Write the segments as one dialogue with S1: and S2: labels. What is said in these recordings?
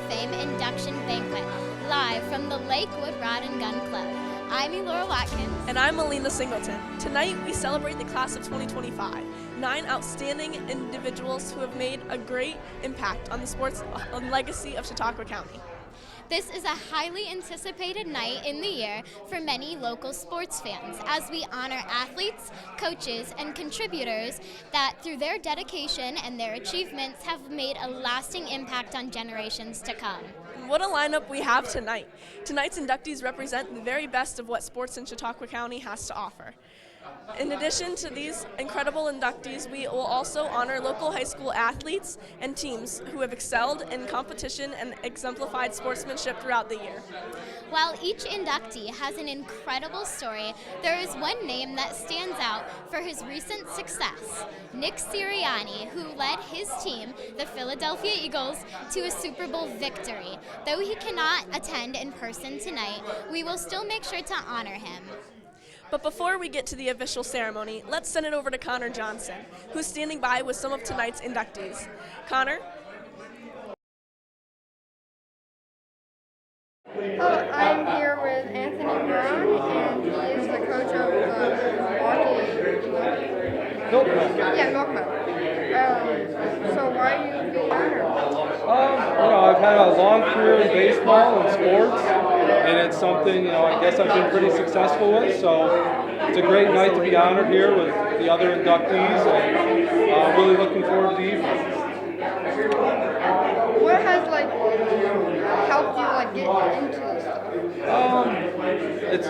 S1: Fame Induction Banquet, live from the Lakewood Rod Gun Club. I'm Elora Watkins.
S2: And I'm Melina Singleton. Tonight we celebrate the class of 2025, 9 outstanding individuals who have made a great impact on the sports legacy of Chautauqua County.
S1: This is a highly anticipated night in the year for many local sports fans as we honor athletes, coaches, and contributors that through their dedication and their achievements have made a lasting impact on generations to come.
S2: What a lineup we have tonight. Tonight's inductees represent the very best of what sports in Chautauqua County has to offer. In addition to these incredible inductees, we will also honor local high school athletes and teams who have excelled in competition and exemplified sportsmanship throughout the year.
S1: While each inductee has an incredible story, there is one name that stands out for his recent success, Nick Sirianni, who led his team, the Philadelphia Eagles, to a Super Bowl victory. Though he cannot attend in person tonight, we will still make sure to honor him.
S2: But before we get to the official ceremony, let's send it over to Connor Johnson, who's standing by with some of tonight's inductees. Connor?
S3: I'm here with Anthony Brown, and he is the coach of Milkman. So why are you being honored?
S4: I've had a long career in baseball and sports, and it's something, I guess I've been pretty successful with, so it's a great night to be honored here with the other inductees, and really looking forward to the evening.
S3: What has helped you get into this stuff?
S4: It's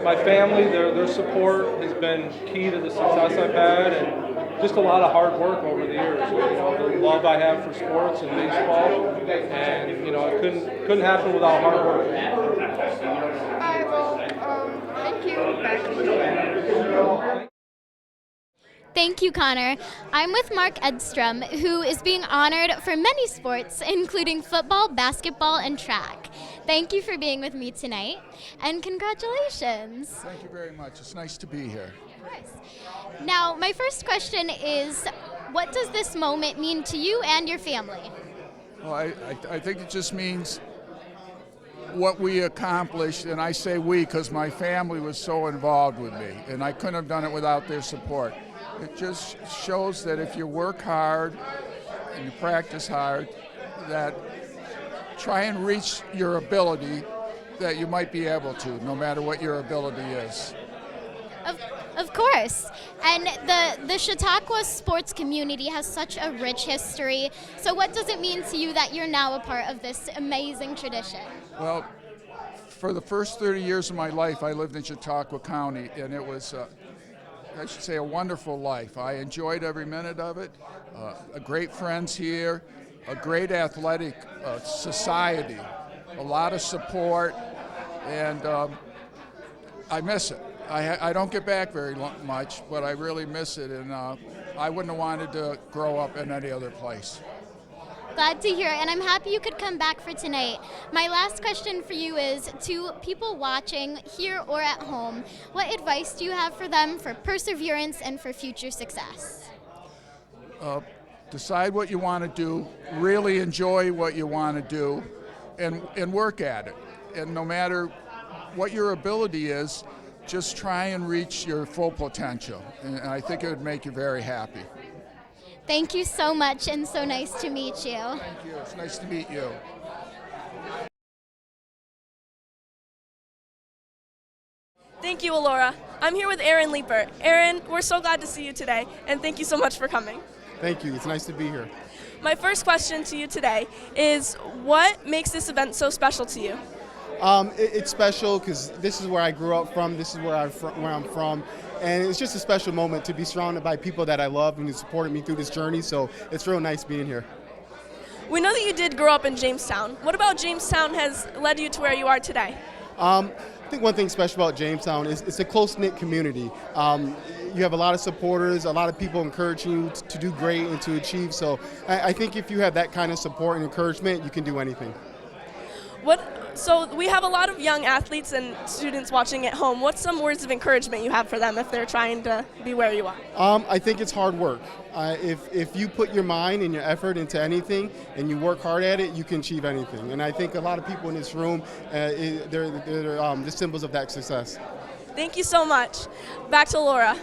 S4: my family, their support has been key to the success I've had, and just a lot of hard work over the years. The love I have for sports and baseball, and it couldn't happen without hard work.
S3: Alright, well, thank you. Back to you.
S1: Thank you, Connor. I'm with Mark Edstrom, who is being honored for many sports, including football, basketball, and track. Thank you for being with me tonight, and congratulations.
S5: Thank you very much. It's nice to be here.
S1: Of course. Now, my first question is, what does this moment mean to you and your family?
S5: Well, I think it just means what we accomplished, and I say we because my family was so involved with me, and I couldn't have done it without their support. It just shows that if you work hard and you practice hard, that try and reach your ability, that you might be able to, no matter what your ability is.
S1: Of course. And the Chautauqua sports community has such a rich history. So what does it mean to you that you're now a part of this amazing tradition?
S5: Well, for the first 30 years of my life, I lived in Chautauqua County, and it was I should say a wonderful life. I enjoyed every minute of it. Great friends here, a great athletic society, a lot of support, and I miss it. I don't get back very much, but I really miss it, and I wouldn't have wanted to grow up in any other place.
S1: Glad to hear it, and I'm happy you could come back for tonight. My last question for you is, to people watching here or at home, what advice do you have for them for perseverance and for future success?
S5: Decide what you want to do, really enjoy what you want to do, and work at it. And no matter what your ability is, just try and reach your full potential, and I think it would make you very happy.
S1: Thank you so much, and so nice to meet you.
S5: Thank you. It's nice to meet you.
S2: Thank you, Elora. I'm here with Aaron Leeper. Aaron, we're so glad to see you today, and thank you so much for coming.
S6: Thank you. It's nice to be here.
S2: My first question to you today is, what makes this event so special to you?
S6: It's special because this is where I grew up from. This is where I'm from. And it's just a special moment to be surrounded by people that I love and who supported me through this journey. So it's real nice being here.
S2: We know that you did grow up in Jamestown. What about Jamestown has led you to where you are today?
S6: I think one thing special about Jamestown is it's a close-knit community. You have a lot of supporters, a lot of people encouraging you to do great and to achieve. So I think if you have that kind of support and encouragement, you can do anything.
S2: So we have a lot of young athletes and students watching at home. What's some words of encouragement you have for them if they're trying to be where you are?
S6: I think it's hard work. If you put your mind and your effort into anything and you work hard at it, you can achieve anything. And I think a lot of people in this room, they're the symbols of that success.
S2: Thank you so much. Back to Laura.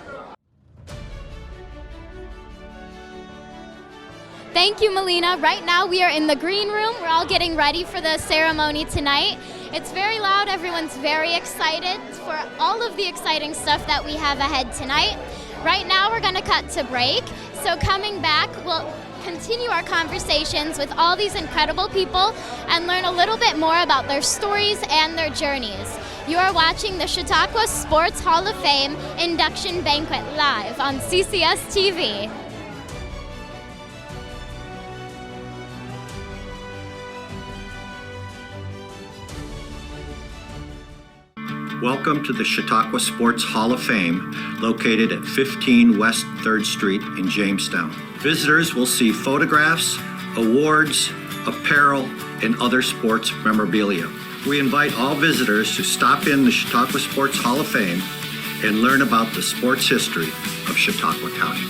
S1: Thank you, Melina. Right now we are in the green room. We're all getting ready for the ceremony tonight. It's very loud. Everyone's very excited for all of the exciting stuff that we have ahead tonight. Right now we're going to cut to break. So coming back, we'll continue our conversations with all these incredible people and learn a little bit more about their stories and their journeys. You are watching the Chautauqua Sports Hall of Fame Induction Banquet live on CCS-TV.
S7: Welcome to the Chautauqua Sports Hall of Fame, located at 15 West 3rd Street in Jamestown. Visitors will see photographs, awards, apparel, and other sports memorabilia. We invite all visitors to stop in the Chautauqua Sports Hall of Fame and learn about the sports history of Chautauqua County.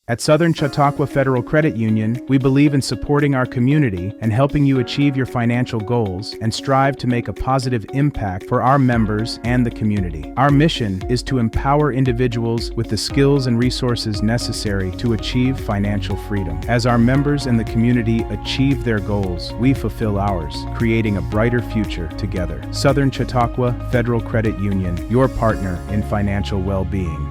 S8: At Southern Chautauqua Federal Credit Union, we believe in supporting our community and helping you achieve your financial goals and strive to make a positive impact for our members and the community. Our mission is to empower individuals with the skills and resources necessary to achieve financial freedom. As our members and the community achieve their goals, we fulfill ours, creating a brighter future together. Southern Chautauqua Federal Credit Union, your partner in financial well-being.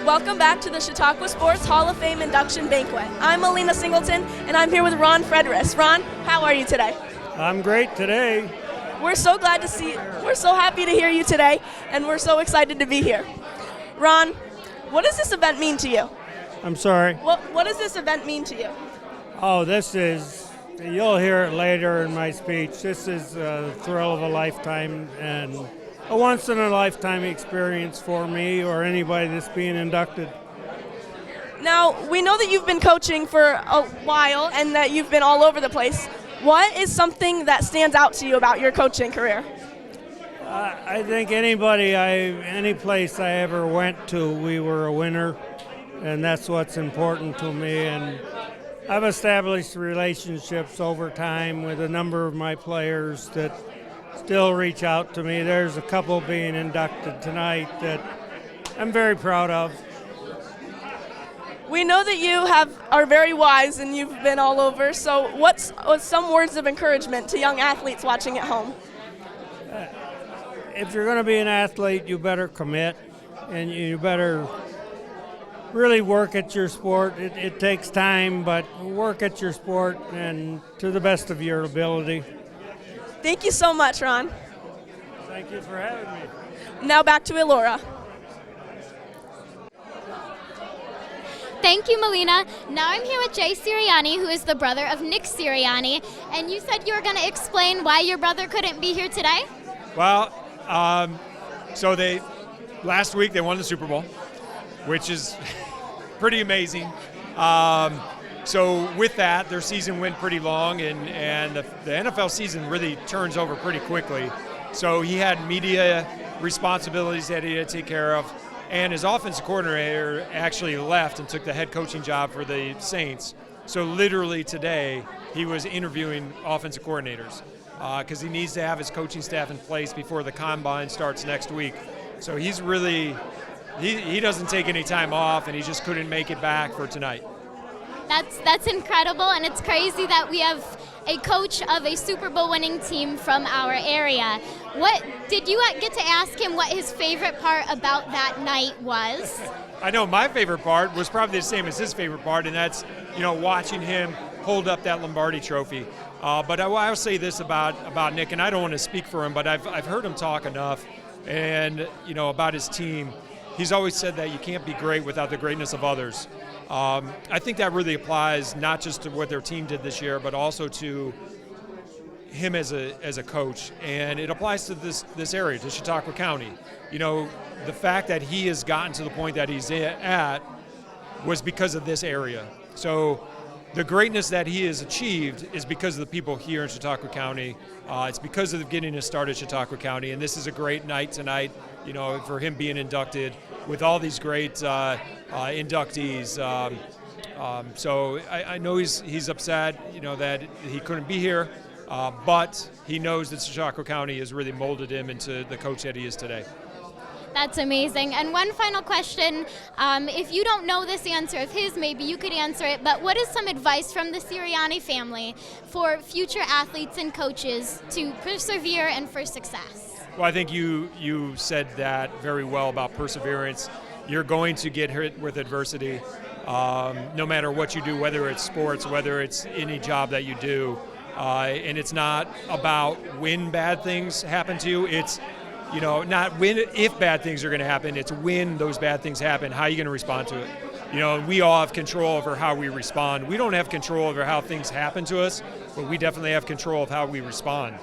S2: Welcome back to the Chautauqua Sports Hall of Fame Induction Banquet. I'm Melina Singleton, and I'm here with Ron Frederis. Ron, how are you today?
S9: I'm great today.
S2: We're so happy to hear you today, and we're so excited to be here. Ron, what does this event mean to you?
S9: I'm sorry.
S2: What does this event mean to you?
S9: Oh, you'll hear it later in my speech. This is a thrill of a lifetime and a once-in-a-lifetime experience for me or anybody that's being inducted.
S2: Now, we know that you've been coaching for a while and that you've been all over the place. What is something that stands out to you about your coaching career?
S9: I think any place I ever went to, we were a winner, and that's what's important to me. And I've established relationships over time with a number of my players that still reach out to me. There's a couple being inducted tonight that I'm very proud of.
S2: We know that you are very wise and you've been all over, so what's some words of encouragement to young athletes watching at home?
S9: If you're going to be an athlete, you better commit and you better really work at your sport. It takes time, but work at your sport and to the best of your ability.
S2: Thank you so much, Ron.
S9: Thank you for having me.
S2: Now back to Elora.
S1: Thank you, Melina. Now I'm here with Jay Sirianni, who is the brother of Nick Sirianni. And you said you were going to explain why your brother couldn't be here today?
S10: Well, last week they won the Super Bowl, which is pretty amazing. So with that, their season went pretty long, and the NFL season really turns over pretty quickly. So he had media responsibilities that he had to take care of, and his offensive coordinator actually left and took the head coaching job for the Saints. So literally today, he was interviewing offensive coordinators because he needs to have his coaching staff in place before the combine starts next week. So he's really, he doesn't take any time off, and he just couldn't make it back for tonight.
S1: That's incredible, and it's crazy that we have a coach of a Super Bowl winning team from our area. What did you get to ask him what his favorite part about that night was?
S10: I know my favorite part was probably the same as his favorite part, and that's watching him hold up that Lombardi trophy. But I'll say this about Nick, and I don't want to speak for him, but I've heard him talk enough, and about his team. He's always said that you can't be great without the greatness of others. I think that really applies not just to what their team did this year, but also to him as a coach, and it applies to this area, to Chautauqua County. You know, the fact that he has gotten to the point that he's at was because of this area. So the greatness that he has achieved is because of the people here in Chautauqua County. It's because of getting his start at Chautauqua County, and this is a great night tonight, you know, for him being inducted with all these great inductees. So I know he's upset, you know, that he couldn't be here. But he knows that Chautauqua County has really molded him into the coach that he is today.
S1: That's amazing. And one final question, if you don't know this answer of his, maybe you could answer it, but what is some advice from the Sirianni family for future athletes and coaches to persevere and for success?
S10: Well, I think you said that very well about perseverance. You're going to get hit with adversity, no matter what you do, whether it's sports, whether it's any job that you do. And it's not about when bad things happen to you. It's, you know, not when, if bad things are going to happen. It's when those bad things happen, how are you going to respond to it? You know, we all have control over how we respond. We don't have control over how things happen to us, but we definitely have control of how we respond.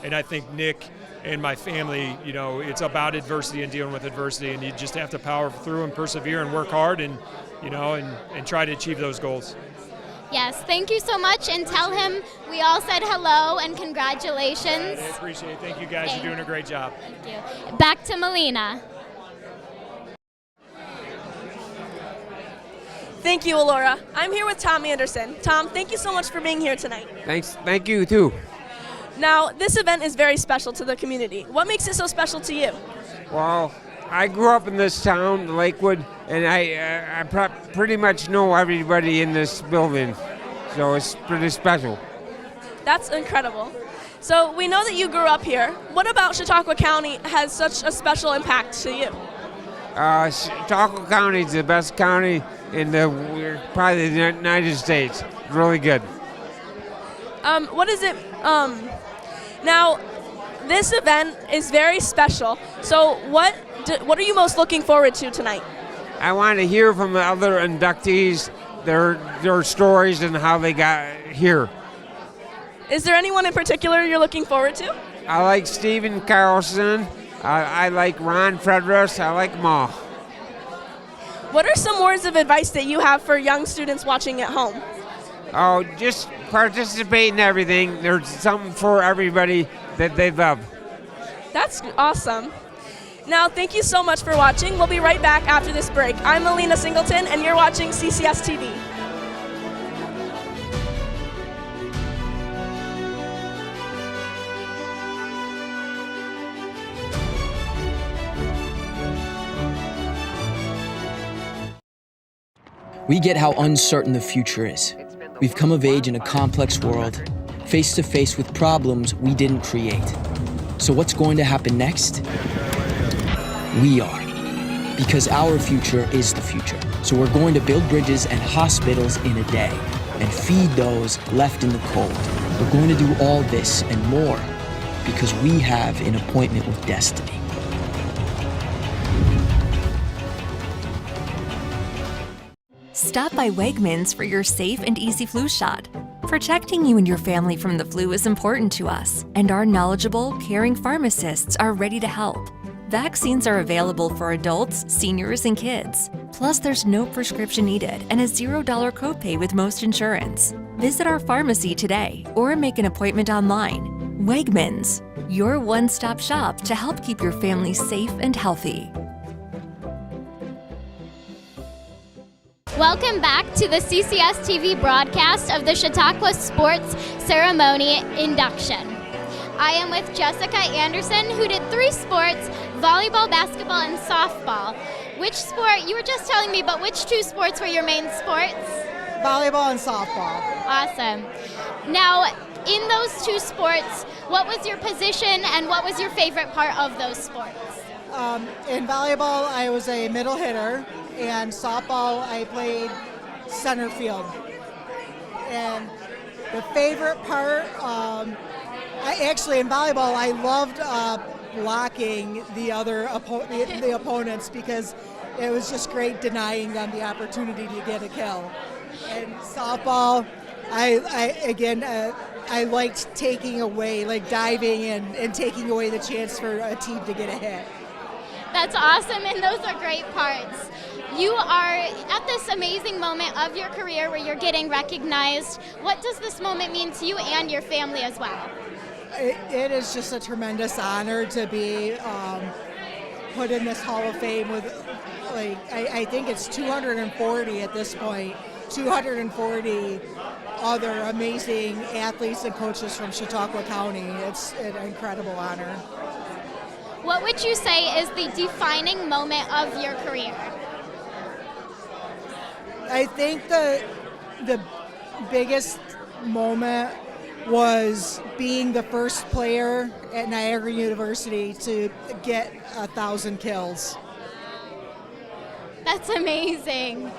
S10: And I think Nick and my family, you know, it's about adversity and dealing with adversity, and you just have to power through and persevere and work hard and, you know, and try to achieve those goals.
S1: Yes, thank you so much, and tell him we all said hello and congratulations.
S10: I appreciate it. Thank you guys. You're doing a great job.
S1: Thank you. Back to Melina.
S2: Thank you, Elora. I'm here with Tom Anderson. Tom, thank you so much for being here tonight.
S11: Thanks. Thank you, too.
S2: Now, this event is very special to the community. What makes it so special to you?
S11: Well, I grew up in this town, Lakewood, and I pretty much know everybody in this building, so it's pretty special.
S2: That's incredible. So we know that you grew up here. What about Chautauqua County has such a special impact to you?
S11: Chautauqua County is the best county in probably the United States. Really good.
S2: What is it? Now, this event is very special. So what are you most looking forward to tonight?
S11: I want to hear from the other inductees, their stories and how they got here.
S2: Is there anyone in particular you're looking forward to?
S11: I like Stephen Carlson. I like Ron Frederick. I like Ma.
S2: What are some words of advice that you have for young students watching at home?
S11: Oh, just participate in everything. There's something for everybody that they love.
S2: That's awesome. Now, thank you so much for watching. We'll be right back after this break. I'm Melina Singleton, and you're watching CCS-TV.
S12: We get how uncertain the future is. We've come of age in a complex world, face to face with problems we didn't create. So what's going to happen next? We are. Because our future is the future. So we're going to build bridges and hospitals in a day and feed those left in the cold. We're going to do all this and more because we have an appointment with destiny.
S13: Stop by Wegmans for your safe and easy flu shot. Protecting you and your family from the flu is important to us, and our knowledgeable, caring pharmacists are ready to help. Vaccines are available for adults, seniors, and kids. Plus, there's no prescription needed and a $0 copay with most insurance. Visit our pharmacy today or make an appointment online. Wegmans, your one-stop shop to help keep your family safe and healthy.
S1: Welcome back to the CCS-TV broadcast of the Chautauqua Sports Ceremony Induction. I am with Jessica Anderson, who did 3 sports, volleyball, basketball, and softball. Which sport, you were just telling me, but which 2 sports were your main sports?
S14: Volleyball and softball.
S1: Awesome. Now, in those 2 sports, what was your position and what was your favorite part of those sports?
S14: In volleyball, I was a middle hitter, and softball, I played center field. And the favorite part, in volleyball, I loved blocking the other the opponents because it was just great denying them the opportunity to get a kill. And softball, I liked taking away, like diving and taking away the chance for a team to get a hit.
S1: That's awesome, and those are great parts. You are at this amazing moment of your career where you're getting recognized. What does this moment mean to you and your family as well?
S14: It is just a tremendous honor to be put in this Hall of Fame with, like, I think it's 240 at this point, 240 other amazing athletes and coaches from Chautauqua County. It's an incredible honor.
S1: What would you say is the defining moment of your career?
S14: I think the biggest moment was being the first player at Niagara University to get 1,000 kills.
S1: That's amazing.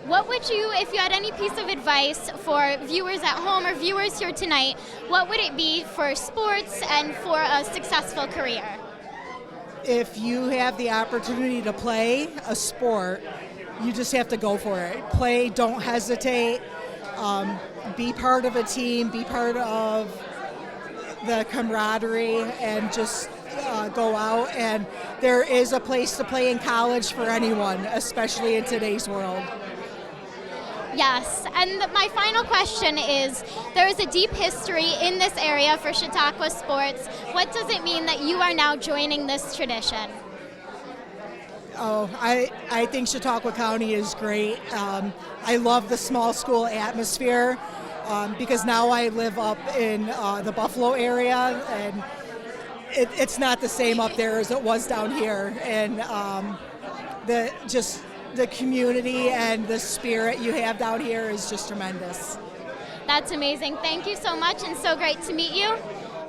S1: What would you, if you had any piece of advice for viewers at home or viewers here tonight, what would it be for sports and for a successful career?
S14: If you have the opportunity to play a sport, you just have to go for it. Play, don't hesitate. Be part of a team, be part of the camaraderie, and just go out. And there is a place to play in college for anyone, especially in today's world.
S1: Yes, and my final question is, there is a deep history in this area for Chautauqua sports. What does it mean that you are now joining this tradition?
S14: Oh, I think Chautauqua County is great. I love the small school atmosphere because now I live up in the Buffalo area, and it's not the same up there as it was down here. And the community and the spirit you have down here is just tremendous.
S1: That's amazing. Thank you so much, and so great to meet you.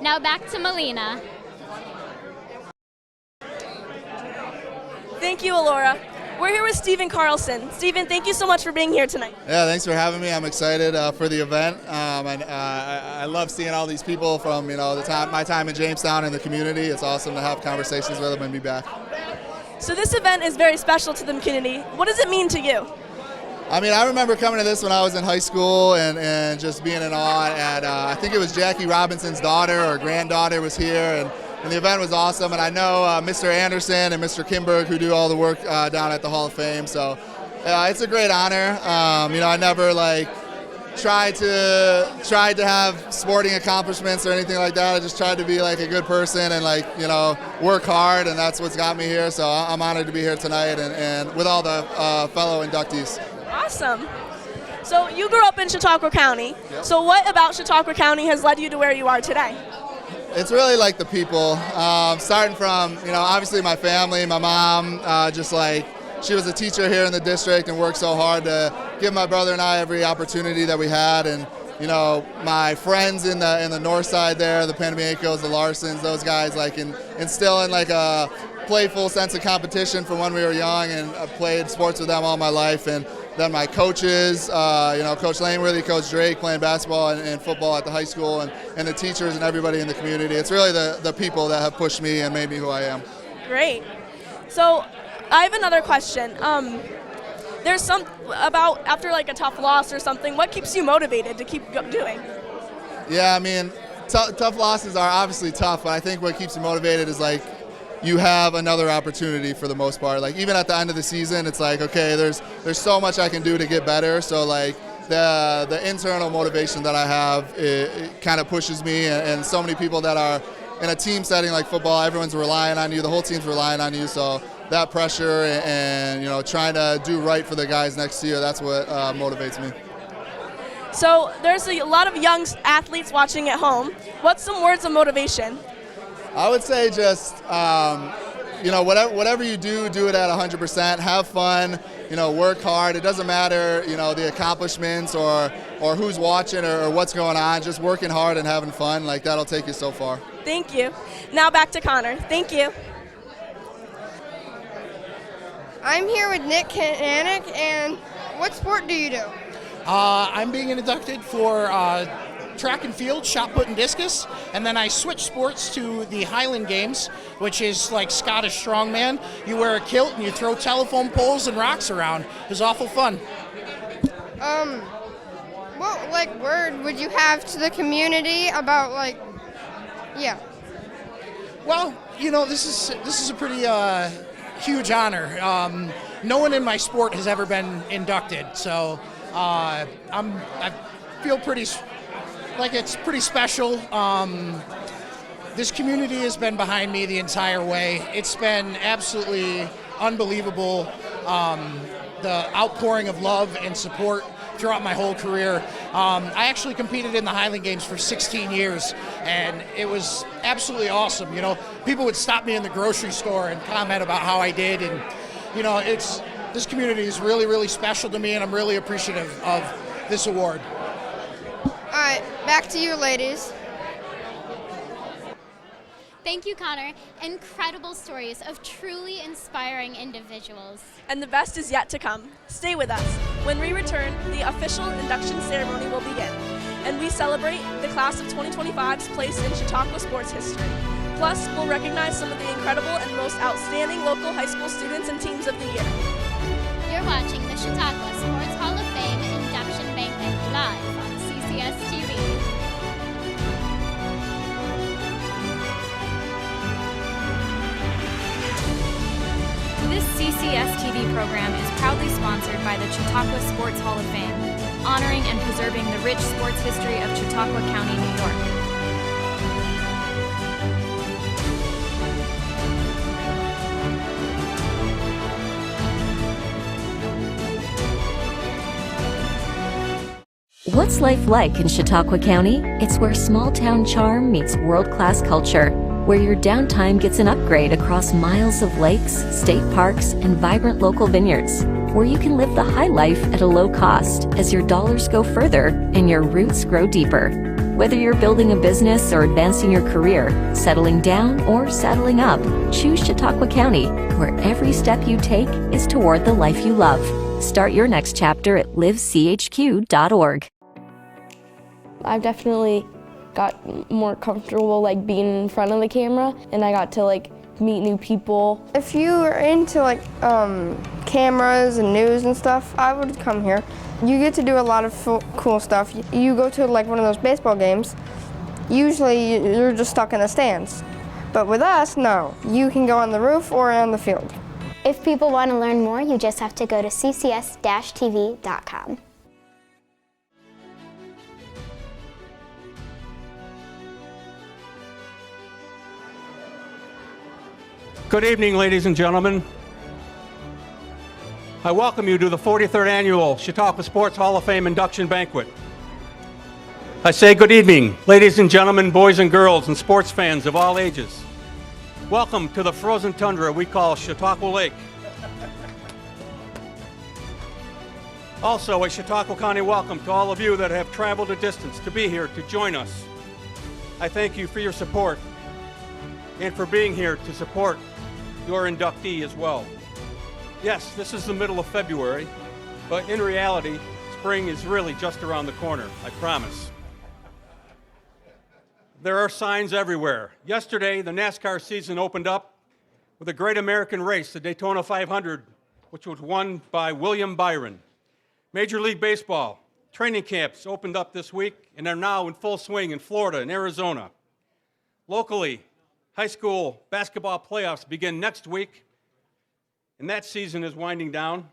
S1: Now back to Melina.
S2: Thank you, Elora. We're here with Stephen Carlson. Stephen, thank you so much for being here tonight.
S15: Yeah, thanks for having me. I'm excited for the event. I love seeing all these people from my time in Jamestown and the community. It's awesome to have conversations with them and be back.
S2: So this event is very special to the community. What does it mean to you?
S15: I mean, I remember coming to this when I was in high school and just being in awe at, I think it was Jackie Robinson's daughter or granddaughter was here, and the event was awesome. And I know Mr. Anderson and Mr. Kimberg, who do all the work down at the Hall of Fame. So it's a great honor. I never tried to have sporting accomplishments or anything like that. I just tried to be like a good person and work hard, and that's what's got me here. So I'm honored to be here tonight and with all the fellow inductees.
S2: Awesome. So you grew up in Chautauqua County.
S15: Yep.
S2: So what about Chautauqua County has led you to where you are today?
S15: It's really like the people. Starting from obviously my family, my mom, she was a teacher here in the district and worked so hard to give my brother and I every opportunity that we had. And my friends in the north side there, the Panamiacos, the Larsons, those guys instilling a playful sense of competition from when we were young, and I played sports with them all my life. And then my coaches, Coach Laneworthy, Coach Drake, playing basketball and football at the high school, and the teachers and everybody in the community. It's really the people that have pushed me and made me who I am.
S2: Great. So I have another question. There's some about after a tough loss or something, what keeps you motivated to keep doing?
S15: Yeah, I mean, tough losses are obviously tough, but I think what keeps you motivated is you have another opportunity for the most part. Even at the end of the season, it's okay, there's so much I can do to get better. So the internal motivation that I have, it kind of pushes me, and so many people that are in a team setting like football, everyone's relying on you, the whole team's relying on you. So that pressure and trying to do right for the guys next to you, that's what motivates me.
S2: So there's a lot of young athletes watching at home. What's some words of motivation?
S15: I would say just, whatever you do it at 100%. Have fun, work hard. It doesn't matter, the accomplishments or who's watching or what's going on. Just working hard and having fun, that'll take you so far.
S2: Thank you. Now back to Connor. Thank you.
S3: I'm here with Nick Kananek, and what sport do you do?
S16: I'm being inducted for track and field, shot put and discus, and then I switched sports to the Highland Games, which is like Scottish strongman. You wear a kilt and you throw telephone poles and rocks around. It was awful fun.
S3: What like word would you have to the community about like, yeah?
S16: Well, you know, this is a pretty huge honor. No one in my sport has ever been inducted, so I feel pretty like it's pretty special. This community has been behind me the entire way. It's been absolutely unbelievable. The outpouring of love and support throughout my whole career. I actually competed in the Highland Games for 16 years, and it was absolutely awesome. You know, people would stop me in the grocery store and comment about how I did, and you know, this community is really, really special to me, and I'm really appreciative of this award.
S3: All right, back to you, ladies.
S1: Thank you, Connor. Incredible stories of truly inspiring individuals.
S2: And the best is yet to come. Stay with us. When we return, the official induction ceremony will begin, and we celebrate the class of 2025's place in Chautauqua sports history. Plus, we'll recognize some of the incredible and most outstanding local high school students and teams of the year.
S1: You're watching the Chautauqua Sports Hall of Fame Induction Banquet live on CCS-TV.
S17: This CCS-TV program is proudly sponsored by the Chautauqua Sports Hall of Fame, honoring and preserving the rich sports history of Chautauqua County, New York.
S13: What's life like in Chautauqua County? It's where small-town charm meets world-class culture, where your downtime gets an upgrade across miles of lakes, state parks, and vibrant local vineyards, where you can live the high life at a low cost as your dollars go further and your roots grow deeper. Whether you're building a business or advancing your career, settling down or settling up, choose Chautauqua County, where every step you take is toward the life you love. Start your next chapter at livechq.org.
S18: I've definitely got more comfortable like being in front of the camera, and I got to like meet new people.
S3: If you are into like cameras and news and stuff, I would come here. You get to do a lot of cool stuff. You go to like one of those baseball games, usually you're just stuck in the stands. But with us, no. You can go on the roof or on the field.
S19: If people want to learn more, you just have to go to ccs-tv.com.
S20: Good evening, ladies and gentlemen. I welcome you to the 43rd Annual Chautauqua Sports Hall of Fame Induction Banquet. I say good evening, ladies and gentlemen, boys and girls, and sports fans of all ages. Welcome to the frozen tundra we call Chautauqua Lake. Also, a Chautauqua County welcome to all of you that have traveled a distance to be here to join us. I thank you for your support and for being here to support your inductee as well. Yes, this is the middle of February, but in reality, spring is really just around the corner, I promise. There are signs everywhere. Yesterday, the NASCAR season opened up with a great American race, the Daytona 500, which was won by William Byron. Major League Baseball training camps opened up this week and are now in full swing in Florida and Arizona. Locally, high school basketball playoffs begin next week, and that season is winding down.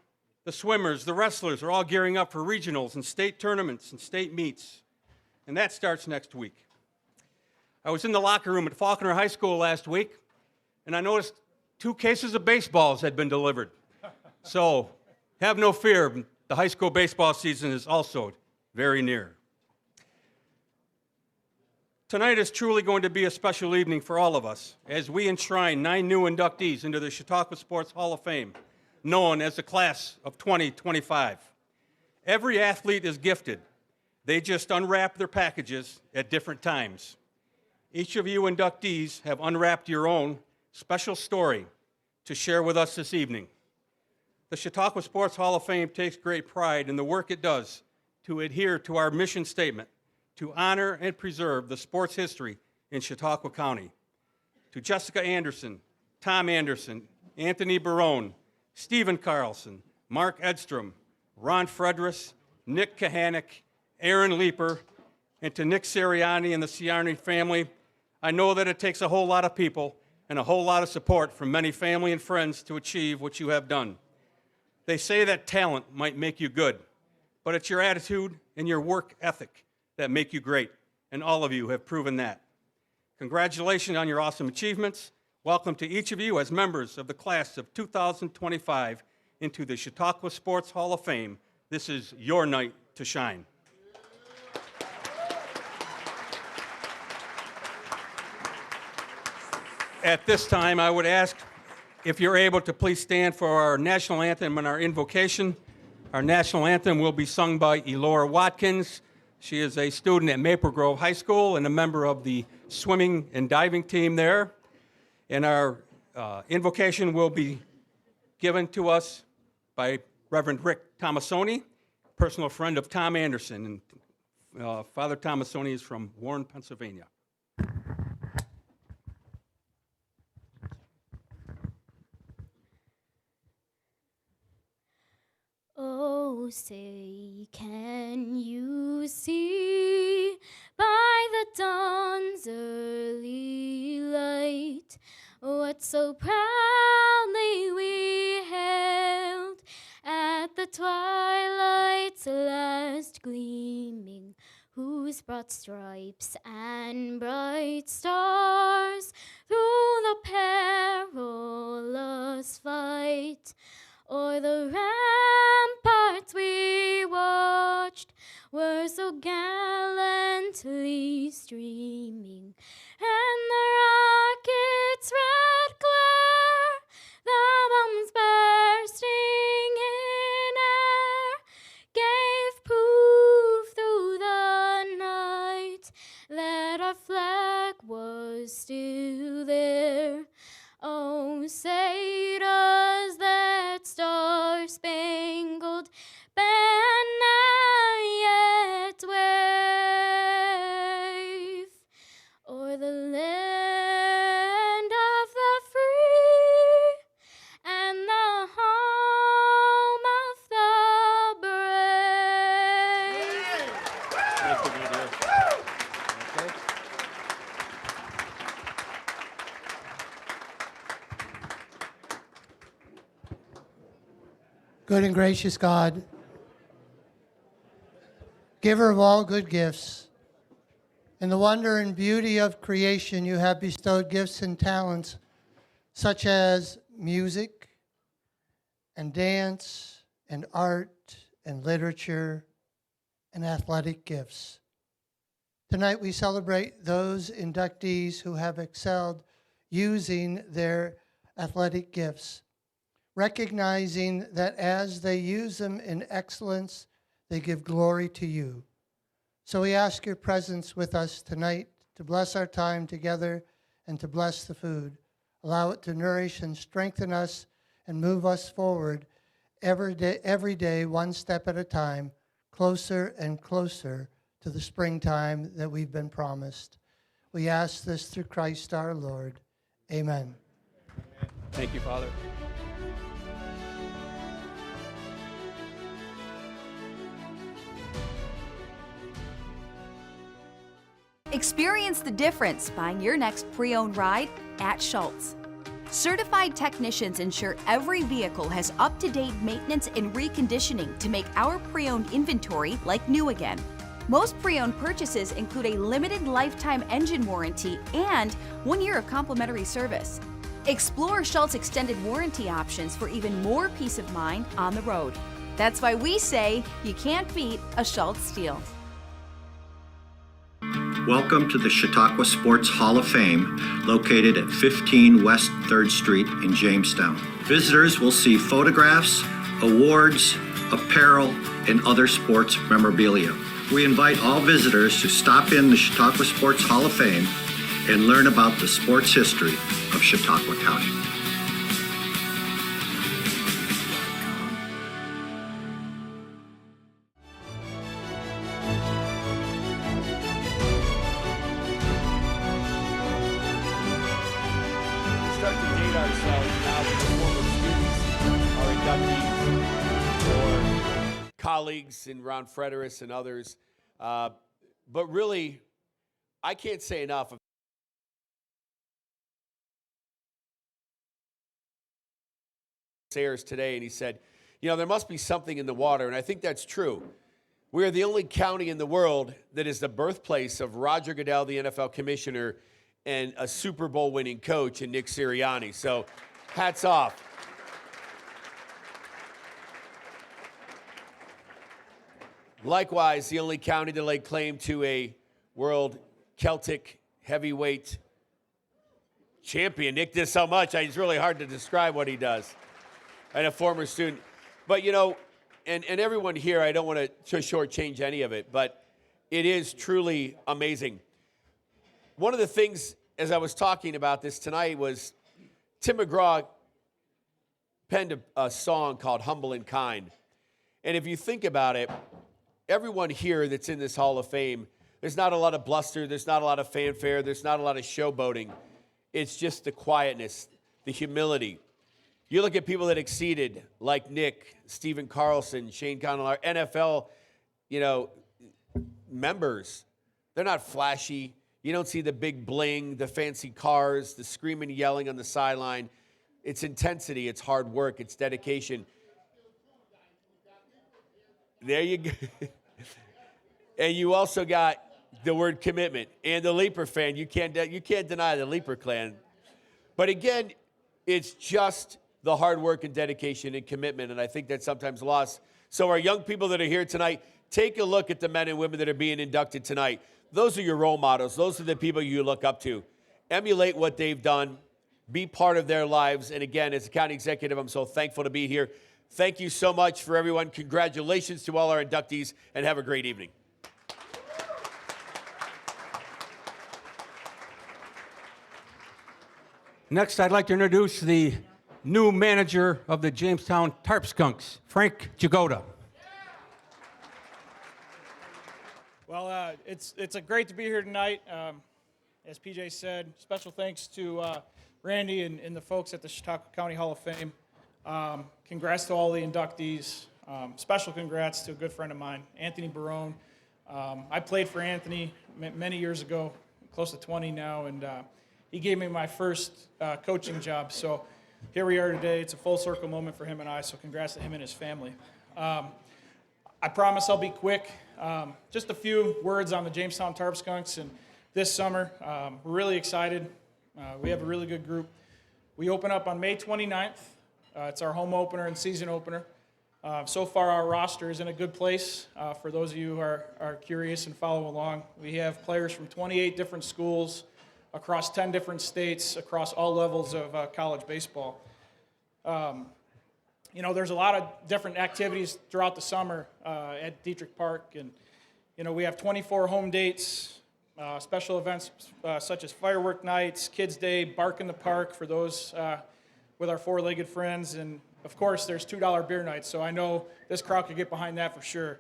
S20: The swimmers, the wrestlers are all gearing up for regionals and state tournaments and state meets, and that starts next week. I was in the locker room at Faulkner High School last week, and I noticed 2 cases of baseballs had been delivered. So have no fear, the high school baseball season is also very near. Tonight is truly going to be a special evening for all of us as we enshrine 9 new inductees into the Chautauqua Sports Hall of Fame, known as the Class of 2025. Every athlete is gifted. They just unwrap their packages at different times. Each of you inductees have unwrapped your own special story to share with us this evening. The Chautauqua Sports Hall of Fame takes great pride in the work it does to adhere to our mission statement to honor and preserve the sports history in Chautauqua County. To Jessica Anderson, Tom Anderson, Anthony Barone, Stephen Carlson, Mark Edstrom, Ron Fredris, Nick Kahanik, Aaron Leeper, and to Nick Sirianni and the Sirianni family, I know that it takes a whole lot of people and a whole lot of support from many family and friends to achieve what you have done. They say that talent might make you good, but it's your attitude and your work ethic that make you great, and all of you have proven that. Congratulations on your awesome achievements. Welcome to each of you as members of the class of 2025 into the Chautauqua Sports Hall of Fame. This is your night to shine. At this time, I would ask if you're able to please stand for our national anthem and our invocation. Our national anthem will be sung by Elora Watkins. She is a student at Maple Grove High School and a member of the swimming and diving team there. And our invocation will be given to us by Reverend Rick Tomasoni, personal friend of Tom Anderson. And Father Tomasoni is from Warren, Pennsylvania.
S1: Oh, say, can you see by the dawn's early light what so proudly we hailed at the twilight's last gleaming, whose broad stripes and bright stars through the perilous fight o'er the ramparts we watched were so gallantly streaming, and the rocket's red glare, the bombs bursting in air, gave proof through the night that our flag was still there. Oh, say does that star-spangled banner yet wave o'er the land of the free and the home of the brave?
S20: Thank you, my dear. Okay.
S21: Good and gracious God, giver of all good gifts, in the wonder and beauty of creation you have bestowed gifts and talents such as music and dance and art and literature and athletic gifts. Tonight we celebrate those inductees who have excelled using their athletic gifts, recognizing that as they use them in excellence, they give glory to you. So we ask your presence with us tonight to bless our time together and to bless the food. Allow it to nourish and strengthen us and move us forward every day, one step at a time, closer and closer to the springtime that we've been promised. We ask this through Christ our Lord. Amen.
S20: Thank you, Father.
S22: Experience the difference buying your next pre-owned ride at Schultz. Certified technicians ensure every vehicle has up-to-date maintenance and reconditioning to make our pre-owned inventory like new again. Most pre-owned purchases include a limited lifetime engine warranty and 1 year of complimentary service. Explore Schultz extended warranty options for even more peace of mind on the road. That's why we say you can't beat a Schultz deal.
S7: Welcome to the Chautauqua Sports Hall of Fame, located at 15 West 3rd Street in Jamestown. Visitors will see photographs, awards, apparel, and other sports memorabilia. We invite all visitors to stop in the Chautauqua Sports Hall of Fame and learn about the sports history of Chautauqua County.
S4: ourselves now for the former students, our inductees, or colleagues in Ron Frederis and others. But really, I can't say enough of Sayers today, and he said, you know, there must be something in the water, and I think that's true. We are the only county in the world that is the birthplace of Roger Goodell, the NFL commissioner, and a Super Bowl winning coach in Nick Sirianni. So hats off. Likewise, the only county to lay claim to a world Celtic heavyweight champion. Nick does so much, it's really hard to describe what he does. And a former student. But, you know, and everyone here, I don't want to shortchange any of it, but it is truly amazing. One of the things, as I was talking about this tonight, was Tim McGraw penned a song called Humble and Kind. And if you think about it, everyone here that's in this Hall of Fame, there's not a lot of bluster, there's not a lot of fanfare, there's not a lot of showboating. It's just the quietness, the humility. You look at people that exceeded, like Nick, Stephen Carlson, Shane Connell, NFL, you know, members. They're not flashy. You don't see the big bling, the fancy cars, the screaming, yelling on the sideline. It's intensity, it's hard work, it's dedication. There you go. And you also got the word commitment. And the Leaper fan, you can't deny the Leaper clan. But again, it's just the hard work and dedication and commitment, and I think that's sometimes lost. So our young people that are here tonight, take a look at the men and women that are being inducted tonight. Those are your role models. Those are the people you look up to. Emulate what they've done. Be part of their lives. And again, as a county executive, I'm so thankful to be here. Thank you so much for everyone. Congratulations to all our inductees, and have a great evening.
S20: Next, I'd like to introduce the new manager of the Jamestown Tarp Skunks, Frank Jagoda.
S5: Well, it's great to be here tonight. As PJ said, special thanks to Randy and the folks at the Chautauqua County Hall of Fame. Congrats to all the inductees. Special congrats to a good friend of mine, Anthony Barone. I played for Anthony many years ago, close to 20 now, and he gave me my first coaching job. So here we are today. It's a full circle moment for him and I, so congrats to him and his family. I promise I'll be quick. Just a few words on the Jamestown Tarp Skunks and this summer. We're really excited. We have a really good group. We open up on May 29th. It's our home opener and season opener. So far our roster is in a good place. For those of you who are curious and follow along, we have players from 28 different schools, across 10 different states, across all levels of college baseball. You know, there's a lot of different activities throughout the summer at Dietrich Park, and you know, we have 24 home dates, special events such as firework nights, Kids Day, Bark in the Park for those with our four-legged friends, and of course there's $2 beer nights, so I know this crowd could get behind that for sure.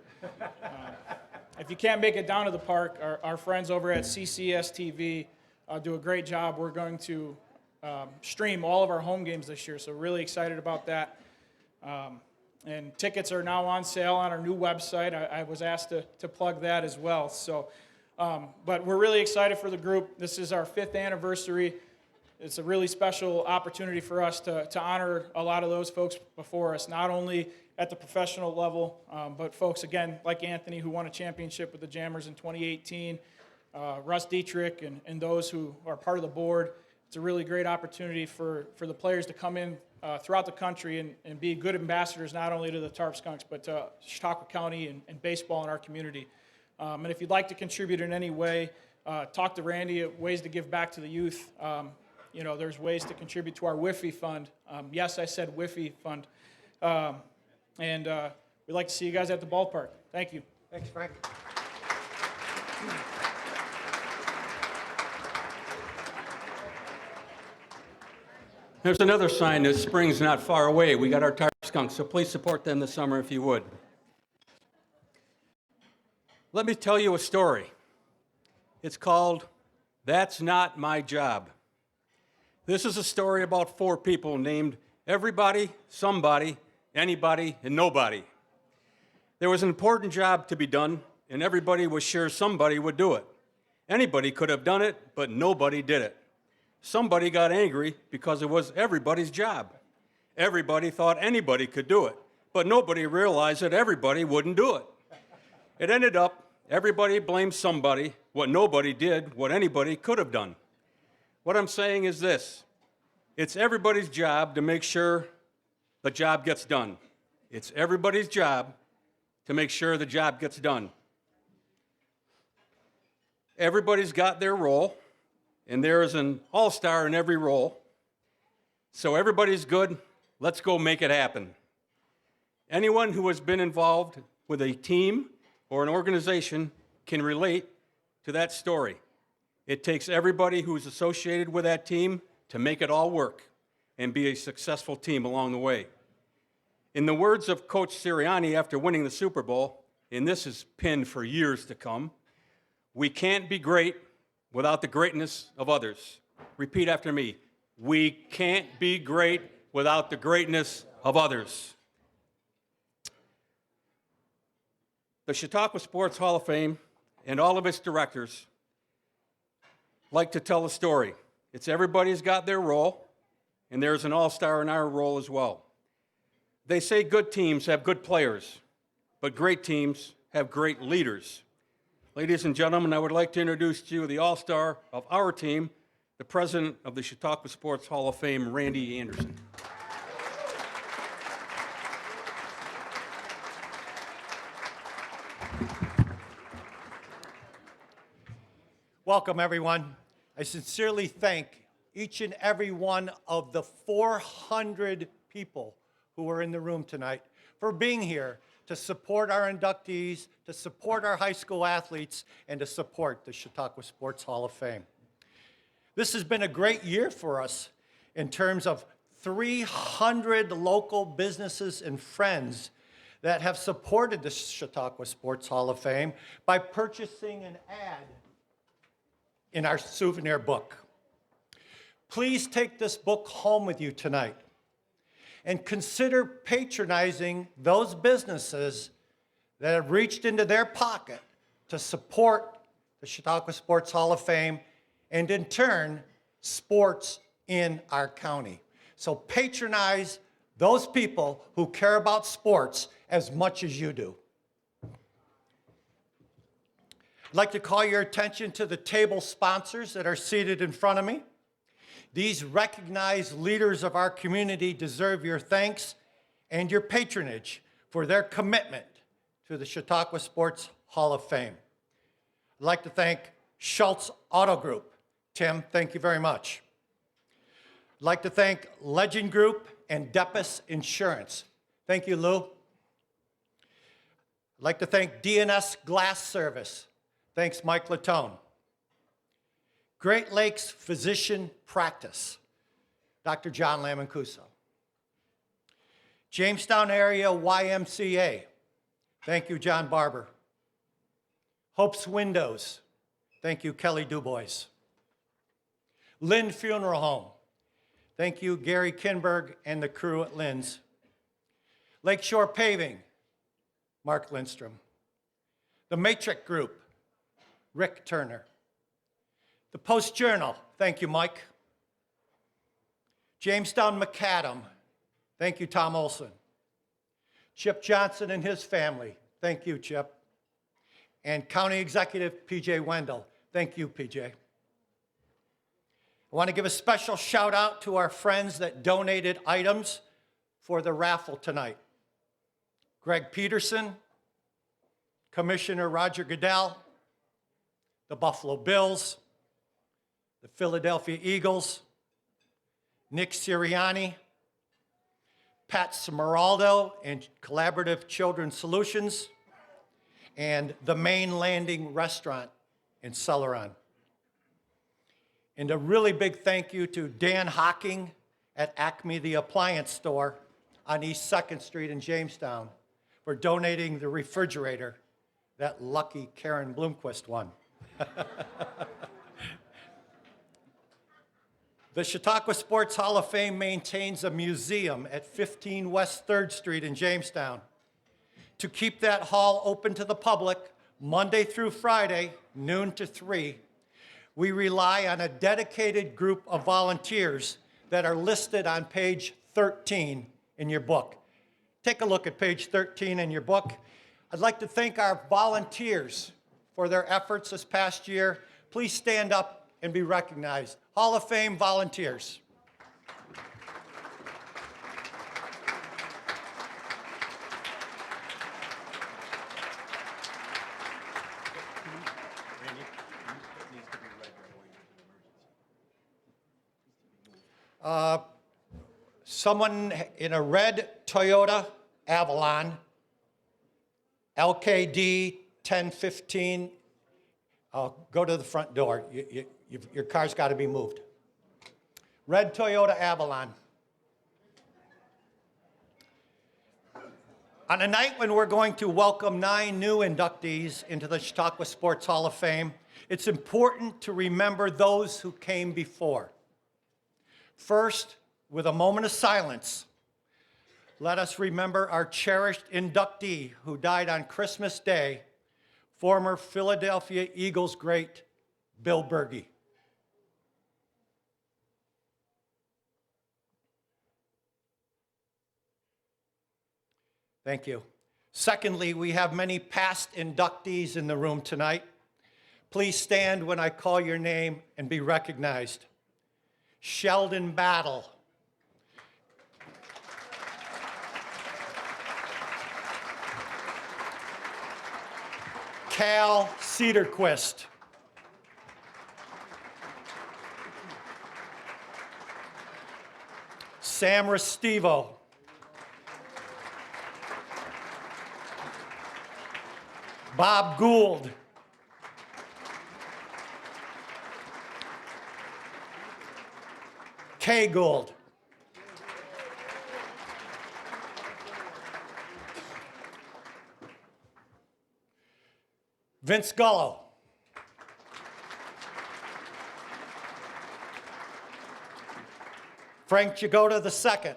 S5: If you can't make it down to the park, our friends over at CCS-TV do a great job. We're going to stream all of our home games this year, so really excited about that. And tickets are now on sale on our new website. I was asked to plug that as well. So, but we're really excited for the group. This is our 5th anniversary. It's a really special opportunity for us to honor a lot of those folks before us, not only at the professional level, but folks, again, like Anthony, who won a championship with the Jammers in 2018, Russ Dietrich, and those who are part of the board. It's a really great opportunity for the players to come in throughout the country and be good ambassadors, not only to the Tarp Skunks, but to Chautauqua County and baseball in our community. And if you'd like to contribute in any way, talk to Randy at ways to give back to the youth. You know, there's ways to contribute to our WIFI fund. Yes, I said WIFI fund. And we'd like to see you guys at the ballpark. Thank you.
S11: Thanks, Frank.
S20: There's another sign that spring's not far away. We got our Tarp Skunks, so please support them this summer if you would. Let me tell you a story. It's called That's Not My Job. This is a story about 4 people named everybody, somebody, anybody, and nobody. There was an important job to be done, and everybody was sure somebody would do it. Anybody could have done it, but nobody did it. Somebody got angry because it was everybody's job. Everybody thought anybody could do it, but nobody realized that everybody wouldn't do it. It ended up, everybody blamed somebody, what nobody did, what anybody could have done. What I'm saying is this: it's everybody's job to make sure the job gets done. It's everybody's job to make sure the job gets done. Everybody's got their role, and there is an all-star in every role. So everybody's good. Let's go make it happen. Anyone who has been involved with a team or an organization can relate to that story. It takes everybody who's associated with that team to make it all work and be a successful team along the way. In the words of Coach Sirianni after winning the Super Bowl, and this is pinned for years to come, we can't be great without the greatness of others. Repeat after me. We can't be great without the greatness of others. The Chautauqua Sports Hall of Fame and all of its directors like to tell a story. It's everybody's got their role, and there's an all-star in our role as well. They say good teams have good players, but great teams have great leaders. Ladies and gentlemen, I would like to introduce to you the all-star of our team, the president of the Chautauqua Sports Hall of Fame, Randy Anderson.
S6: Welcome, everyone. I sincerely thank each and every one of the 400 people who are in the room tonight for being here to support our inductees, to support our high school athletes, and to support the Chautauqua Sports Hall of Fame. This has been a great year for us in terms of 300 local businesses and friends that have supported the Chautauqua Sports Hall of Fame by purchasing an ad in our souvenir book. Please take this book home with you tonight and consider patronizing those businesses that have reached into their pocket to support the Chautauqua Sports Hall of Fame and in turn, sports in our county. So patronize those people who care about sports as much as you do. I'd like to call your attention to the table sponsors that are seated in front of me. These recognized leaders of our community deserve your thanks and your patronage for their commitment to the Chautauqua Sports Hall of Fame. I'd like to thank Schultz Auto Group. Tim, thank you very much. I'd like to thank Legend Group and Depis Insurance. Thank you, Lou. I'd like to thank DNS Glass Service. Thanks, Mike Latone. Great Lakes Physician Practice, Dr. John Lamancuso. Jamestown Area YMCA, thank you, John Barber. Hope's Windows, thank you, Kelly Dubois. Lind Funeral Home, thank you, Gary Kinberg and the crew at Lind's. Lakeshore Paving, Mark Lindstrom. The Matrix Group, Rick Turner. The Post-Journal, thank you, Mike. Jamestown Macadam, thank you, Tom Olson. Chip Johnson and his family, thank you, Chip. And County Executive PJ Wendell, thank you, PJ. I want to give a special shout out to our friends that donated items for the raffle tonight. Greg Peterson, Commissioner Roger Goodell, the Buffalo Bills, the Philadelphia Eagles, Nick Sirianni, Pat Smeraldo and Collaborative Children's Solutions, and the Main Landing Restaurant in Celeron. And a really big thank you to Dan Hocking at Acme the Appliance Store on East 2nd Street in Jamestown for donating the refrigerator that lucky Karen Bloomquist won. The Chautauqua Sports Hall of Fame maintains a museum at 15 West 3rd Street in Jamestown. To keep that hall open to the public, Monday through Friday, noon to 3, we rely on a dedicated group of volunteers that are listed on page 13 in your book. Take a look at page 13 in your book. I'd like to thank our volunteers for their efforts this past year. Please stand up and be recognized. Hall of Fame volunteers. Someone in a red Toyota Avalon, LKD 1015, go to the front door. Your car's got to be moved. Red Toyota Avalon. On a night when we're going to welcome 9 new inductees into the Chautauqua Sports Hall of Fame, it's important to remember those who came before. First, with a moment of silence, let us remember our cherished inductee who died on Christmas Day, former Philadelphia Eagles great Bill Bergey. Thank you. Secondly, we have many past inductees in the room tonight. Please stand when I call your name and be recognized. Sheldon Battle. Cal Cedarquist. Sam Restivo. Bob Gould. Kay Gould. Vince Gullo. Frank Jagoda II.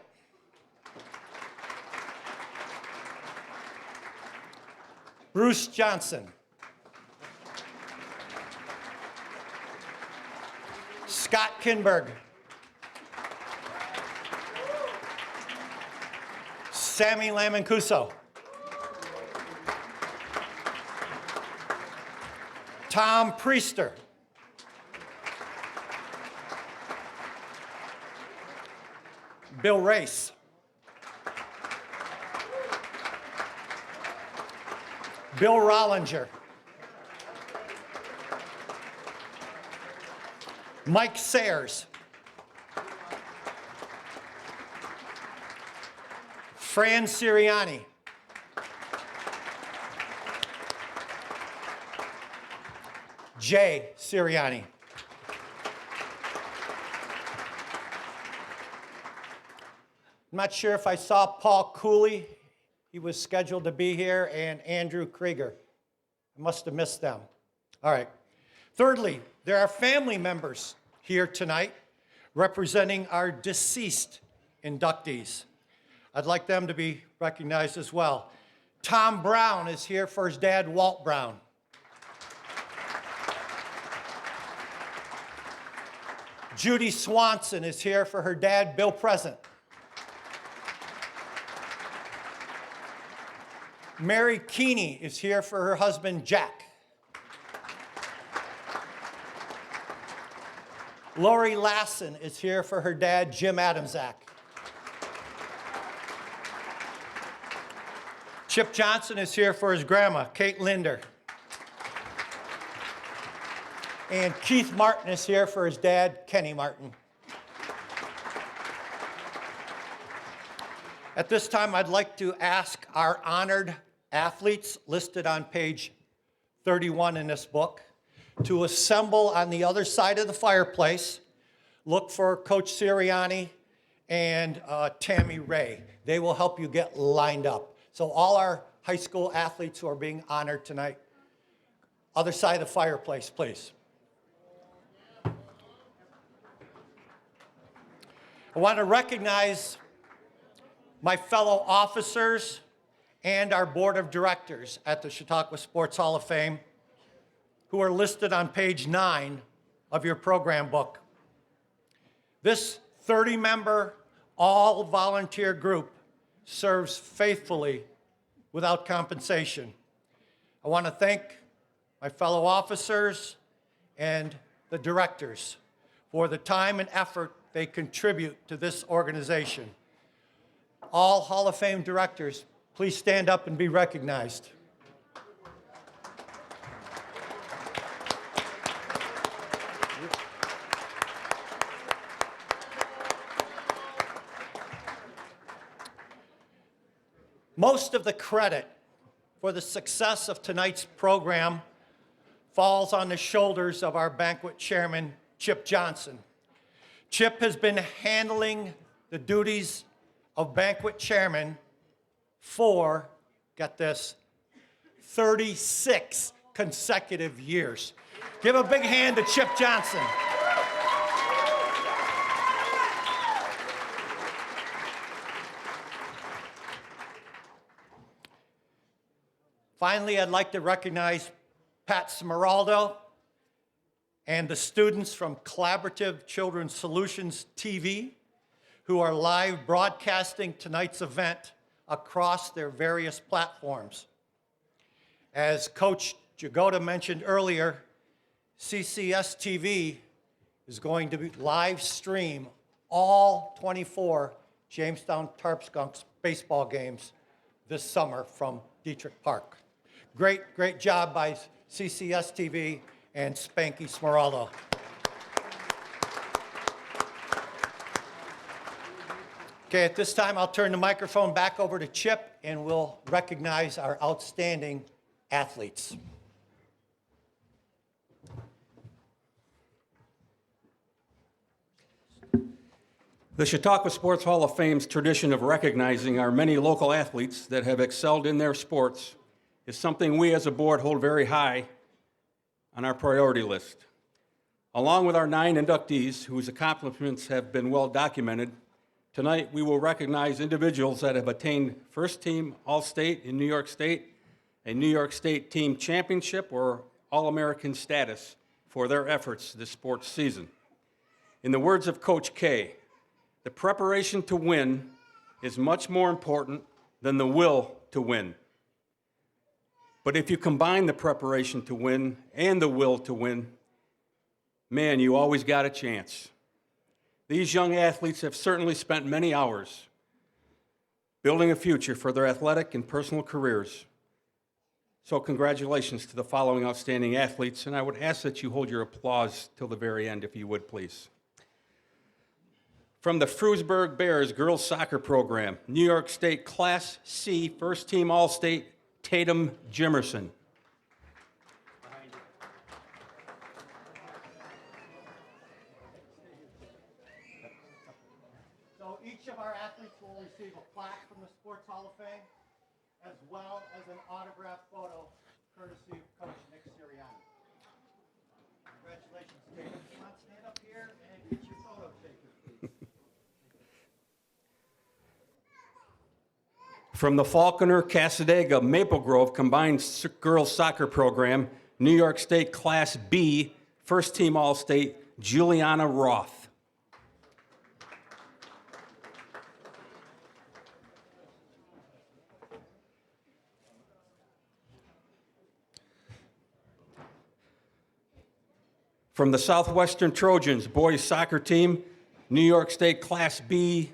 S6: Bruce Johnson. Scott Kinberg. Sammy Lamancuso. Tom Priester. Bill Race. Bill Rollinger. Mike Sayers. Fran Sirianni. Jay Sirianni. I'm not sure if I saw Paul Cooley. He was scheduled to be here, and Andrew Krieger. I must have missed them. All right. Thirdly, there are family members here tonight representing our deceased inductees. I'd like them to be recognized as well. Tom Brown is here for his dad, Walt Brown. Judy Swanson is here for her dad, Bill Present. Mary Keeney is here for her husband, Jack. Lori Lassen is here for her dad, Jim Adamczak. Chip Johnson is here for his grandma, Kate Linder. And Keith Martin is here for his dad, Kenny Martin. At this time, I'd like to ask our honored athletes listed on page 31 in this book to assemble on the other side of the fireplace. Look for Coach Sirianni and Tammy Ray. They will help you get lined up. So all our high school athletes who are being honored tonight, other side of the fireplace, please. I want to recognize my fellow officers and our board of directors at the Chautauqua Sports Hall of Fame, who are listed on page 9 of your program book. This 30-member, all-volunteer group serves faithfully without compensation. I want to thank my fellow officers and the directors for the time and effort they contribute to this organization. All Hall of Fame directors, please stand up and be recognized. Most of the credit for the success of tonight's program falls on the shoulders of our banquet chairman, Chip Johnson. Chip has been handling the duties of banquet chairman for, get this, 36 consecutive years. Give a big hand to Chip Johnson. Finally, I'd like to recognize Pat Smeraldo and the students from Collaborative Children's Solutions TV, who are live broadcasting tonight's event across their various platforms. As Coach Jagoda mentioned earlier, CCS-TV is going to live stream all 24 Jamestown Tarpskunks baseball games this summer from Dietrich Park. Great job by CCS-TV and Spanky Smeraldo. Okay, at this time, I'll turn the microphone back over to Chip, and we'll recognize our outstanding athletes.
S20: The Chautauqua Sports Hall of Fame's tradition of recognizing our many local athletes that have excelled in their sports is something we as a board hold very high on our priority list. Along with our 9 inductees whose accomplishments have been well documented, tonight we will recognize individuals that have attained first team All-State in New York State, a New York State team championship, or All-American status for their efforts this sports season. In the words of Coach K, the preparation to win is much more important than the will to win. But if you combine the preparation to win and the will to win, man, you always got a chance. These young athletes have certainly spent many hours building a future for their athletic and personal careers. So congratulations to the following outstanding athletes, and I would ask that you hold your applause till the very end, if you would, please. From the Frewsburg Bears girls soccer program, New York State Class C First Team All-State, Tatum Jimerson.
S6: So each of our athletes will receive a plaque from the Sports Hall of Fame, as well as an autographed photo, courtesy of Coach Nick Sirianni. Congratulations, Tatum. Come on, stand up here and get your photo taken, please.
S20: From the Falconer-Cassadaga Maple Grove Combined Girls Soccer Program, New York State Class B, First Team All-State, Juliana Roth. From the Southwestern Trojans Boys Soccer Team, New York State Class B,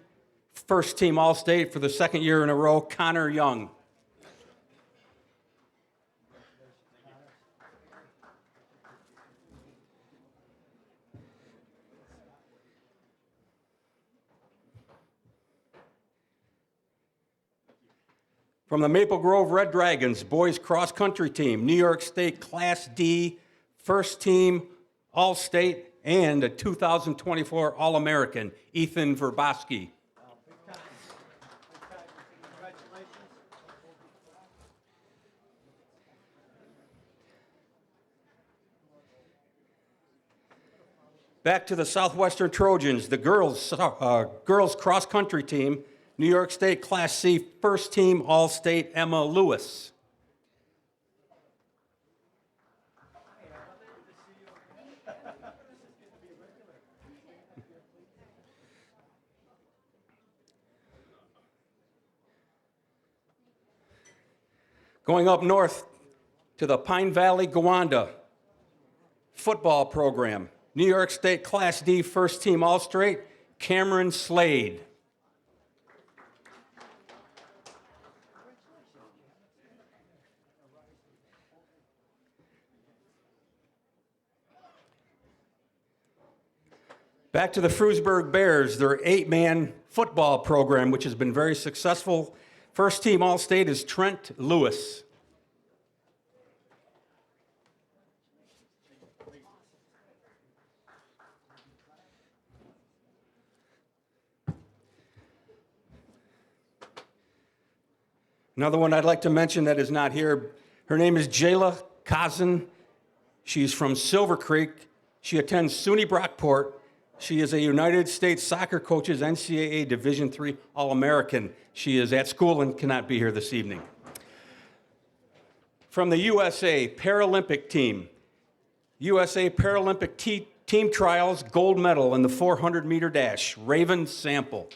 S20: First Team All-State for the second year in a row, Connor Young. From the Maple Grove Red Dragons Boys Cross Country Team, New York State Class D, First Team All-State, and a 2024 All-American, Ethan Verboski. Back to the Southwestern Trojans, the girls cross-country team, New York State Class C first team All-State Emma Lewis. Going up north to the Pine Valley Gowanda football program, New York State Class D first team All-State, Cameron Slade. Back to the Frewsburg Bears, their 8-man football program, which has been very successful. First team All-State is Trent Lewis. Another one I'd like to mention that is not here, her name is Jayla Kazan. She's from Silver Creek. She attends SUNY Brockport. She is a United States Soccer Coaches NCAA Division III All-American. She is at school and cannot be here this evening. From the USA Paralympic team, USA Paralympic team trials gold medal in the 400-meter dash, Raven Sample.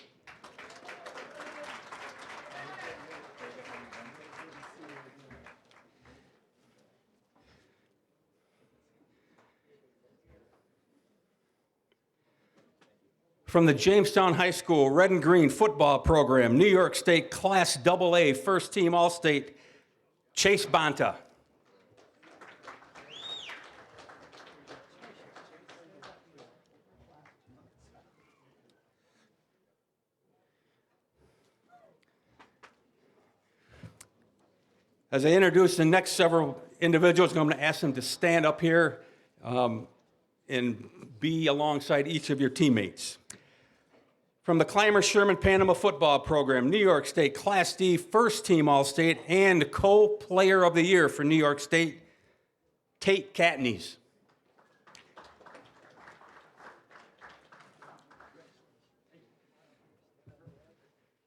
S20: From the Jamestown High School Red and Green football program, New York State Class AA first team All-State, Chase Bonta. As I introduce the next several individuals, I'm going to ask them to stand up here and be alongside each of your teammates. From the Clymer Sherman Panama football program, New York State Class D first team All-State and co-player of the year for New York State, Tate Catneys.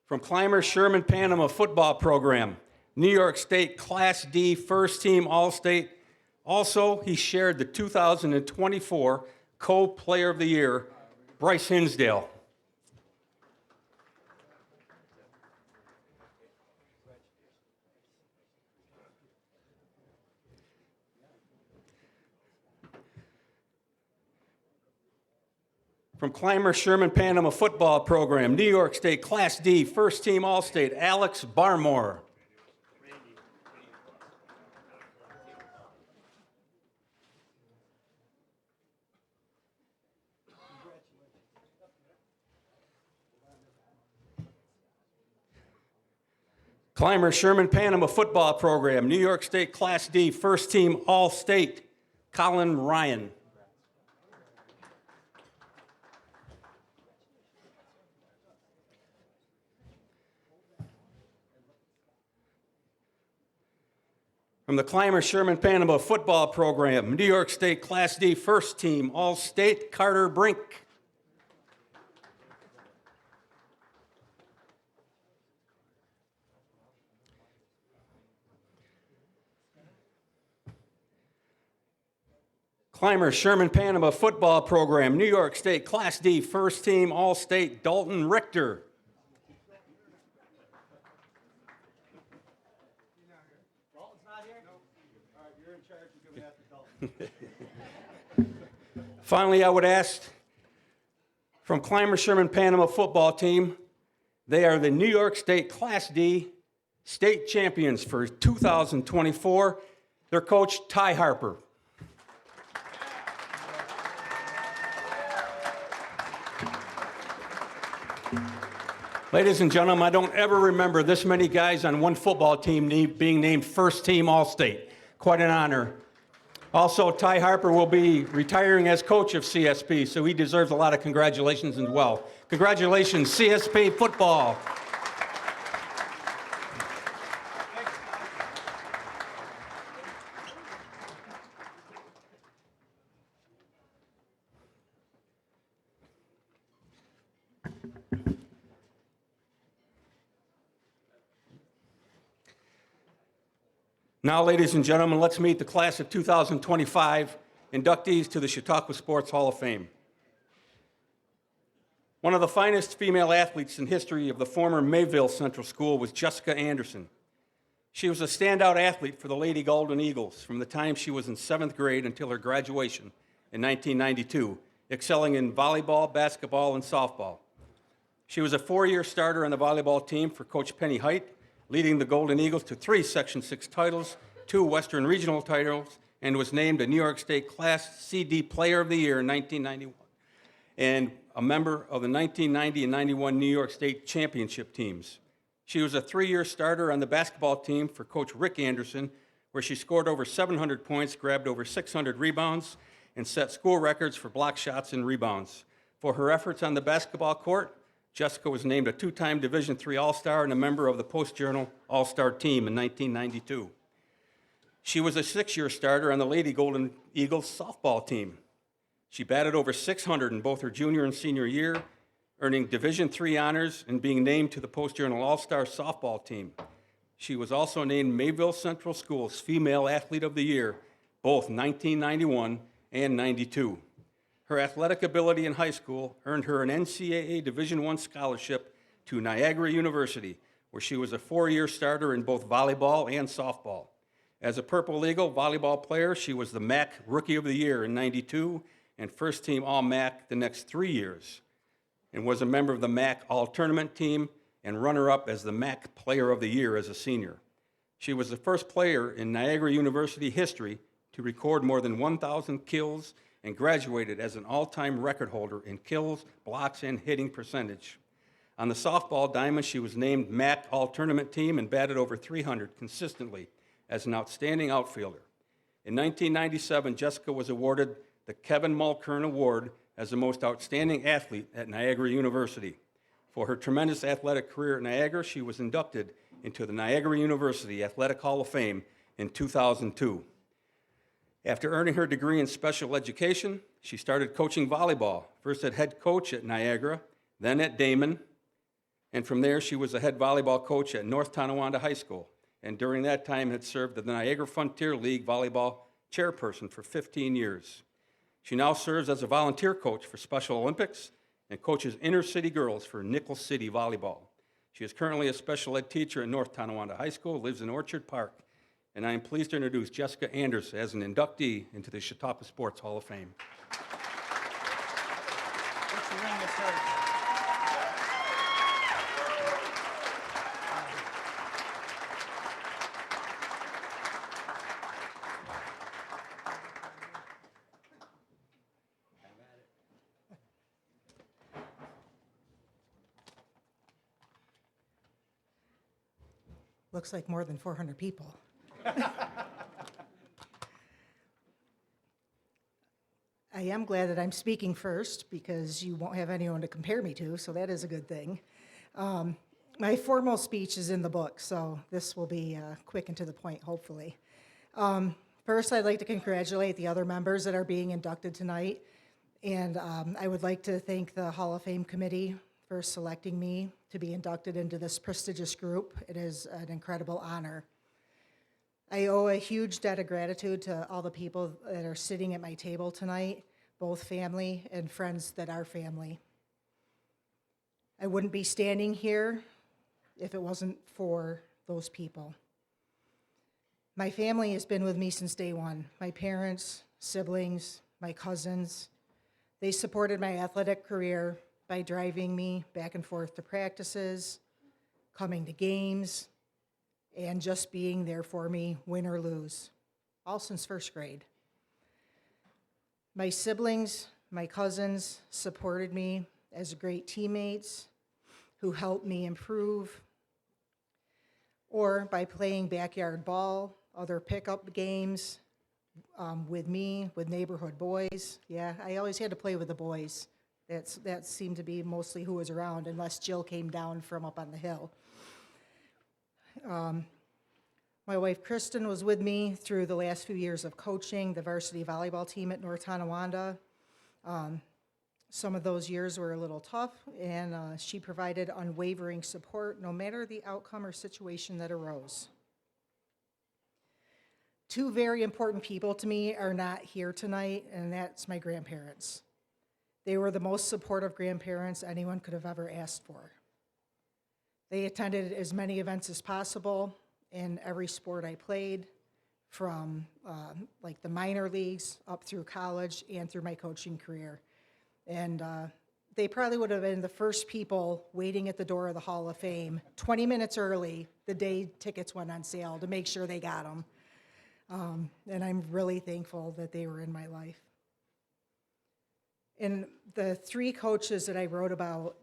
S20: From Clymer Sherman Panama football program, New York State Class D first team All-State. Also, he shared the 2024 co-player of the year, Bryce Hinsdale. From Clymer Sherman Panama football program, New York State Class D first team All-State, Alex Barmore. Clymer Sherman Panama football program, New York State Class D first team All-State, Colin Ryan. From the Clymer Sherman Panama football program, New York State Class D first team All-State, Carter Brink. Clymer Sherman Panama football program, New York State Class D first team All-State, Dalton Richter. Finally, I would ask from Clymer Sherman Panama football team, they are the New York State Class D state champions for 2024. Their coach, Ty Harper. Ladies and gentlemen, I don't ever remember this many guys on one football team being named first team All-State. Quite an honor. Also, Ty Harper will be retiring as coach of CSP, so he deserves a lot of congratulations as well. Congratulations, CSP football. Now, ladies and gentlemen, let's meet the class of 2025 inductees to the Chautauqua Sports Hall of Fame. One of the finest female athletes in history of the former Mayville Central School was Jessica Anderson. She was a standout athlete for the Lady Golden Eagles from the time she was in 7th grade until her graduation in 1992, excelling in volleyball, basketball, and softball. She was a 4-year starter on the volleyball team for Coach Penny Height, leading the Golden Eagles to 3 Section 6 titles, 2 Western Regional titles, and was named a New York State Class CD Player of the Year in 1991, and a member of the 1990 and 91 New York State Championship teams. She was a 3-year starter on the basketball team for Coach Rick Anderson, where she scored over 700 points, grabbed over 600 rebounds, and set school records for block shots and rebounds. For her efforts on the basketball court, Jessica was named a 2-time Division III All-Star and a member of the Post-Journal All-Star team in 1992. She was a 6-year starter on the Lady Golden Eagles softball team. She batted over 600 in both her junior and senior year, earning Division III honors and being named to the Post-Journal All-Star softball team. She was also named Mayville Central School's Female Athlete of the Year, both 1991 and 92. Her athletic ability in high school earned her an NCAA Division I scholarship to Niagara University, where she was a 4-year starter in both volleyball and softball. As a Purple Eagle volleyball player, she was the MAC Rookie of the Year in 92 and first team All-MAC the next 3 years, and was a member of the MAC All-Tournament team and runner-up as the MAC Player of the Year as a senior. She was the first player in Niagara University history to record more than 1,000 kills and graduated as an all-time record holder in kills, blocks, and hitting percentage. On the softball diamond, she was named MAC All-Tournament team and batted over 300 consistently as an outstanding outfielder. In 1997, Jessica was awarded the Kevin Mulkern Award as the most outstanding athlete at Niagara University. For her tremendous athletic career at Niagara, she was inducted into the Niagara University Athletic Hall of Fame in 2002. After earning her degree in special education, she started coaching volleyball, first as head coach at Niagara, then at Damon, and from there she was a head volleyball coach at North Tonawanda High School, and during that time had served as the Niagara Frontier League volleyball chairperson for 15 years. She now serves as a volunteer coach for Special Olympics and coaches inner city girls for Nichols City Volleyball. She is currently a special ed teacher at North Tonawanda High School, lives in Orchard Park, and I am pleased to introduce Jessica Anderson as an inductee into the Chautauqua Sports Hall of Fame.
S14: Looks like more than 400 people. I am glad that I'm speaking first because you won't have anyone to compare me to, so that is a good thing. My formal speech is in the book, so this will be quick and to the point, hopefully. First, I'd like to congratulate the other members that are being inducted tonight, and I would like to thank the Hall of Fame Committee for selecting me to be inducted into this prestigious group. It is an incredible honor. I owe a huge debt of gratitude to all the people that are sitting at my table tonight, both family and friends that are family. I wouldn't be standing here if it wasn't for those people. My family has been with me since day one. My parents, siblings, my cousins, they supported my athletic career by driving me back and forth to practices, coming to games, and just being there for me, win or lose, all since first grade. My siblings, my cousins supported me as great teammates who helped me improve, or by playing backyard ball, other pickup games with me, with neighborhood boys. Yeah, I always had to play with the boys. That seemed to be mostly who was around, unless Jill came down from up on the hill. My wife, Kristen, was with me through the last few years of coaching the varsity volleyball team at North Tonawanda. Some of those years were a little tough, and she provided unwavering support no matter the outcome or situation that arose. two very important people to me are not here tonight, and that's my grandparents. They were the most supportive grandparents anyone could have ever asked for. They attended as many events as possible in every sport I played, from like the minor leagues up through college and through my coaching career. And they probably would have been the first people waiting at the door of the Hall of Fame 20 minutes early the day tickets went on sale to make sure they got them. And I'm really thankful that they were in my life. And the three coaches that I wrote about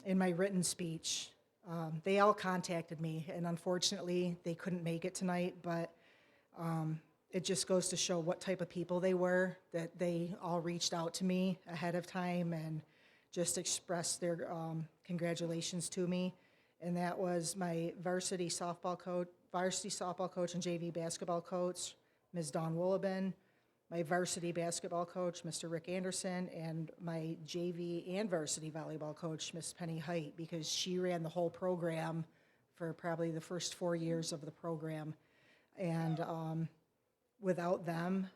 S14: in my written speech, they all contacted me, and unfortunately they couldn't make it tonight, but it just goes to show what type of people they were, that they all reached out to me ahead of time and just expressed their congratulations to me. And that was my varsity softball coach and JV basketball coach, Ms. Dawn Woolabin, my varsity basketball coach, Mr. Rick Anderson, and my JV and varsity volleyball coach, Ms. Penny Height, because she ran the whole program for probably the first 4 years of the program. And without them,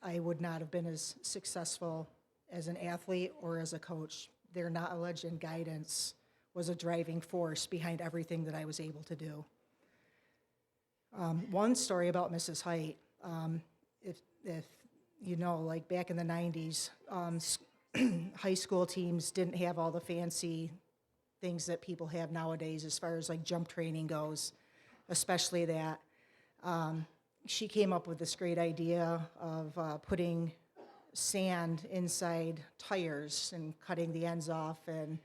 S14: I would not have been as successful as an athlete or as a coach. Their knowledge and guidance was a driving force behind everything that I was able to do. One story about Mrs. Height, if you know, like back in the 90s, high school teams didn't have all the fancy things that people have nowadays as far as like jump training goes, especially that. She came up with this great idea of putting sand inside tires and cutting the ends off, and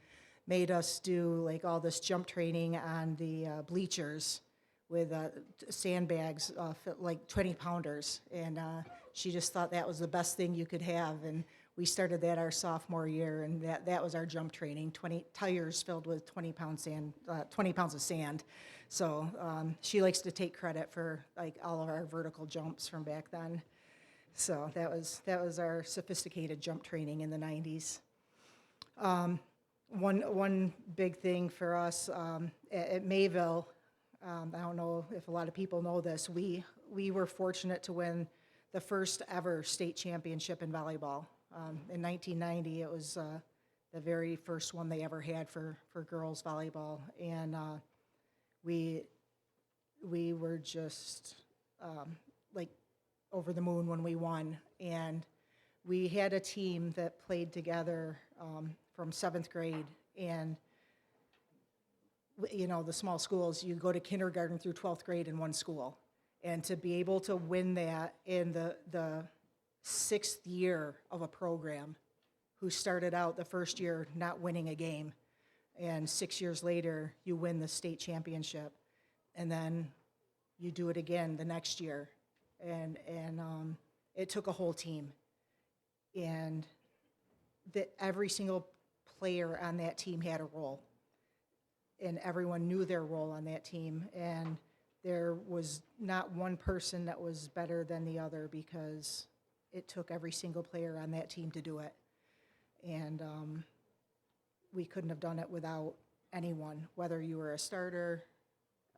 S14: made us do like all this jump training on the bleachers with sandbags, like 20-pounders. And she just thought that was the best thing you could have. And we started that our sophomore year, and that was our jump training, 20 tires filled with 20 pounds of sand. So she likes to take credit for like all of our vertical jumps from back then. So that was our sophisticated jump training in the 90s. One big thing for us at Mayville, I don't know if a lot of people know this, we were fortunate to win the first ever state championship in volleyball. In 1990, it was the very first one they ever had for girls volleyball, and we were just like over the moon when we won. And we had a team that played together from 7th grade, and you know, the small schools, you go to kindergarten through 12th grade in one school, and to be able to win that in the 6th year of a program, who started out the first year not winning a game, and 6 years later you win the state championship, and then you do it again the next year, and it took a whole team, and that every single player on that team had a role, and everyone knew their role on that team, and there was not one person that was better than the other, because it took every single player on that team to do it. And we couldn't have done it without anyone, whether you were a starter,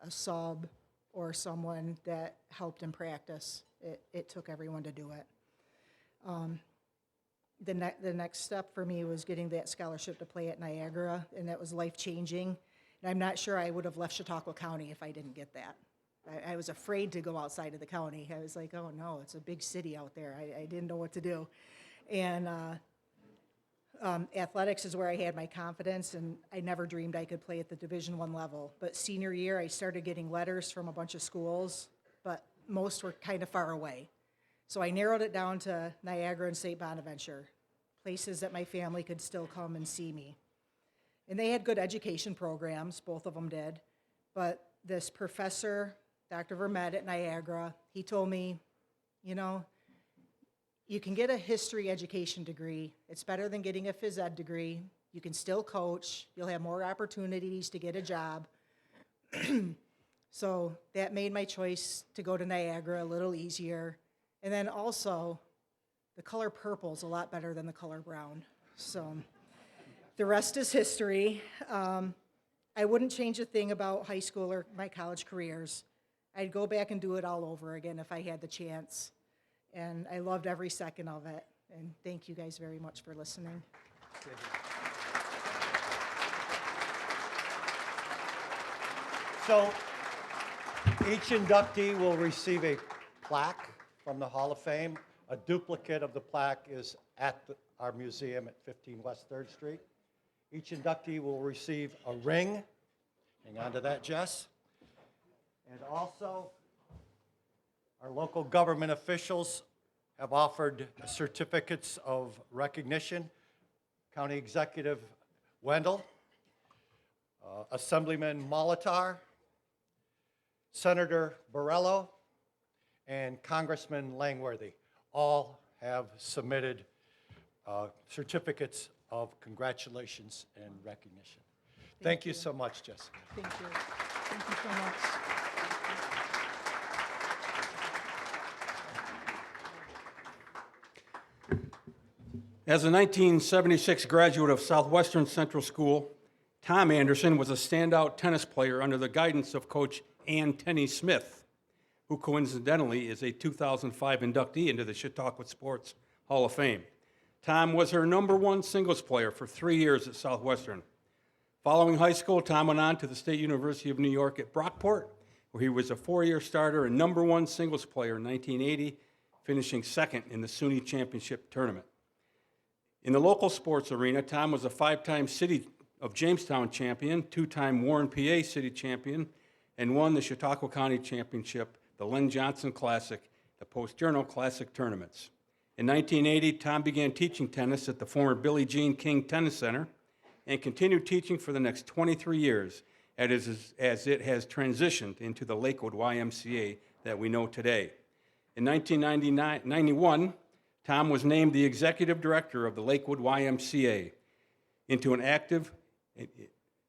S14: a sub, or someone that helped in practice. It took everyone to do it. The next step for me was getting that scholarship to play at Niagara, and that was life-changing. And I'm not sure I would have left Chautauqua County if I didn't get that. I was afraid to go outside of the county. I was like, oh no, it's a big city out there. I didn't know what to do. And athletics is where I had my confidence, and I never dreamed I could play at the Division I level. But senior year, I started getting letters from a bunch of schools, but most were kind of far away. So I narrowed it down to Niagara and St. Bonaventure, places that my family could still come and see me. And they had good education programs, both of them did. But this professor, Dr. Vermette at Niagara, he told me, you know, you can get a history education degree. It's better than getting a phys ed degree. You can still coach. You'll have more opportunities to get a job. So that made my choice to go to Niagara a little easier. And then also, the color purple is a lot better than the color brown. So the rest is history. I wouldn't change a thing about high school or my college careers. I'd go back and do it all over again if I had the chance. And I loved every second of it. And thank you guys very much for listening.
S6: So each inductee will receive a plaque from the Hall of Fame. A duplicate of the plaque is at our museum at 15 West 3rd Street. Each inductee will receive a ring. Hang on to that, Jess. And also, our local government officials have offered certificates of recognition. County Executive Wendell, Assemblyman Molitor, Senator Borrello, and Congressman Langworthy all have submitted certificates of congratulations and recognition. Thank you so much, Jessica.
S14: Thank you. Thank you so much.
S20: As a 1976 graduate of Southwestern Central School, Tom Anderson was a standout tennis player under the guidance of Coach Ann Tenney Smith, who coincidentally is a 2005 inductee into the Chautauqua Sports Hall of Fame. Tom was her #1 singles player for 3 years at Southwestern. Following high school, Tom went on to the State University of New York at Brockport, where he was a 4-year starter and #1 singles player in 1980, finishing second in the SUNY Championship Tournament. In the local sports arena, Tom was a 5-time City of Jamestown champion, 2-time Warren, PA City champion, and won the Chautauqua County Championship, the Len Johnson Classic, the Post-Journal Classic tournaments. In 1980, Tom began teaching tennis at the former Billie Jean King Tennis Center and continued teaching for the next 23 years as it has transitioned into the Lakewood YMCA that we know today. In 1991, Tom was named the executive director of the Lakewood YMCA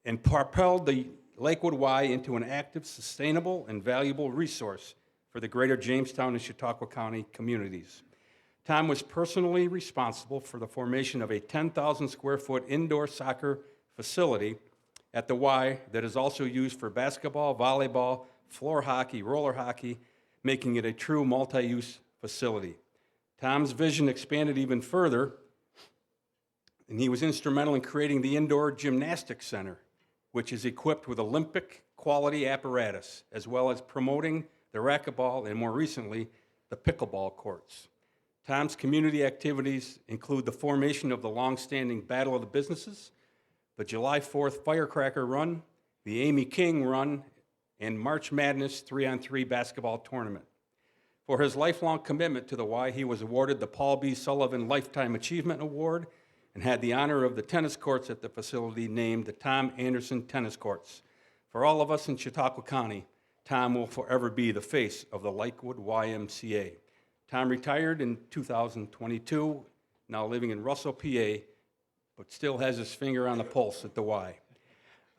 S20: and propelled the Lakewood Y into an active, sustainable, and valuable resource for the greater Jamestown and Chautauqua County communities. Tom was personally responsible for the formation of a 10,000 square foot indoor soccer facility at the Y that is also used for basketball, volleyball, floor hockey, roller hockey, making it a true multi-use facility. Tom's vision expanded even further, and he was instrumental in creating the Indoor Gymnastics Center, which is equipped with Olympic quality apparatus, as well as promoting the racquetball and more recently, the pickleball courts. Tom's community activities include the formation of the long-standing Battle of the Businesses, the July 4th Firecracker Run, the Amy King Run, and March Madness 3-on-3 basketball tournament. For his lifelong commitment to the Y, he was awarded the Paul B. Sullivan Lifetime Achievement Award and had the honor of the tennis courts at the facility named the Tom Anderson Tennis Courts. For all of us in Chautauqua County, Tom will forever be the face of the Lakewood YMCA. Tom retired in 2022, now living in Russell, PA, but still has his finger on the pulse at the Y.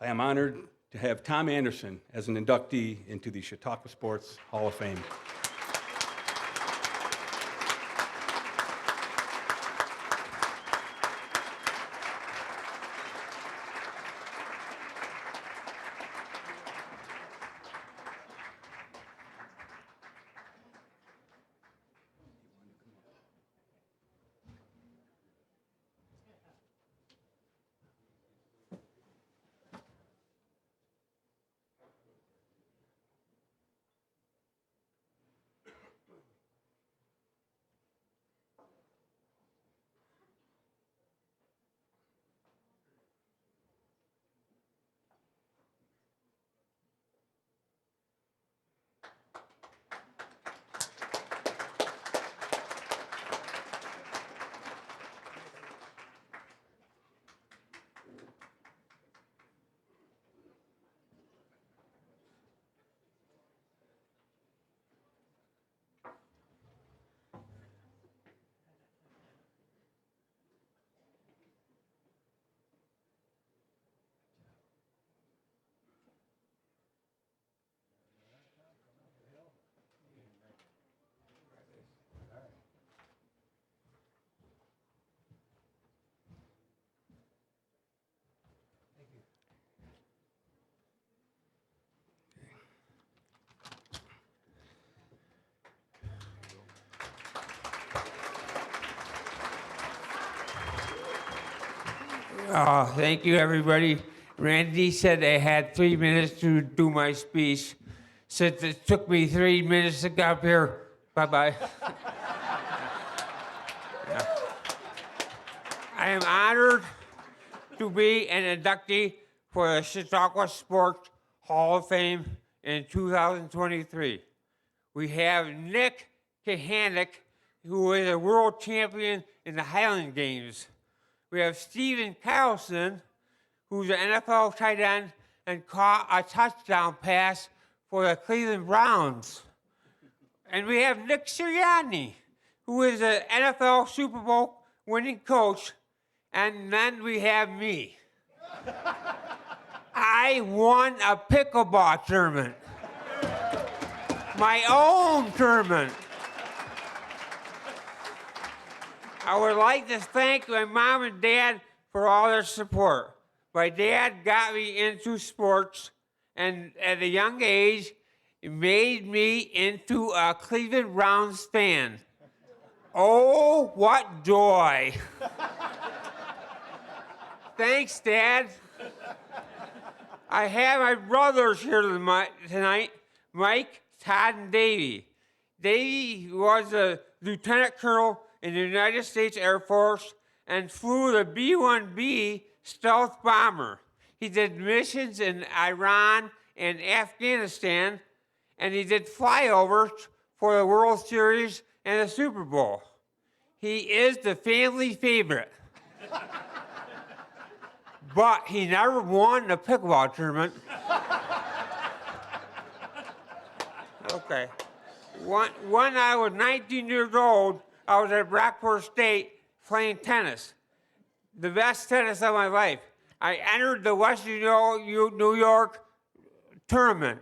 S20: I am honored to have Tom Anderson as an inductee into the Chautauqua Sports Hall of Fame.
S11: Thank you, everybody. Randy said I had 3 minutes to do my speech. Since it took me 3 minutes to get up here, bye-bye. Yeah. I am honored to be an inductee for the Chautauqua Sports Hall of Fame in 2023. We have Nick Kahanick, who is a world champion in the Highland Games. We have Steven Carlson, who's an NFL tight end and caught a touchdown pass for the Cleveland Browns. And we have Nick Sirianni, who is an NFL Super Bowl winning coach. And then we have me. I won a pickleball tournament. My own tournament. I would like to thank my mom and dad for all their support. My dad got me into sports, and at a young age, it made me into a Cleveland Browns fan. Oh, what joy. Thanks, Dad. I have my brothers here tonight, Mike, Todd, and Davey. Davey was a lieutenant colonel in the United States Air Force and flew the B-1B stealth bomber. He did missions in Iran and Afghanistan, and he did flyovers for the World Series and the Super Bowl. He is the family favorite. But he never won the pickleball tournament. Okay. When I was 19 years old, I was at Rockport State playing tennis. The best tennis of my life. I entered the Western New York tournament.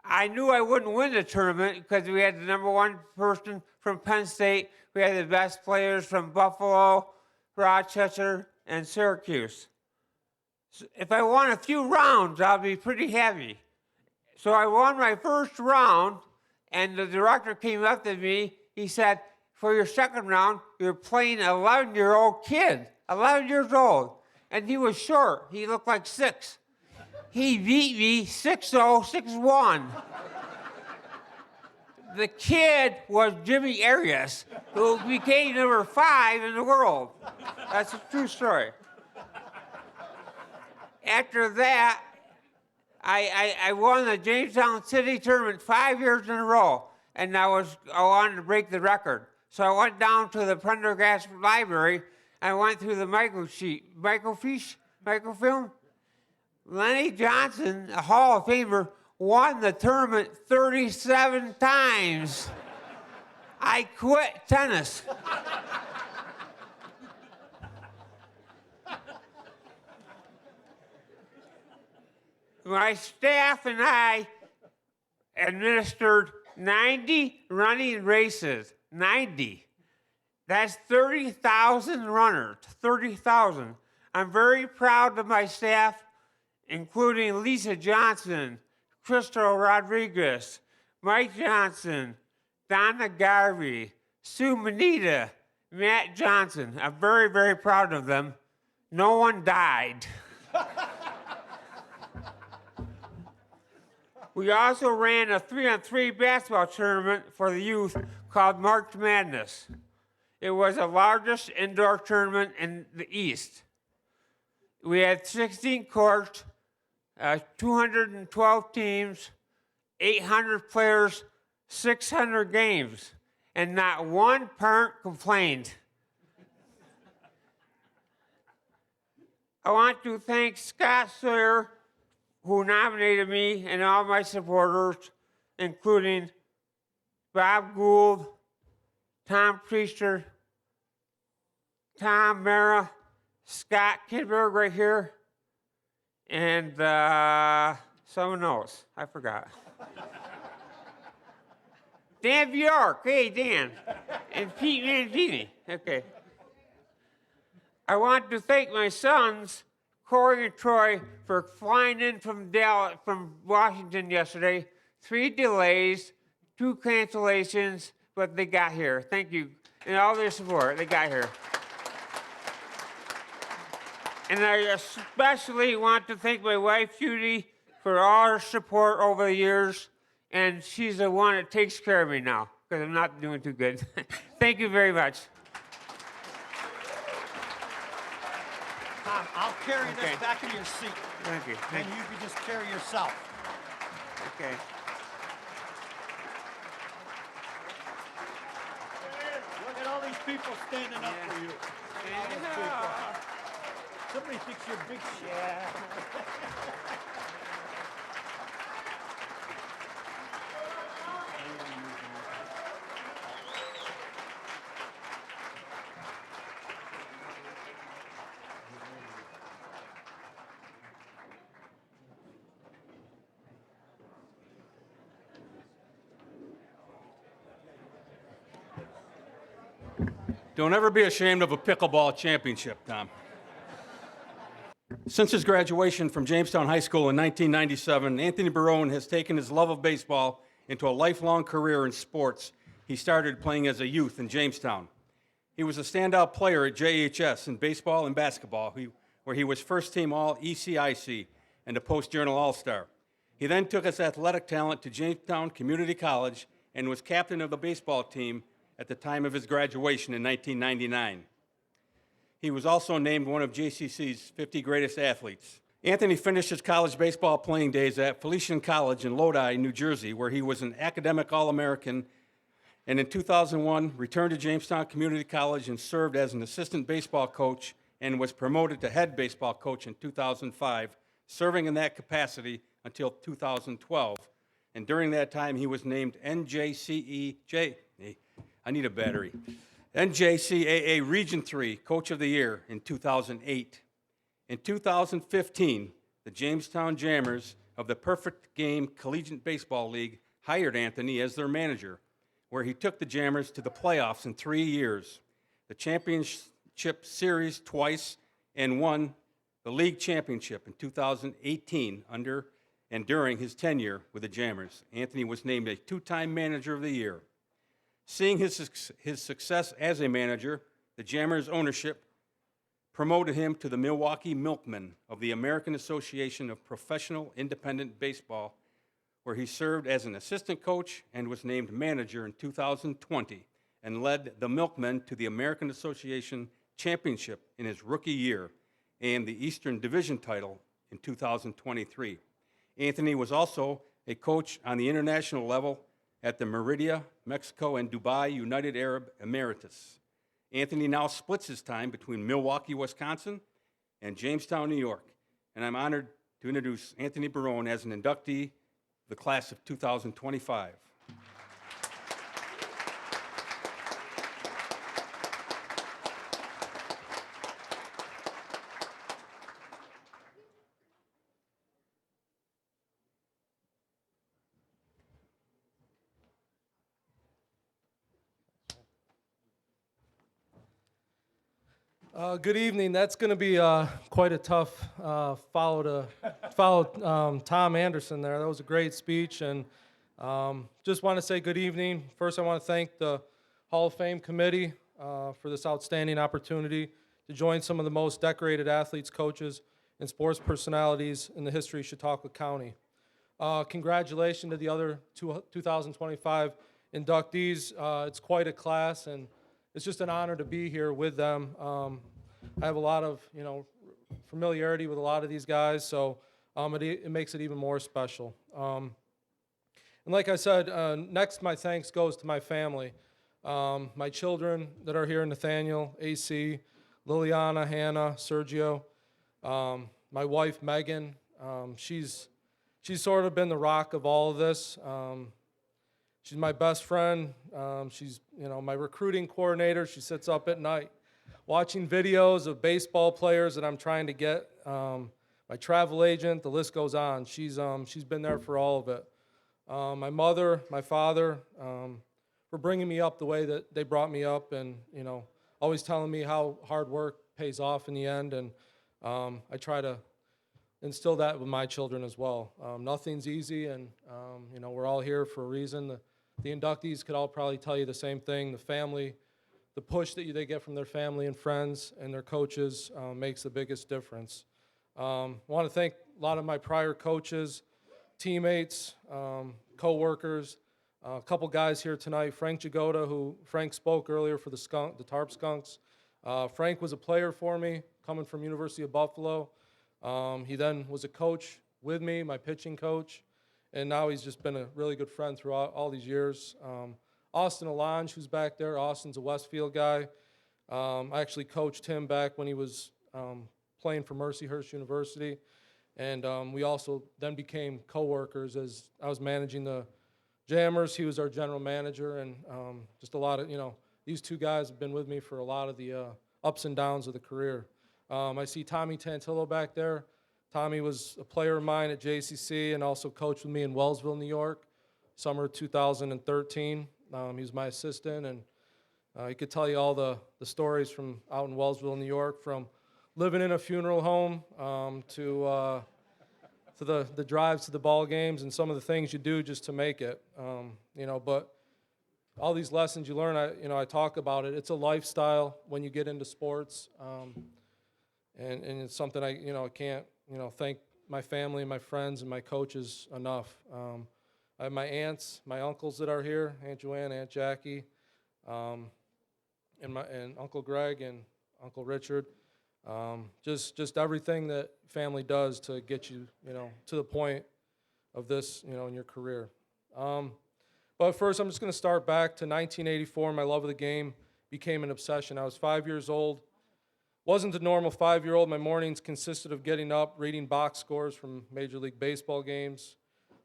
S11: I knew I wouldn't win the tournament because we had the #1 person from Penn State. We had the best players from Buffalo, Rochester, and Syracuse. So if I won a few rounds, I'll be pretty happy. So I won my first round, and the director came up to me. He said, for your second round, you're playing an 11-year-old kid, 11 years old. And he was short. He looked like 6. He beat me 6-0, 6-1. The kid was Jimmy Arias, who became #5 in the world. That's a true story. After that, I won the Jamestown City Tournament 5 years in a row, and I wanted to break the record. So I went down to the Prendergast Library and went through the microfilm. Lenny Johnson, a Hall of Famer, won the tournament 37 times. I quit tennis. My staff and I administered 90 running races. 90. That's 30,000 runners. 30,000. I'm very proud of my staff, including Lisa Johnson, Crystal Rodriguez, Mike Johnson, Donna Garvey, Sue Manita, Matt Johnson. I'm very, very proud of them. No one died. We also ran a 3-on-3 basketball tournament for the youth called March Madness. It was the largest indoor tournament in the East. We had 16 courts, 212 teams, 800 players, 600 games, and not one parent complained. I want to thank Scott Sawyer, who nominated me, and all my supporters, including Bob Gould, Tom Priester, Tom Mara, Scott Kidberg right here, and someone else. I forgot. Dan Bjork. Hey, Dan. And Pete Mangini. Okay. I want to thank my sons, Corey and Troy, for flying in from Washington yesterday. 3 delays, 2 cancellations, but they got here. Thank you. And all their support, they got here. And I especially want to thank my wife, Judy, for all her support over the years. And she's the one that takes care of me now, because I'm not doing too good. Thank you very much.
S6: Tom, I'll carry this back in your seat.
S11: Thank you.
S6: And you can just carry yourself.
S11: Okay.
S6: Look at all these people standing up for you. All these people. Somebody thinks you're big shit.
S20: Don't ever be ashamed of a pickleball championship, Tom. Since his graduation from Jamestown High School in 1997, Anthony Barone has taken his love of baseball into a lifelong career in sports. He started playing as a youth in Jamestown. He was a standout player at JHS in baseball and basketball, where he was first-team All-ECIC and a Post-Journal All-Star. He then took his athletic talent to Jamestown Community College and was captain of the baseball team at the time of his graduation in 1999. He was also named one of JCC's 50 greatest athletes. Anthony finished his college baseball playing days at Felician College in Lodi, New Jersey, where he was an academic All-American, and in 2001 returned to Jamestown Community College and served as an assistant baseball coach and was promoted to head baseball coach in 2005, serving in that capacity until 2012. And during that time, he was named NJCAA Region 3 Coach of the Year in 2008. In 2015, the Jamestown Jammers of the Perfect Game Collegiate Baseball League hired Anthony as their manager, where he took the Jammers to the playoffs in 3 years, the championship series twice, and won the league championship in 2018 under and during his tenure with the Jammers. Anthony was named a two-time Manager of the Year. Seeing his success as a manager, the Jammers ownership promoted him to the Milwaukee Milkmen of the American Association of Professional Independent Baseball, where he served as an assistant coach and was named manager in 2020 and led the Milkmen to the American Association Championship in his rookie year and the Eastern Division title in 2023. Anthony was also a coach on the international level at the Meridia, Mexico, and Dubai United Arab Emirates. Anthony now splits his time between Milwaukee, Wisconsin, and Jamestown, New York, and I'm honored to introduce Anthony Barone as an inductee of the class of 2025.
S8: Good evening. That's going to be quite a tough follow Tom Anderson there. That was a great speech, and just want to say good evening. First, I want to thank the Hall of Fame committee for this outstanding opportunity to join some of the most decorated athletes, coaches, and sports personalities in the history of Chautauqua County. Congratulations to the other 2025 inductees. It's quite a class, and it's just an honor to be here with them. I have a lot of, familiarity with a lot of these guys, so it makes it even more special. And like I said, next my thanks goes to my family, my children that are here, Nathaniel, AC, Liliana, Hannah, Sergio, my wife Megan. She's sort of been the rock of all of this. She's my best friend. She's, my recruiting coordinator. She sits up at night watching videos of baseball players that I'm trying to get. My travel agent, the list goes on. She's been there for all of it. My mother, my father, for bringing me up the way that they brought me up, and always telling me how hard work pays off in the end. And I try to instill that with my children as well. Nothing's easy, and we're all here for a reason. The inductees could all probably tell you the same thing. The family the push that they get from their family and friends and their coaches makes the biggest difference. I want to thank a lot of my prior coaches, teammates, co-workers, a couple guys here tonight. Frank Jagoda, who Frank spoke earlier for the Tarp Skunks. Frank was a player for me, coming from University of Buffalo. He then was a coach with me, my pitching coach, and now he's just been a really good friend throughout all these years. Austin Alonge, who's back there. Austin's a Westfield guy. I actually coached him back when he was playing for Mercyhurst University. And we also then became co-workers as I was managing the Jammers. He was our general manager, and just a lot of, these two guys have been with me for a lot of the ups and downs of the career. I see Tommy Tantillo back there. Tommy was a player of mine at JCC and also coached with me in Wellsville, New York, summer 2013. He was my assistant, and he could tell you all the stories from out in Wellsville, New York, from living in a funeral home to the drives to the ball games and some of the things you do just to make it. But all these lessons you learn, I talk about it. It's a lifestyle when you get into sports, and it's something I can't thank my family and my friends and my coaches enough. I have my aunts, my uncles that are here, Aunt Joanne, Aunt Jackie, and Uncle Greg and Uncle Richard. Just everything that family does to get you, to the point of this, in your career. But first, I'm just going to start back to 1984. My love of the game became an obsession. I was 5 years old. Wasn't the normal 5-year-old. My mornings consisted of getting up, reading box scores from Major League Baseball games.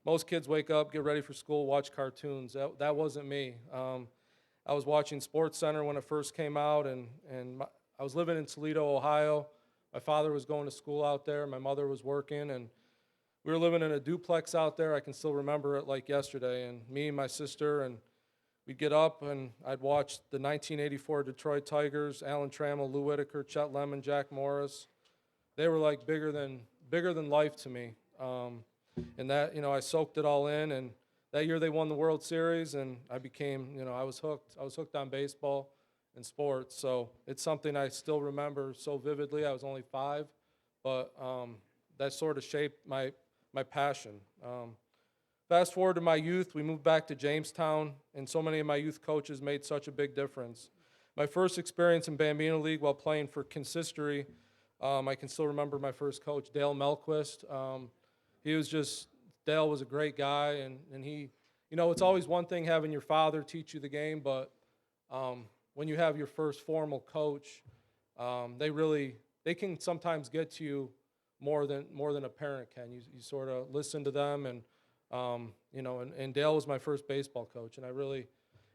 S8: Most kids wake up, get ready for school, watch cartoons. That wasn't me. I was watching SportsCenter when it first came out, and I was living in Toledo, Ohio. My father was going to school out there. My mother was working, and we were living in a duplex out there. I can still remember it like yesterday. And me and my sister, and we'd get up, and I'd watch the 1984 Detroit Tigers, Alan Trammell, Lou Whitaker, Chet Lemon, Jack Morris. They were like bigger than life to me. And that, I soaked it all in. And that year they won the World Series, and I became, I was hooked. I was hooked on baseball and sports. So it's something I still remember so vividly. I was only 5, but that sort of shaped my passion. Fast forward to my youth, we moved back to Jamestown, and so many of my youth coaches made such a big difference. My first experience in Bambino League while playing for Consistory, I can still remember my first coach, Dale Melquist. Dale was a great guy, and he, it's always one thing having your father teach you the game, but when you have your first formal coach, they can sometimes get to you more than a parent can. You sort of listen to them, and and Dale was my first baseball coach, and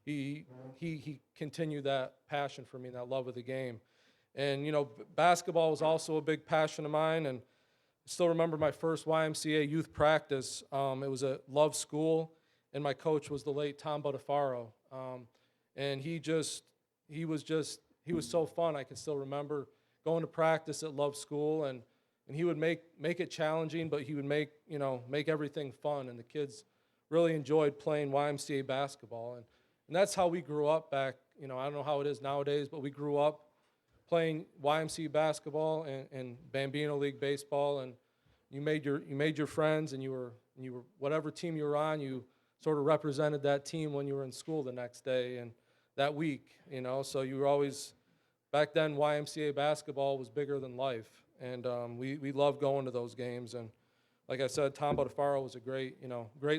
S8: he continued that passion for me, and that love of the game. And basketball was also a big passion of mine, and I still remember my first YMCA youth practice. It was at Love School, and my coach was the late Tom Butafaro. And he was so fun. I can still remember going to practice at Love School, and he would make it challenging, but he would make everything fun, and the kids really enjoyed playing YMCA basketball. And that's how we grew up back, I don't know how it is nowadays, but we grew up playing YMCA basketball and Bambino League baseball, and you made your friends, and you were whatever team you were on, you sort of represented that team when you were in school the next day and that week, so you were always, back then YMCA basketball was bigger than life. And we loved going to those games. And like I said, Tom Butafaro was a great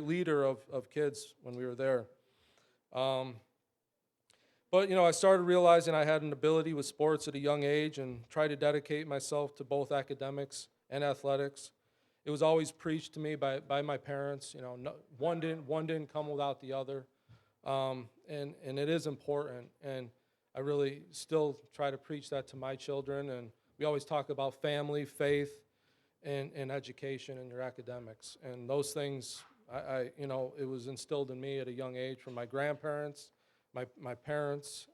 S8: leader of kids when we were there. But I started realizing I had an ability with sports at a young age and tried to dedicate myself to both academics and athletics. It was always preached to me by my parents. One didn't come without the other. And it is important. And I really still try to preach that to my children. And we always talk about family, faith, and education and your academics. And those things, it was instilled in me at a young age from my grandparents, my parents.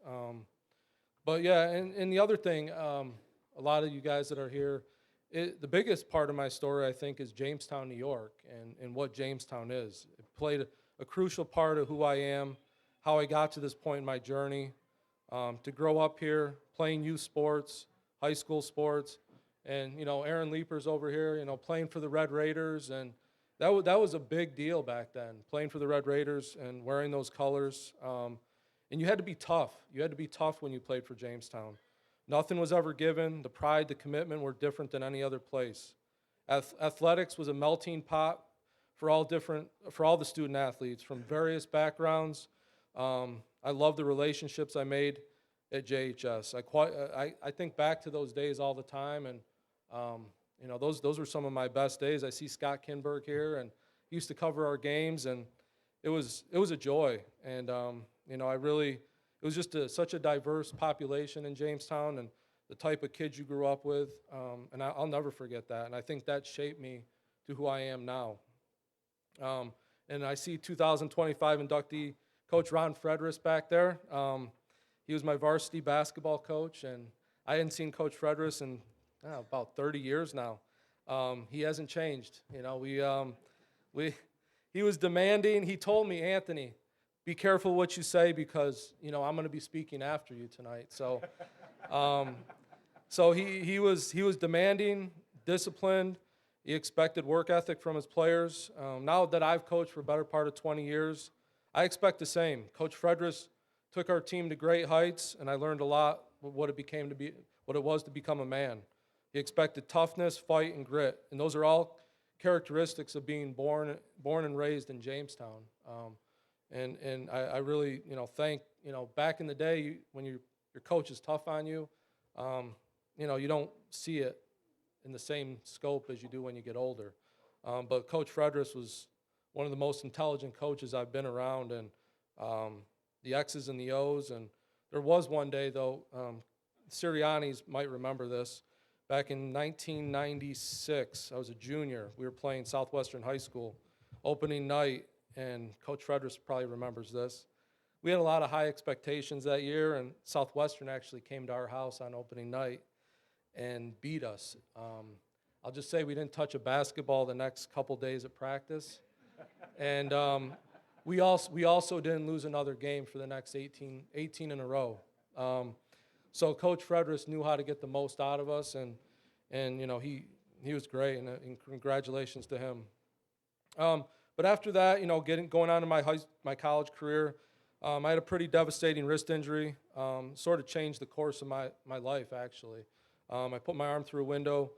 S8: But yeah, and the other thing, a lot of you guys that are here, the biggest part of my story, I think, is Jamestown, New York, and what Jamestown is. It played a crucial part of who I am, how I got to this point in my journey. To grow up here, playing youth sports, high school sports, and, you know, Aaron Leeper's over here, you know, playing for the Red Raiders, and that was a big deal back then, playing for the Red Raiders and wearing those colors. And you had to be tough. You had to be tough when you played for Jamestown. Nothing was ever given. The pride, the commitment were different than any other place. Athletics was a melting pot for all the student athletes from various backgrounds. I love the relationships I made at JHS. I think back to those days all the time, and you know, those were some of my best days. I see Scott Kinberg here, and he used to cover our games, and it was a joy. And you know, it was just such a diverse population in Jamestown, and the type of kids you grew up with, and I'll never forget that. And I think that shaped me to who I am now. And I see 2025 inductee Coach Ron Frederis back there. He was my varsity basketball coach, and I hadn't seen Coach Frederis in about 30 years now. He hasn't changed. You know, he was demanding. He told me, Anthony, be careful what you say because, you know, I'm going to be speaking after you tonight. So, so he was demanding, disciplined. He expected work ethic from his players. Now that I've coached for a better part of 20 years, I expect the same. Coach Frederis took our team to great heights, and I learned a lot what it was to become a man. He expected toughness, fight, and grit, and those are all characteristics of being born and raised in Jamestown. And I really, you know, think, you know, back in the day when your coach is tough on you, you know, you don't see it in the same scope as you do when you get older. But Coach Frederis was one of the most intelligent coaches I've been around, and the X's and the O's. And there was one day, though, Sirianni's might remember this. Back in 1996, I was a junior. We were playing Southwestern High School, opening night, and Coach Frederis probably remembers this. We had a lot of high expectations that year, and Southwestern actually came to our house on opening night and beat us. I'll just say we didn't touch a basketball the next couple days at practice. And we also didn't lose another game for the next 18 in a row. So Coach Frederis knew how to get the most out of us, and you know, he was great, and congratulations to him. But after that, you know, going on to my college career, I had a pretty devastating wrist injury. Sort of changed the course of my life, actually. I put my arm through a window,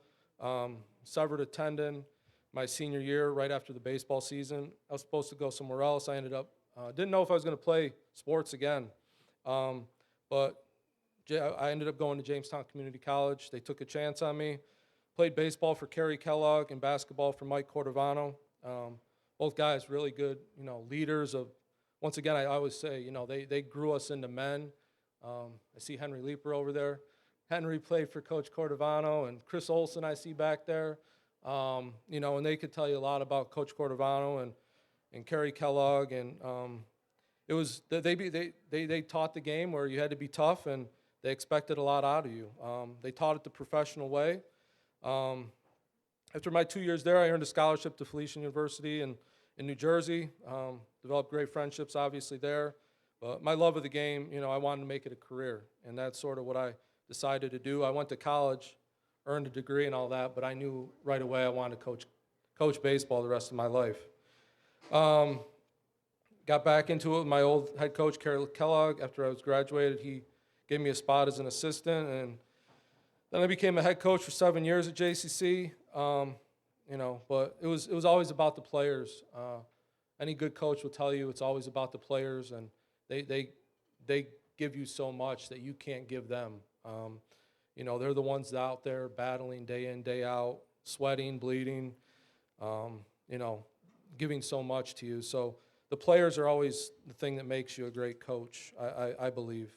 S8: severed a tendon my senior year right after the baseball season. I was supposed to go somewhere else. I ended up, didn't know if I was going to play sports again. But I ended up going to Jamestown Community College. They took a chance on me. Played baseball for Kerry Kellogg and basketball for Mike Cordovano. Both guys really good, you know, leaders of, once again, I always say, you know, they grew us into men. I see Henry Leeper over there. Henry played for Coach Cordovano, and Chris Olson I see back there. You know, and they could tell you a lot about Coach Cordovano and Kerry Kellogg, and it was they taught the game where you had to be tough, and they expected a lot out of you. They taught it the professional way. After my 2 years there, I earned a scholarship to Felician University in New Jersey. Developed great friendships, obviously, there. But my love of the game, you know, I wanted to make it a career, and that's sort of what I decided to do. I went to college, earned a degree and all that, but I knew right away I wanted to coach baseball the rest of my life. Got back into it with my old head coach, Kerry Kellogg. After I was graduated, he gave me a spot as an assistant, and then I became a head coach for 7 years at JCC. You know, but it was always about the players. Any good coach will tell you it's always about the players, and they give you so much that you can't give them. You know, they're the ones out there battling day in, day out, sweating, bleeding, you know, giving so much to you. So the players are always the thing that makes you a great coach, I believe.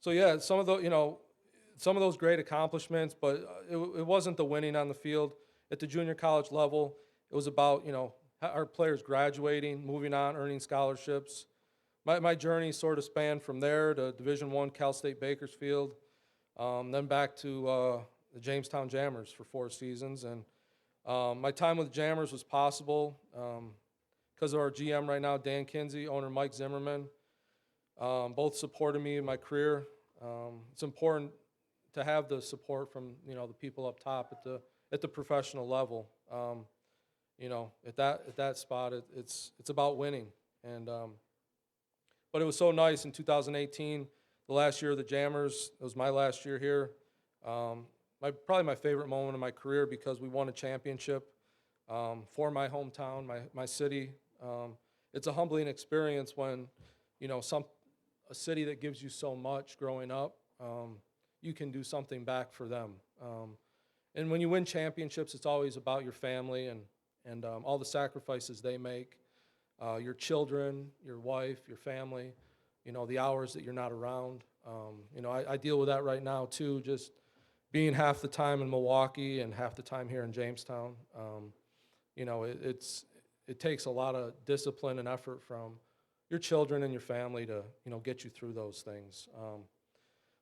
S8: So yeah, some of those great accomplishments, but it wasn't the winning on the field. At the junior college level, it was about, you know, our players graduating, moving on, earning scholarships. My journey sort of spanned from there to Division I, Cal State Bakersfield, then back to the Jamestown Jammers for 4 seasons. And my time with the Jammers was possible because of our GM right now, Dan Kinsey, owner Mike Zimmerman. both supported me in my career. It's important to have the support from, you know, the people up top at the professional level. You know, at that spot, it's about winning. And but it was so nice in 2018, the last year of the Jammers. It was my last year here. Probably my favorite moment of my career, because we won a championship for my hometown, my city. It's a humbling experience when, you know, a city that gives you so much growing up, you can do something back for them. And when you win championships, it's always about your family and all the sacrifices they make, your children, your wife, your family, you know, the hours that you're not around. You know, I deal with that right now too, just being half the time in Milwaukee and half the time here in Jamestown. You know, it takes a lot of discipline and effort from your children and your family to, you know, get you through those things.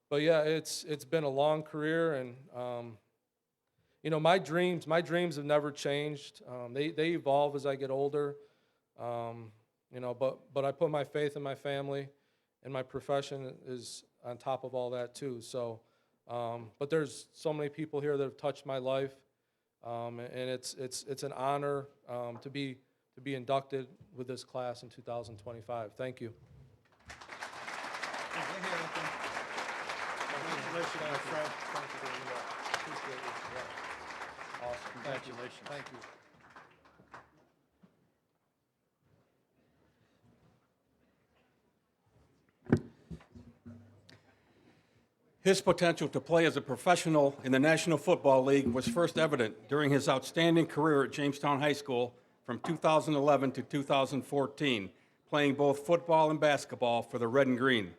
S8: But yeah, it's been a long career, and you know, my dreams have never changed. They evolve as I get older. You know, but I put my faith in my family, and my profession is on top of all that too. So, but there's so many people here that have touched my life, and it's an honor to be inducted with this class in 2025. Thank you.
S6: Congratulations, my friend.
S8: Awesome.
S6: Congratulations.
S8: Thank you.
S20: His potential to play as a professional in the National Football League was first evident during his outstanding career at Jamestown High School from 2011 to 2014, playing both football and basketball for the Red and Green.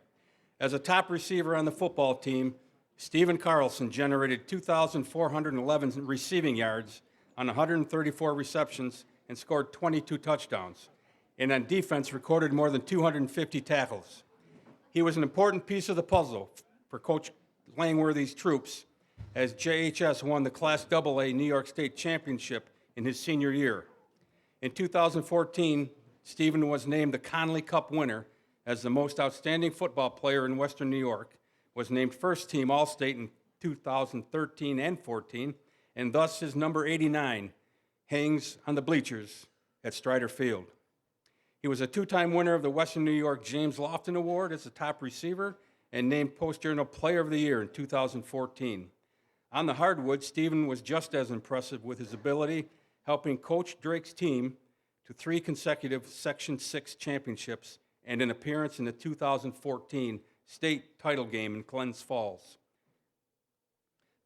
S20: As a top receiver on the football team, Stephen Carlson generated 2,411 receiving yards on 134 receptions and scored 22 touchdowns, and on defense recorded more than 250 tackles. He was an important piece of the puzzle for Coach Langworthy's troops as JHS won the Class AA New York State Championship in his senior year. In 2014, Stephen was named the Connolly Cup winner as the most outstanding football player in Western New York, was named first team All-State in 2013 and 14, and thus his number 89 hangs on the bleachers at Strider Field. He was a two-time winner of the Western New York James Lofton Award as a top receiver and named Post-Journal Player of the Year in 2014. On the hardwood, Stephen was just as impressive with his ability, helping Coach Drake's team to 3 consecutive Section 6 championships and an appearance in the 2014 state title game in Glens Falls.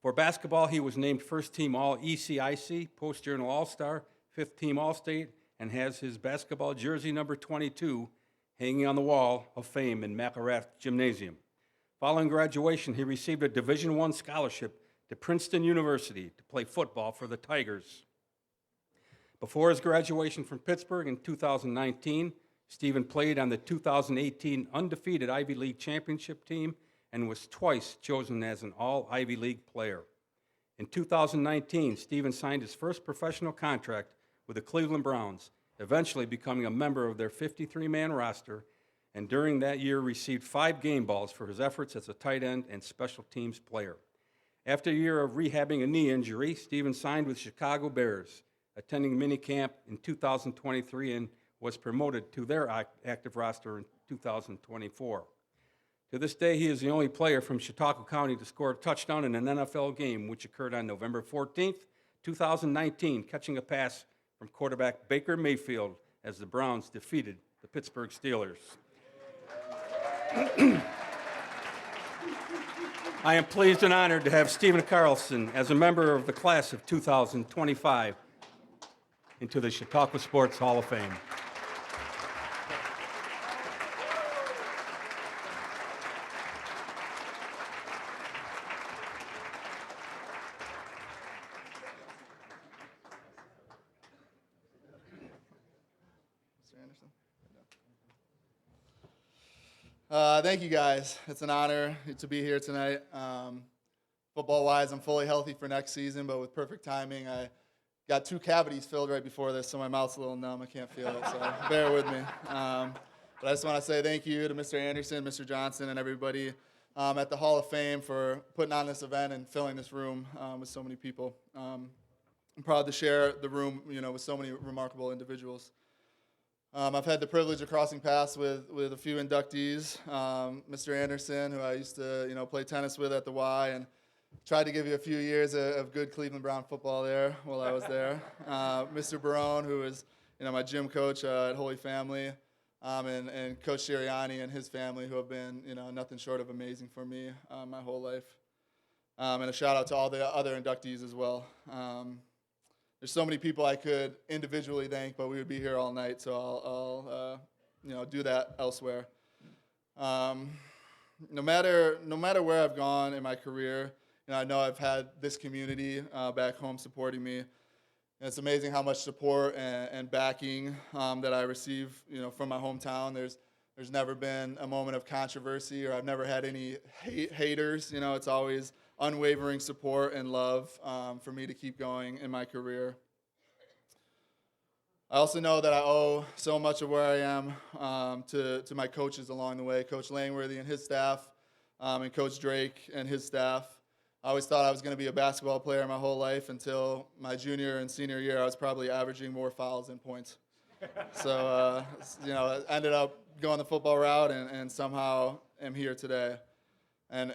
S20: For basketball, he was named first-team All-ECIC, Post-Journal All-Star, 5th-team All-State, and has his basketball jersey number 22 hanging on the wall of fame in McElrath Gymnasium. Following graduation, he received a Division I scholarship to Princeton University to play football for the Tigers. Before his graduation from Pittsburgh in 2019, Stephen played on the 2018 undefeated Ivy League championship team and was twice chosen as an All-Ivy League player. In 2019, Stephen signed his first professional contract with the Cleveland Browns, eventually becoming a member of their 53-man roster, and during that year received 5 game balls for his efforts as a tight end and special teams player. After a year of rehabbing a knee injury, Stephen signed with Chicago Bears, attending minicamp in 2023 and was promoted to their active roster in 2024. To this day, he is the only player from Chautauqua County to score a touchdown in an NFL game, which occurred on November 14th, 2019, catching a pass from quarterback Baker Mayfield as the Browns defeated the Pittsburgh Steelers. I am pleased and honored to have Stephen Carlson as a member of the class of 2025 into the Chautauqua Sports Hall of Fame.
S15: Thank you guys. It's an honor to be here tonight. Football-wise, I'm fully healthy for next season, but with perfect timing, I got 2 cavities filled right before this, so my mouth's a little numb. I can't feel it, so bear with me. But I just want to say thank you to Mr. Anderson, Mr. Johnson, and everybody at the Hall of Fame for putting on this event and filling this room with so many people. I'm proud to share the room, with so many remarkable individuals. I've had the privilege of crossing paths with a few inductees. Mr. Anderson, who I used to, play tennis with at the Y, and tried to give you a few years of good Cleveland Brown football there while I was there. Mr. Barone, who was, my gym coach at Holy Family, and Coach Sirianni and his family, who have been, nothing short of amazing for me my whole life. And a shout out to all the other inductees as well. There's so many people I could individually thank, but we would be here all night, so I'll do that elsewhere. No matter where I've gone in my career, I know I've had this community back home supporting me. And it's amazing how much support and backing that I receive, from my hometown. There's never been a moment of controversy, or I've never had any haters. It's always unwavering support and love for me to keep going in my career. I also know that I owe so much of where I am to my coaches along the way, Coach Langworthy and his staff, and Coach Drake and his staff. I always thought I was going to be a basketball player my whole life until my junior and senior year. I was probably averaging more fouls than points. So, I ended up going the football route and somehow am here today. And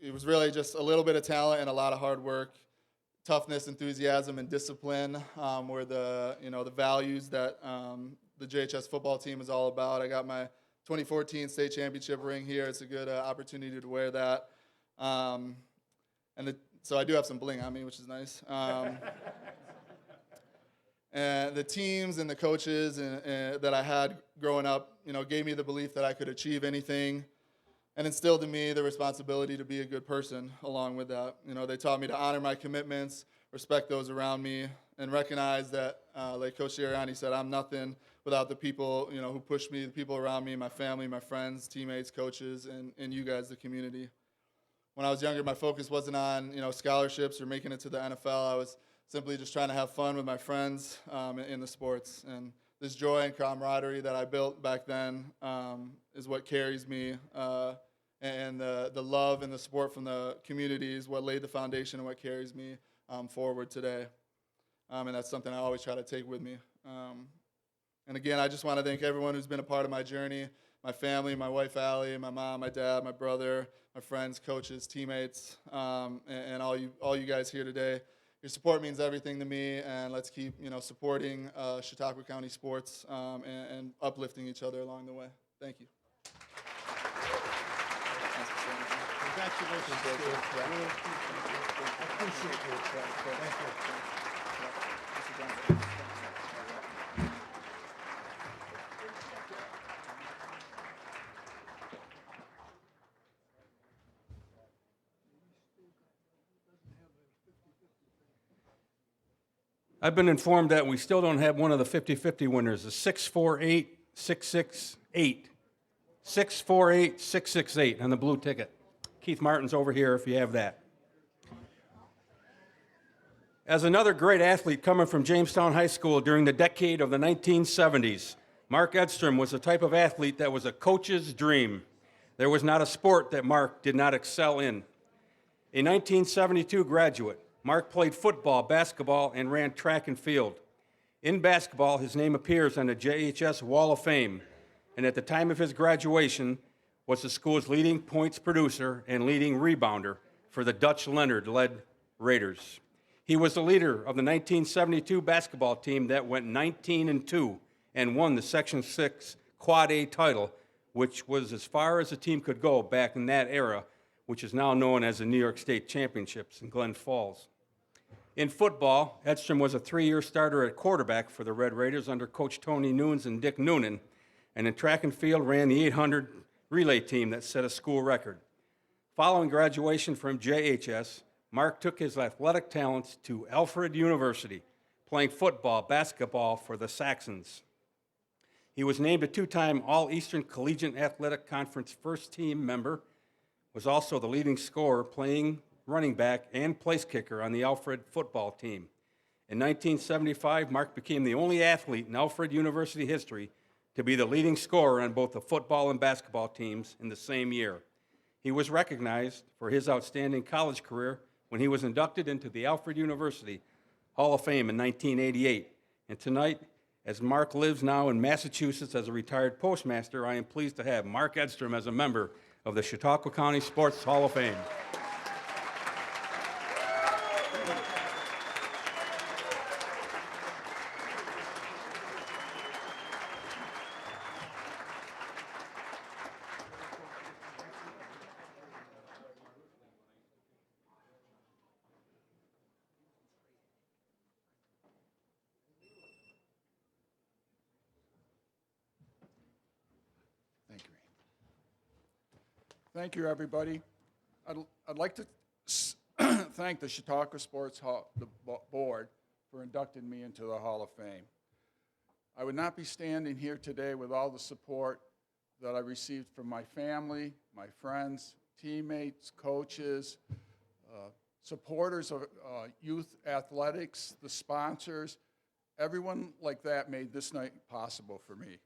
S15: it was really just a little bit of talent and a lot of hard work. Toughness, enthusiasm, and discipline were the values that the JHS football team is all about. I got my 2014 state championship ring here. It's a good opportunity to wear that. So I do have some bling on me, which is nice. And the teams and the coaches that I had growing up, gave me the belief that I could achieve anything, and instilled in me the responsibility to be a good person along with that. They taught me to honor my commitments, respect those around me, and recognize that, like Coach Sirianni said, I'm nothing without the people, who push me, the people around me, my family, my friends, teammates, coaches, and you guys, the community. When I was younger, my focus wasn't on, scholarships or making it to the NFL. I was simply just trying to have fun with my friends in the sports. And this joy and camaraderie that I built back then is what carries me. And the love and the support from the community is what laid the foundation and what carries me forward today. And that's something I always try to take with me. And again, I just want to thank everyone who's been a part of my journey, my family, my wife, Allie, my mom, my dad, my brother, my friends, coaches, teammates, and all you guys here today. Your support means everything to me, and let's keep supporting Chautauqua County sports and uplifting each other along the way. Thank you.
S6: Congratulations.
S15: Thank you.
S6: I appreciate you. Thank you.
S20: I've been informed that we still don't have one of the 50-50 winners, the 648-668. 648-668 on the blue ticket. Keith Martin's over here if you have that. As another great athlete coming from Jamestown High School during the decade of the 1970s, Mark Edstrom was the type of athlete that was a coach's dream. There was not a sport that Mark did not excel in. A 1972 graduate, Mark played football, basketball, and ran track and field. In basketball, his name appears on the JHS Wall of Fame, and at the time of his graduation was the school's leading points producer and leading rebounder for the Dutch Leonard-led Raiders. He was the leader of the 1972 basketball team that went 19-2 and won the Section 6 Quad A title, which was as far as the team could go back in that era, which is now known as the New York State Championships in Glen Falls. In football, Edstrom was a 3-year starter at quarterback for the Red Raiders under Coach Tony Nunes and Dick Noonan, and in track and field ran the 800 relay team that set a school record. Following graduation from JHS, Mark took his athletic talents to Alfred University, playing football, basketball for the Saxons. He was named a 2-time All-Eastern Collegiate Athletic Conference first-team member, was also the leading scorer, playing running back and place kicker on the Alfred football team. In 1975, Mark became the only athlete in Alfred University history to be the leading scorer on both the football and basketball teams in the same year. He was recognized for his outstanding college career when he was inducted into the Alfred University Hall of Fame in 1988. And tonight, as Mark lives now in Massachusetts as a retired postmaster, I am pleased to have Mark Edstrom as a member of the Chautauqua County Sports Hall of Fame.
S9: Thank you, everybody. I'd like to thank the Chautauqua Sports Board for inducting me into the Hall of Fame. I would not be standing here today with all the support that I received from my family, my friends, teammates, coaches, supporters of youth athletics, the sponsors. Everyone like that made this night possible for me.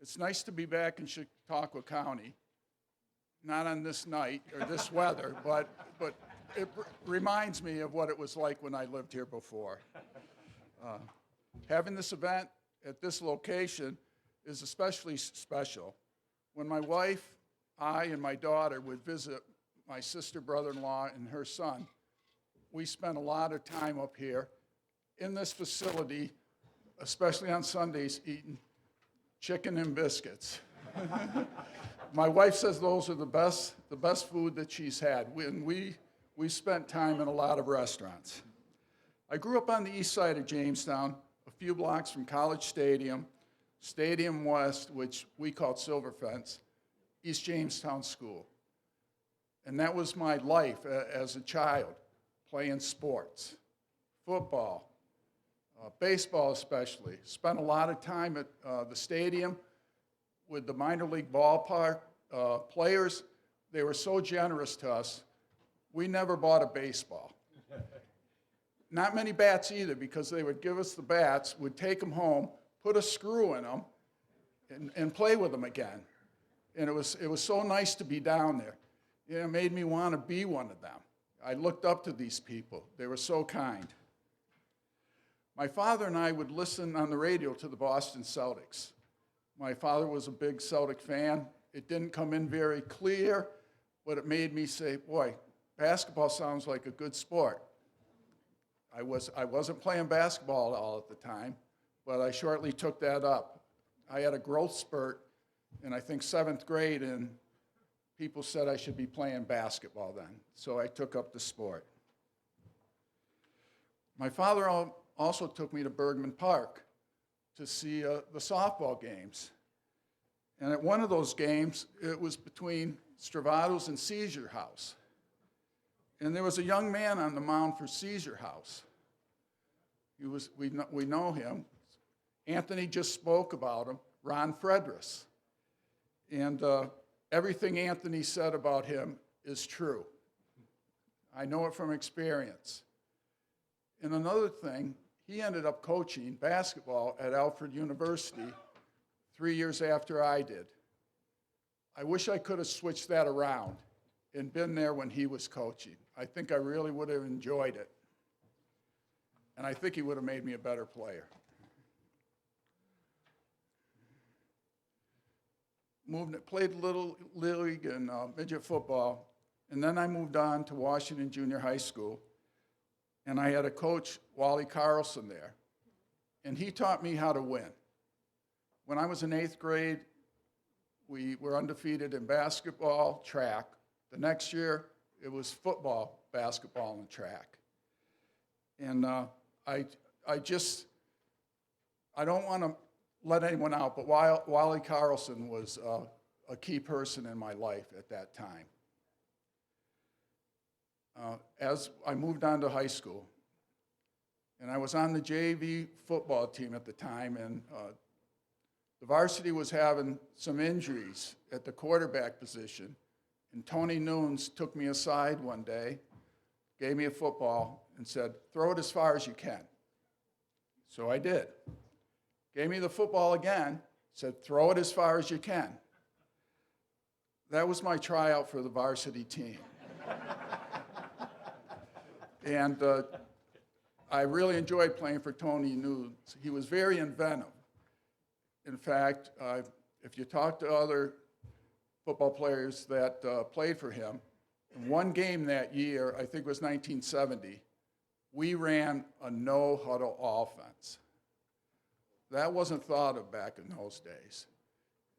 S9: It's nice to be back in Chautauqua County, not on this night or this weather, but it reminds me of what it was like when I lived here before. Having this event at this location is especially special. When my wife, I, and my daughter would visit my sister, brother-in-law, and her son, we spent a lot of time up here in this facility, especially on Sundays, eating chicken and biscuits. My wife says those are the best food that she's had. We spent time in a lot of restaurants. I grew up on the east side of Jamestown, a few blocks from College Stadium, Stadium West, which we called Silver Fence, East Jamestown School. And that was my life as a child, playing sports, football, baseball especially. Spent a lot of time at the stadium with the minor league ballpark players. They were so generous to us, we never bought a baseball. Not many bats either, because they would give us the bats, would take them home, put a screw in them, and play with them again. And it was so nice to be down there. It made me want to be one of them. I looked up to these people. They were so kind. My father and I would listen on the radio to the Boston Celtics. My father was a big Celtic fan. It didn't come in very clear, but it made me say, boy, basketball sounds like a good sport. I wasn't playing basketball all at the time, but I shortly took that up. I had a growth spurt in, I think, 7th grade, and people said I should be playing basketball then, so I took up the sport. My father also took me to Bergman Park to see the softball games. And at one of those games, it was between Stravatos and Seizure House. And there was a young man on the mound for Seizure House. We know him. Anthony just spoke about him, Ron Fredris. And everything Anthony said about him is true. I know it from experience. And another thing, he ended up coaching basketball at Alfred University 3 years after I did. I wish I could have switched that around and been there when he was coaching. I think I really would have enjoyed it. And I think he would have made me a better player. Played Little League and midget football, and then I moved on to Washington Junior High School, and I had a coach, Wally Carlson, there, and he taught me how to win. When I was in 8th grade, we were undefeated in basketball, track. The next year, it was football, basketball, and track. And I don't want to let anyone out, but Wally Carlson was a key person in my life at that time. As I moved on to high school, and I was on the JV football team at the time, and the varsity was having some injuries at the quarterback position, and Tony Nunes took me aside one day, gave me a football, and said, throw it as far as you can. So I did. Gave me the football again, said, throw it as far as you can. That was my tryout for the varsity team. And I really enjoyed playing for Tony Nudes. He was very inventive. In fact, if you talk to other football players that played for him, in one game that year, I think it was 1970, we ran a no-huddle offense. That wasn't thought of back in those days.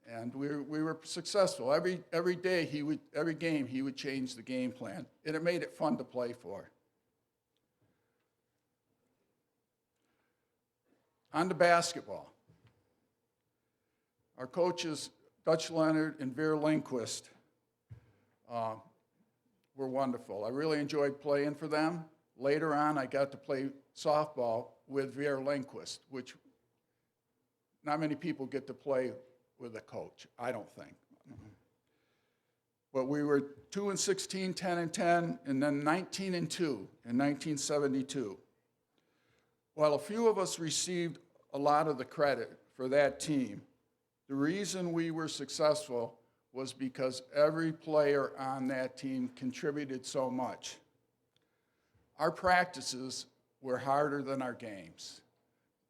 S9: And we were successful. Every day, every game, he would change the game plan, and it made it fun to play for. On to basketball. Our coaches, Dutch Leonard and Veer Lindquist, were wonderful. I really enjoyed playing for them. Later on, I got to play softball with Veer Lindquist, which not many people get to play with a coach, I don't think. But we were 2-16, 10-10, and then 19-2 in 1972. While a few of us received a lot of the credit for that team, the reason we were successful was because every player on that team contributed so much. Our practices were harder than our games.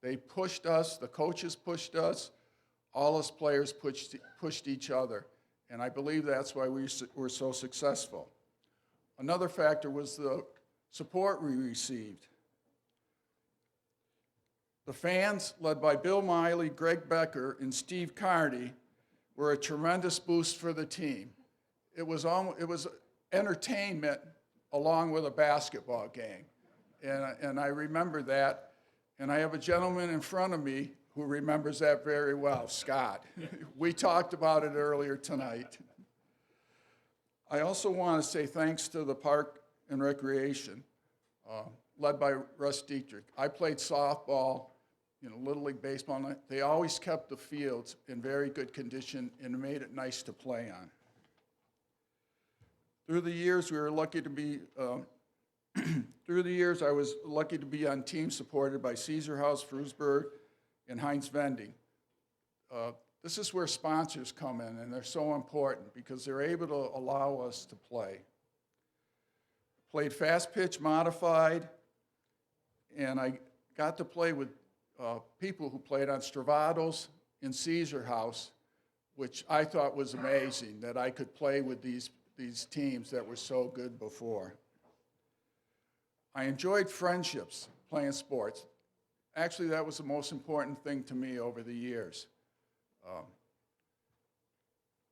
S9: They pushed us, the coaches pushed us, all us players pushed each other, and I believe that's why we were so successful. Another factor was the support we received. The fans, led by Bill Miley, Greg Becker, and Steve Carney, were a tremendous boost for the team. It was entertainment along with a basketball game, and I remember that. And I have a gentleman in front of me who remembers that very well, Scott. We talked about it earlier tonight. I also want to say thanks to the Park and Recreation, led by Russ Dietrich. I played softball, Little League Baseball. They always kept the fields in very good condition and made it nice to play on. Through the years, we were lucky to be, I was lucky to be on teams supported by Caesar House, Frewsburg, and Heinz Vending. This is where sponsors come in, and they're so important because they're able to allow us to play. Played fast pitch modified, and I got to play with people who played on Stravatos in Caesar House, which I thought was amazing, that I could play with these teams that were so good before. I enjoyed friendships playing sports. Actually, that was the most important thing to me over the years.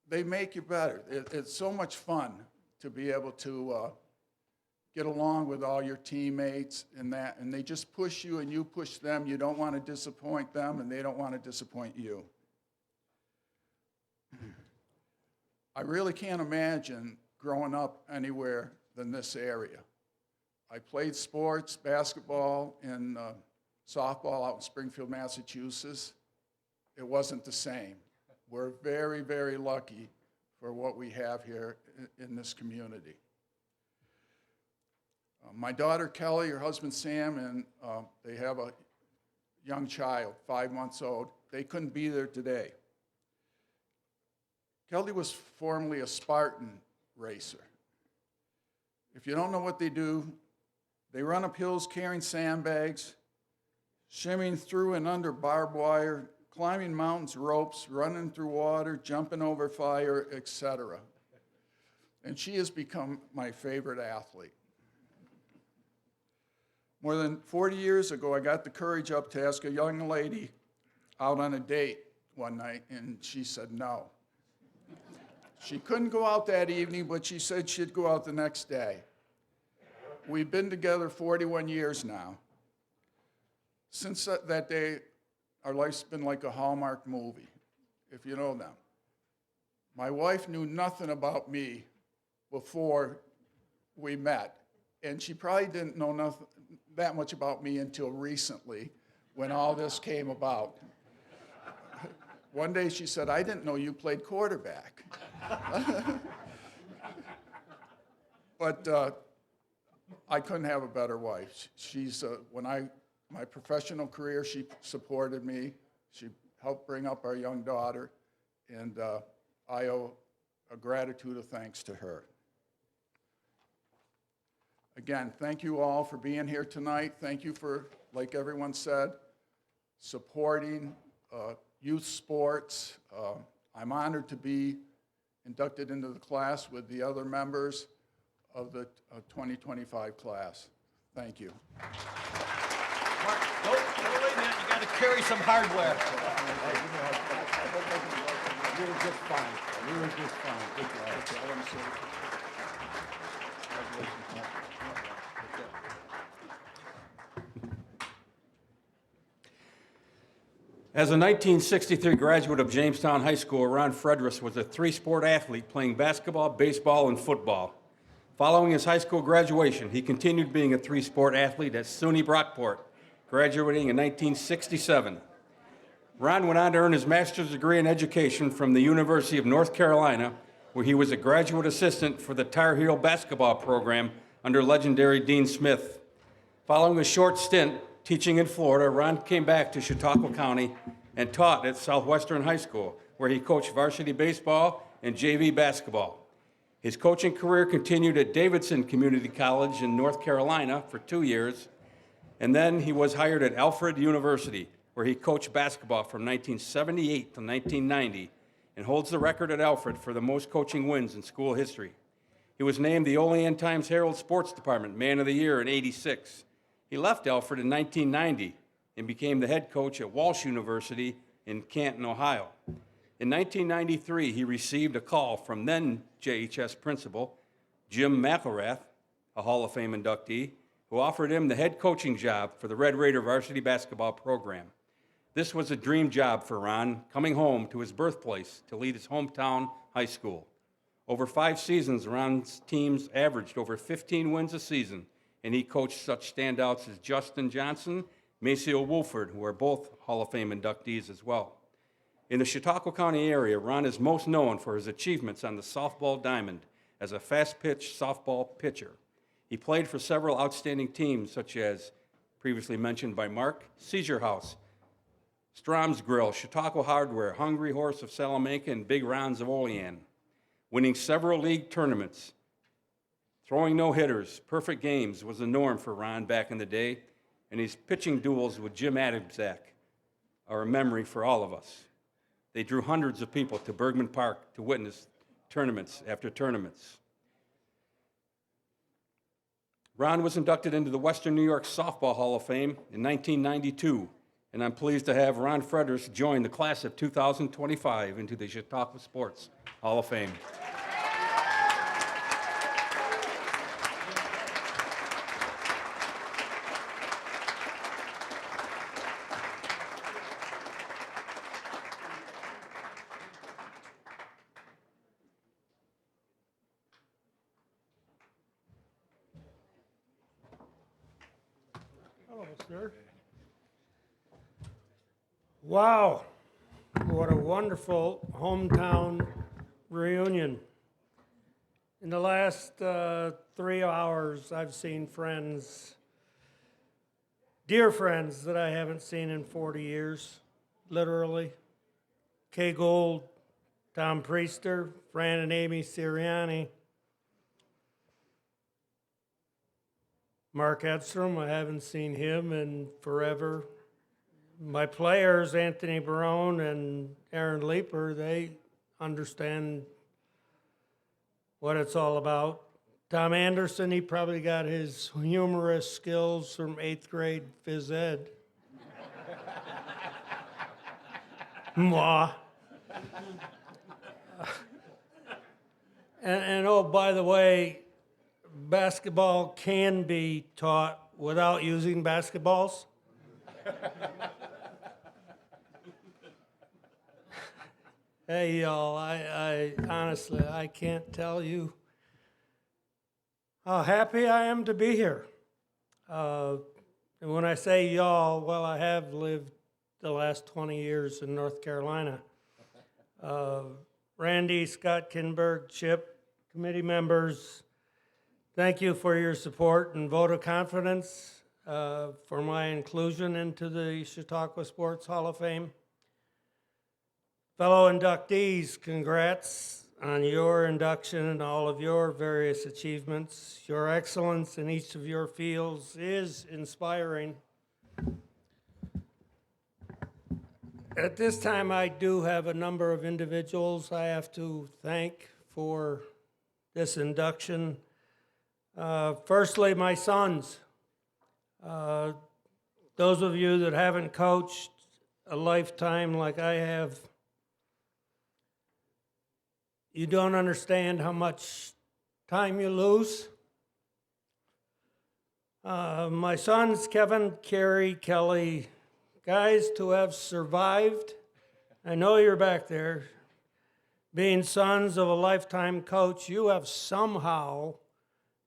S9: They make you better. It's so much fun to be able to get along with all your teammates and they just push you and you push them. You don't want to disappoint them and they don't want to disappoint you. I really can't imagine growing up anywhere than this area. I played sports, basketball, and softball out in Springfield, Massachusetts. It wasn't the same. We're very, very lucky for what we have here in this community. My daughter Kelly, her husband Sam, and they have a young child, 5 months old. They couldn't be there today. Kelly was formerly a Spartan racer. If you don't know what they do, they run up hills carrying sandbags, shimmying through and under barbed wire, climbing mountains, ropes, running through water, jumping over fire, etc. And she has become my favorite athlete. More than 40 years ago, I got the courage up to ask a young lady out on a date one night, and she said no. She couldn't go out that evening, but she said she'd go out the next day. We've been together 41 years now. Since that day, our life's been like a Hallmark movie, if you know them. My wife knew nothing about me before we met, and she probably didn't know that much about me until recently when all this came about. One day she said, "I didn't know you played quarterback." But I couldn't have a better wife. She's when I my professional career, she supported me. She helped bring up our young daughter, and I owe a gratitude of thanks to her. Again, thank you all for being here tonight. Thank you for, like everyone said, supporting youth sports. I'm honored to be inducted into the class with the other members of the 2025 class. Thank you.
S6: Mark, wait a minute, you got to carry some hardware.
S9: You were just fine. You were just fine. Good job. Okay, I want to say congratulations, Mark.
S20: As a 1963 graduate of Jamestown High School, Ron Fredress was a three-sport athlete playing basketball, baseball, and football. Following his high school graduation, he continued being a three-sport athlete at SUNY Brockport, graduating in 1967. Ron went on to earn his master's degree in education from the University of North Carolina, where he was a graduate assistant for the Tar Heel basketball program under legendary Dean Smith. Following a short stint teaching in Florida, Ron came back to Chautauqua County and taught at Southwestern High School, where he coached varsity baseball and JV basketball. His coaching career continued at Davidson Community College in North Carolina for 2 years, and then he was hired at Alfred University, where he coached basketball from 1978 to 1990 and holds the record at Alfred for the most coaching wins in school history. He was named the Olean Times-Herald Sports Department Man of the Year in '86. He left Alfred in 1990 and became the head coach at Walsh University in Canton, Ohio. In 1993, he received a call from then JHS principal Jim McElrath, a Hall of Fame inductee, who offered him the head coaching job for the Red Raider varsity basketball program. This was a dream job for Ron, coming home to his birthplace to lead his hometown high school. Over 5 seasons, Ron's teams averaged over 15 wins a season, and he coached such standouts as Justin Johnson, Maceo Wolford, who are both Hall of Fame inductees as well. In the Chautauqua County area, Ron is most known for his achievements on the softball diamond as a fast-pitch softball pitcher. He played for several outstanding teams, such as, previously mentioned by Mark, Seizure House, Strom's Grill, Chautauqua Hardware, Hungry Horse of Salamanca, and Big Ron's of Olean, winning several league tournaments. Throwing no-hitters, perfect games was the norm for Ron back in the day, and his pitching duels with Jim Adamczak are a memory for all of us. They drew hundreds of people to Bergman Park to witness tournaments after tournaments. Ron was inducted into the Western New York Softball Hall of Fame in 1992, and I'm pleased to have Ron Fredress join the class of 2025 into the Chautauqua Sports Hall of Fame.
S10: Hello, sir. Wow, what a wonderful hometown reunion. In the last 3 hours, I've seen friends, dear friends that I haven't seen in 40 years, literally. Kay Gold, Tom Priester, Fran and Amy Sirianni, Mark Edstrom, I haven't seen him in forever. My players, Anthony Barone and Aaron Leeper, they understand what it's all about. Tom Anderson, he probably got his humorous skills from 8th grade phys ed. Mwah. And oh, by the way, basketball can be taught without using basketballs. Hey, y'all, I honestly, I can't tell you how happy I am to be here. And when I say y'all, well, I have lived the last 20 years in North Carolina. Randy, Scott Kinberg, Chip, committee members, thank you for your support and vote of confidence. for my inclusion into the Chautauqua Sports Hall of Fame. Fellow inductees, congrats on your induction and all of your various achievements. Your excellence in each of your fields is inspiring. At this time, I do have a number of individuals I have to thank for this induction. Firstly, my sons. Those of you that haven't coached a lifetime like I have, you don't understand how much time you lose. My sons, Kevin, Carrie, Kelly, guys, to have survived, I know you're back there, being sons of a lifetime coach, you have somehow,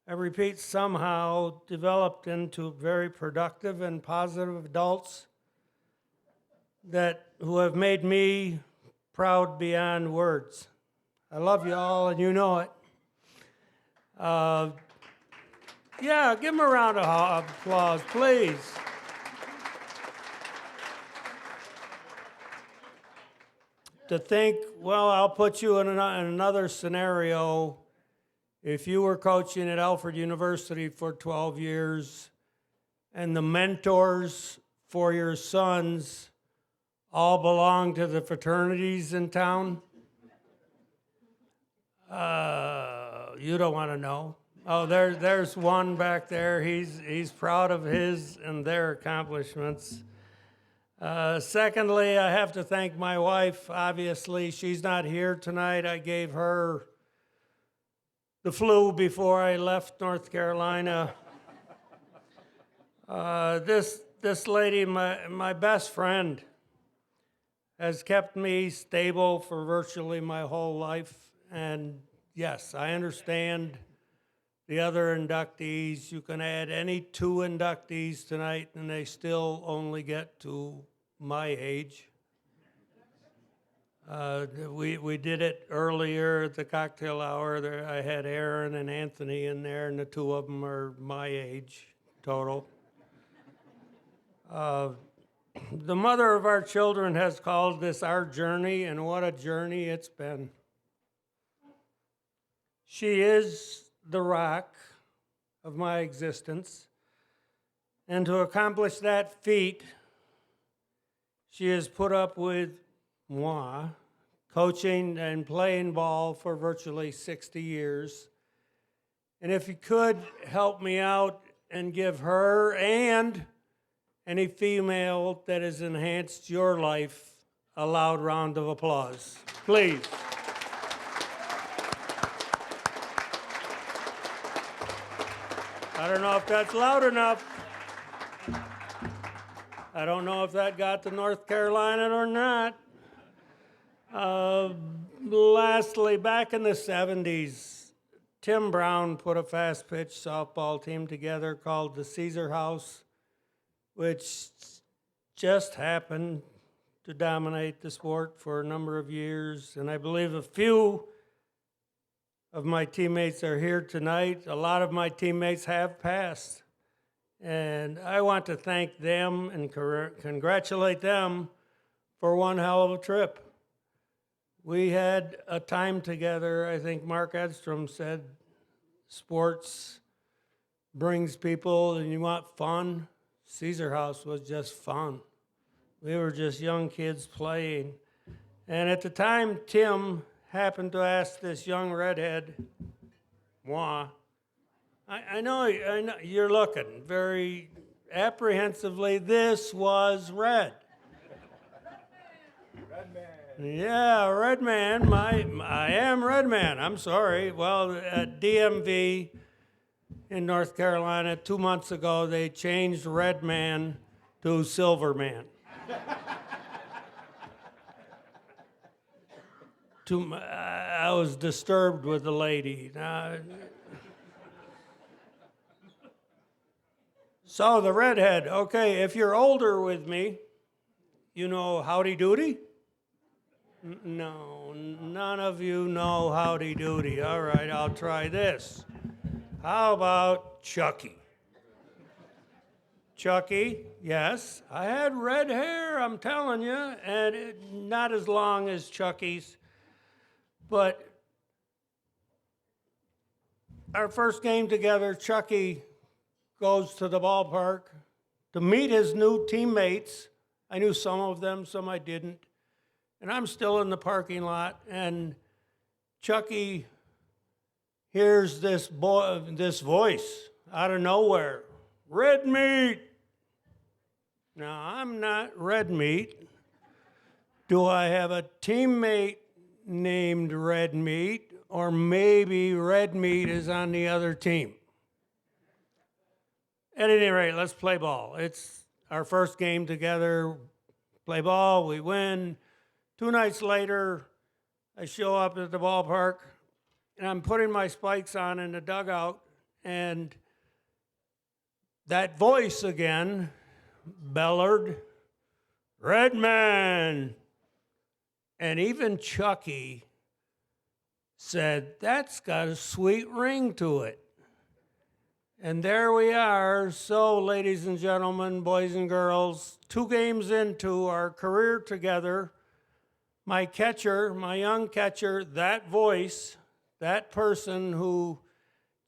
S10: I repeat, somehow developed into very productive and positive adults who have made me proud beyond words. I love you all, and you know it. Yeah, give them a round of applause, please. To think, well, I'll put you in another scenario. If you were coaching at Alfred University for 12 years, and the mentors for your sons all belong to the fraternities in town, you don't want to know. Oh, there's one back there. He's proud of his and their accomplishments. Secondly, I have to thank my wife. Obviously, she's not here tonight. I gave her the flu before I left North Carolina. This lady, my best friend, has kept me stable for virtually my whole life. And yes, I understand the other inductees. You can add any 2 inductees tonight and they still only get to my age. We did it earlier at the cocktail hour. I had Aaron and Anthony in there, and the 2 of them are my age total. The mother of our children has called this our journey, and what a journey it's been. She is the rock of my existence, and to accomplish that feat, she has put up with moi, coaching and playing ball for virtually 60 years. And if you could help me out and give her and any female that has enhanced your life a loud round of applause, please. I don't know if that's loud enough. I don't know if that got to North Carolina or not. Lastly, back in the 70s, Tim Brown put a fast pitch softball team together called the Caesar House, which just happened to dominate the sport for a number of years. And I believe a few of my teammates are here tonight. A lot of my teammates have passed. And I want to thank them and congratulate them for one hell of a trip. We had a time together. I think Mark Edstrom said sports brings people and you want fun. Caesar House was just fun. We were just young kids playing. And at the time, Tim happened to ask this young redhead, moi, I know you're looking very apprehensively. This was Red. Red man. Yeah, Red Man. I am Red Man. I'm sorry. Well, at DMV in North Carolina 2 months ago, they changed Red Man to Silver Man. I was disturbed with the lady. So the redhead, okay, if you're older with me, you know Howdy Doody? No, none of you know Howdy Doody. All right, I'll try this. How about Chucky? Chucky, yes. I had red hair, I'm telling you, and not as long as Chucky's. But our first game together, Chucky goes to the ballpark to meet his new teammates. I knew some of them, some I didn't. And I'm still in the parking lot, and Chucky hears this voice out of nowhere. Red meat. Now, I'm not red meat. Do I have a teammate named Red Meat, or maybe Red Meat is on the other team? At any rate, let's play ball. It's our first game together. Play ball, we win. 2 nights later, I show up at the ballpark, and I'm putting my spikes on in the dugout, and that voice again bellowed, "Red man!" And even Chucky said, "That's got a sweet ring to it." And there we are. So, ladies and gentlemen, boys and girls, 2 games into our career together, my catcher, my young catcher, that voice, that person who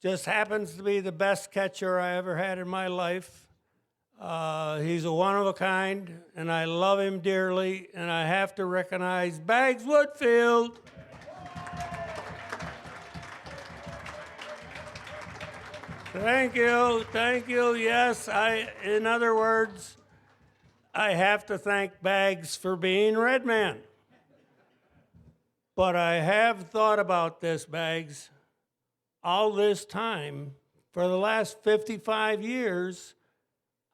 S10: just happens to be the best catcher I ever had in my life, he's a one of a kind, and I love him dearly, and I have to recognize Bags Woodfield. Thank you. Yes, in other words, I have to thank Bags for being Red Man. But I have thought about this, Bags. All this time, for the last 55 years,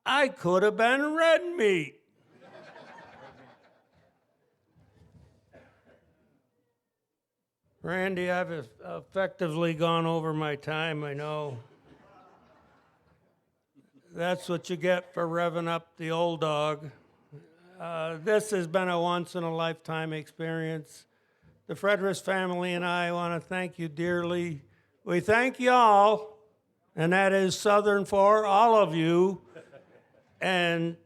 S10: I could have been Red Meat. Randy, I've effectively gone over my time, I know. That's what you get for revving up the old dog. This has been a once-in-a-lifetime experience. The Fredericks family and I want to thank you dearly. We thank y'all, and that is Southern for all of you. And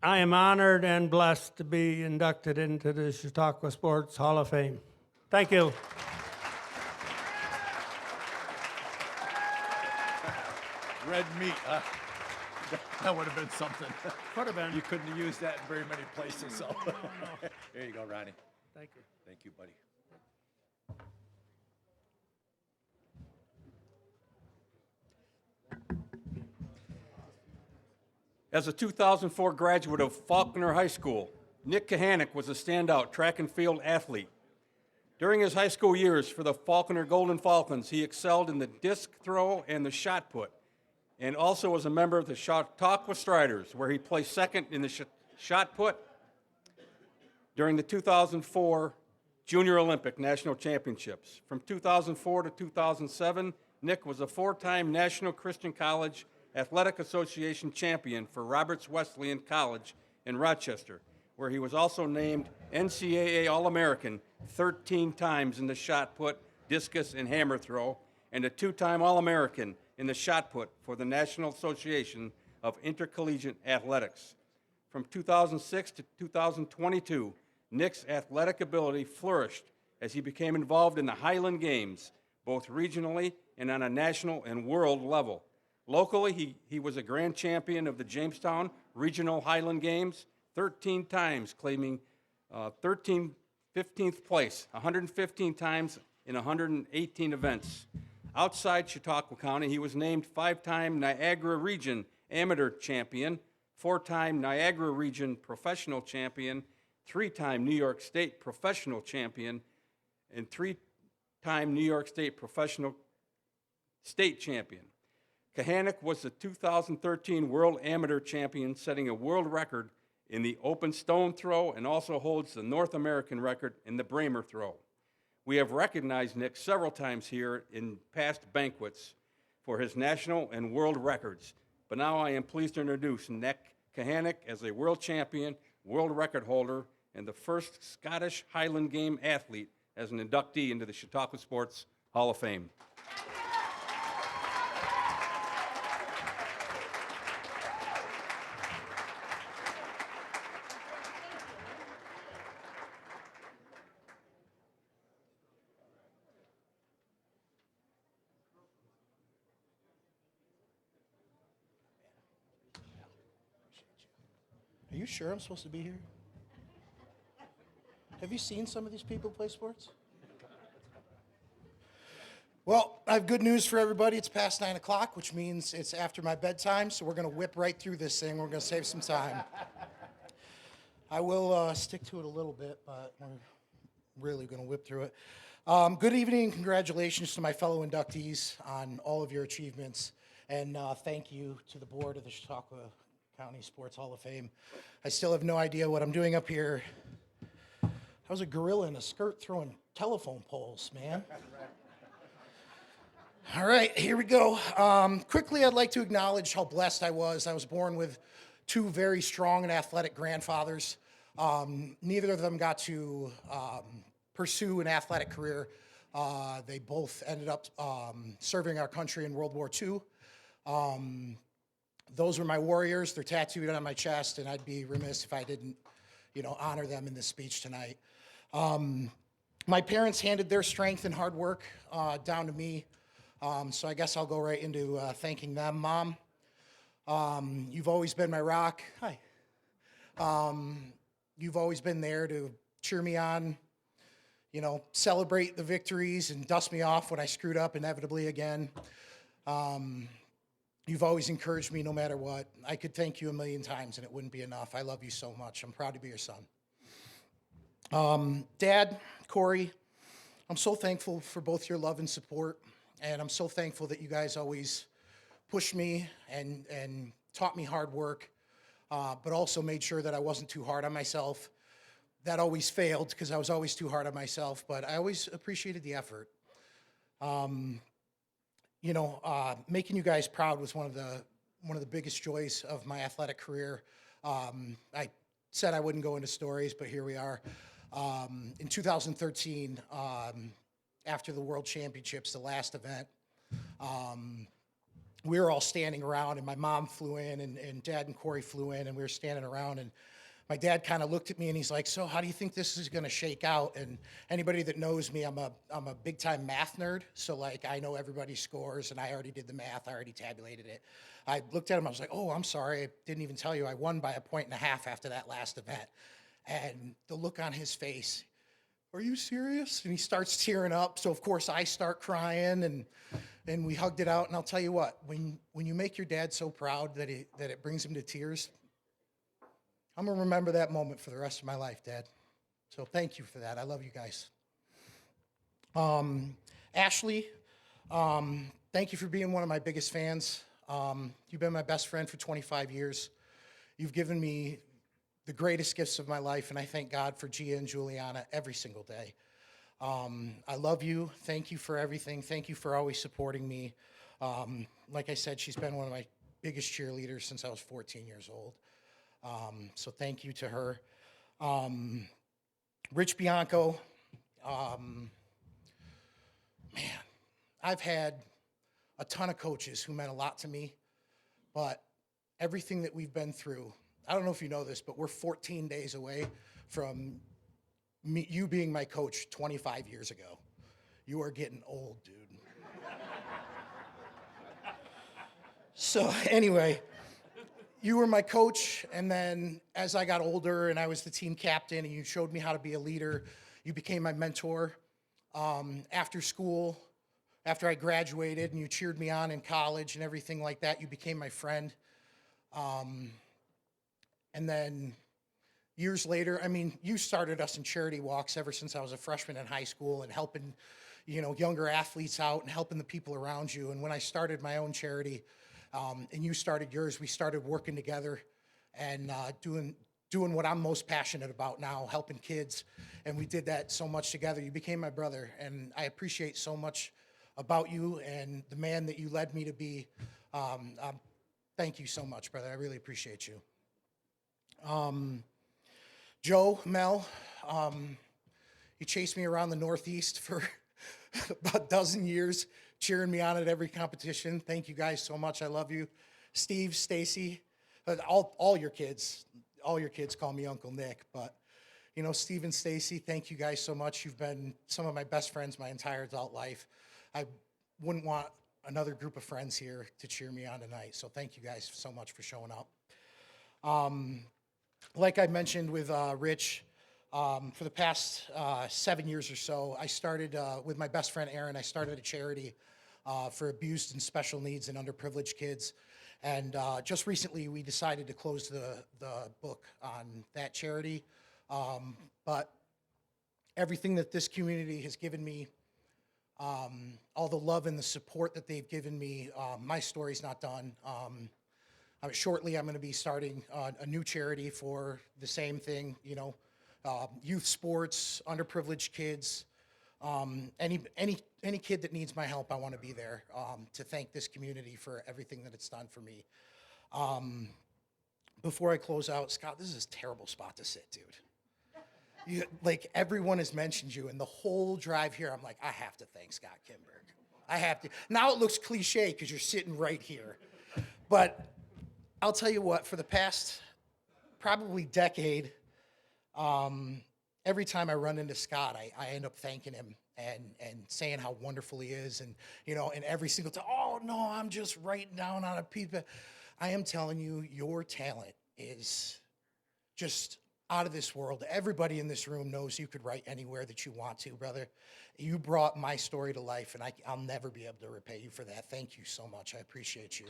S10: I am honored and blessed to be inducted into the Chautauqua Sports Hall of Fame. Thank you.
S12: Red meat, that would have been something.
S10: Could have been.
S12: You couldn't have used that in very many places, so. There you go, Ronnie.
S10: Thank you.
S12: Thank you, buddy.
S20: As a 2004 graduate of Faulkner High School, Nick Kahanick was a standout track and field athlete. During his high school years for the Faulkner Golden Falcons, he excelled in the disc throw and the shot put, and also was a member of the Chautauqua Striders, where he placed second in the shot put during the 2004 Junior Olympic National Championships. From 2004 to 2007, Nick was a 4-time National Christian College Athletic Association champion for Roberts Wesleyan College in Rochester, where he was also named NCAA All-American 13 times in the shot put, discus, and hammer throw, and a 2-time All-American in the shot put for the National Association of Intercollegiate Athletics. From 2006 to 2022, Nick's athletic ability flourished as he became involved in the Highland Games, both regionally and on a national and world level. Locally, he was a grand champion of the Jamestown Regional Highland Games 13 times, claiming 15th place, 115 times in 118 events. Outside Chautauqua County, he was named 5-time Niagara Region Amateur Champion, 4-time Niagara Region Professional Champion, 3-time New York State Professional Champion, and 3-time New York State Professional State Champion. Kahanick was the 2013 World Amateur Champion, setting a world record in the open stone throw, and also holds the North American record in the Bramer throw. We have recognized Nick several times here in past banquets for his national and world records, but now I am pleased to introduce Nick Kahanick as a world champion, world record holder, and the first Scottish Highland Game athlete as an inductee into the Chautauqua Sports Hall of Fame.
S2: Are you sure I'm supposed to be here? Have you seen some of these people play sports? Well, I have good news for everybody. It's past 9 o'clock, which means it's after my bedtime, so we're going to whip right through this thing. We're going to save some time. I will stick to it a little bit, but we're really going to whip through it. Good evening and congratulations to my fellow inductees on all of your achievements. And thank you to the board of the Chautauqua County Sports Hall of Fame. I still have no idea what I'm doing up here. I was a gorilla in a skirt throwing telephone poles, man. All right, here we go. Quickly, I'd like to acknowledge how blessed I was. I was born with two very strong and athletic grandfathers. Neither of them got to pursue an athletic career. They both ended up serving our country in World War II. Those were my warriors. They're tattooed on my chest, and I'd be remiss if I didn't, honor them in this speech tonight. My parents handed their strength and hard work down to me. So I guess I'll go right into thanking them. Mom, you've always been my rock. Hi. You've always been there to cheer me on, celebrate the victories and dust me off when I screwed up inevitably again. You've always encouraged me no matter what. I could thank you a million times and it wouldn't be enough. I love you so much. I'm proud to be your son. Dad, Corey, I'm so thankful for both your love and support. And I'm so thankful that you guys always pushed me and taught me hard work, but also made sure that I wasn't too hard on myself. That always failed because I was always too hard on myself, but I always appreciated the effort. Making you guys proud was one of the biggest joys of my athletic career. I said I wouldn't go into stories, but here we are. In 2013, after the World Championships, the last event, we were all standing around, and my mom flew in, and Dad and Corey flew in, and we were standing around, and my dad kind of looked at me, and he's like, "So how do you think this is going to shake out?" And anybody that knows me, I'm a big-time math nerd, so I know everybody's scores, and I already did the math, I already tabulated it. I looked at him, I was like, "Oh, I'm sorry, I didn't even tell you I won by 1.5 points after that last event." And the look on his face, "Are you serious?" And he starts tearing up. So of course I start crying, and we hugged it out. And I'll tell you what, when you make your dad so proud that it brings him to tears, I'm gonna remember that moment for the rest of my life, Dad. So thank you for that. I love you guys. Ashley, thank you for being one of my biggest fans. You've been my best friend for 25 years. You've given me the greatest gifts of my life, and I thank God for Gia and Juliana every single day. I love you. Thank you for everything. Thank you for always supporting me. Like I said, she's been one of my biggest cheerleaders since I was 14 years old. So thank you to her. Rich Bianco, man, I've had a ton of coaches who meant a lot to me, but everything that we've been through, I don't know if you know this, but we're 14 days away from you being my coach 25 years ago. You are getting old, dude. So anyway, you were my coach, and then as I got older and I was the team captain and you showed me how to be a leader, you became my mentor. After school, after I graduated and you cheered me on in college and everything like that, you became my friend. And then years later, you started us in charity walks ever since I was a freshman in high school and helping, younger athletes out and helping the people around you. And when I started my own charity, and you started yours, we started working together and doing what I'm most passionate about now, helping kids. And we did that so much together. You became my brother, and I appreciate so much about you and the man that you led me to be. Thank you so much, brother. I really appreciate you. Joe, Mel, you chased me around the Northeast for about a dozen years, cheering me on at every competition. Thank you guys so much. I love you. Steve, Stacy, all your kids call me Uncle Nick, but Steve and Stacy, thank you guys so much. You've been some of my best friends my entire adult life. I wouldn't want another group of friends here to cheer me on tonight, so thank you guys so much for showing up. like I mentioned with Rich, for the past 7 years or so, I started with my best friend Aaron. I started a charity for abused and special needs and underprivileged kids. And just recently, we decided to close the book on that charity. But everything that this community has given me, all the love and the support that they've given me, my story's not done. Shortly, I'm going to be starting a new charity for the same thing, you know, youth sports, underprivileged kids, any kid that needs my help. I want to be there to thank this community for everything that it's done for me. Before I close out, Scott, this is a terrible spot to sit, dude. Like, everyone has mentioned you, and the whole drive here, I'm like, I have to thank Scott Kimberg. I have to. Now it looks cliche because you're sitting right here. But I'll tell you what, for the past probably decade, every time I run into Scott, I end up thanking him and saying how wonderful he is. And, you know, and every single time, oh, no, I'm just writing down on a piece. I am telling you, your talent is just out of this world. Everybody in this room knows you could write anywhere that you want to, brother. You brought my story to life, and I'll never be able to repay you for that. Thank you so much. I appreciate you.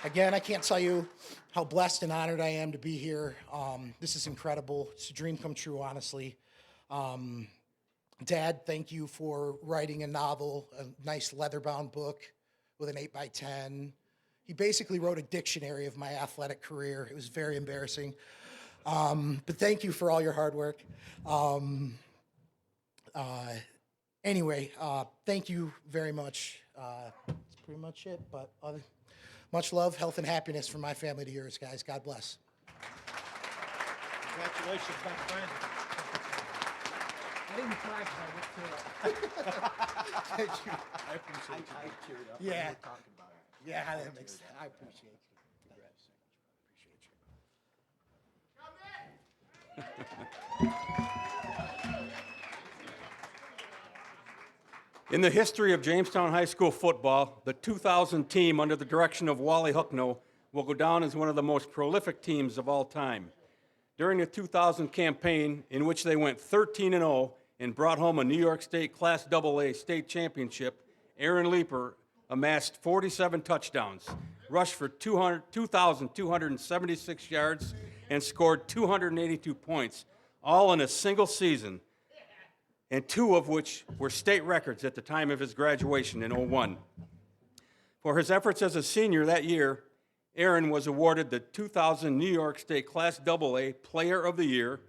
S2: Again, I can't tell you how blessed and honored I am to be here. This is incredible. It's a dream come true, honestly. Dad, thank you for writing a novel, a nice leather-bound book with an 8x10. He basically wrote a dictionary of my athletic career. It was very embarrassing. But thank you for all your hard work. Anyway, thank you very much. That's pretty much it. But much love, health, and happiness from my family to yours, guys. God bless.
S6: Congratulations, my friend.
S2: I didn't cry because I looked to Thank you.
S12: I appreciate you.
S2: I
S12: cheered up.
S2: yeah.
S12: We were talking about it.
S2: Yeah, that makes sense. I appreciate you.
S20: In the history of Jamestown High School football, the 2000 team under the direction of Wally Hucknall will go down as one of the most prolific teams of all time. During the 2000 campaign, in which they went 13-0 and brought home a New York State Class AA state championship, Aaron Leeper amassed 47 touchdowns, rushed for 2,276 yards, and scored 282 points, all in a single season, and 2 of which were state records at the time of his graduation in '01. For his efforts as a senior that year, Aaron was awarded the 2000 New York State Class AA Player of the Year,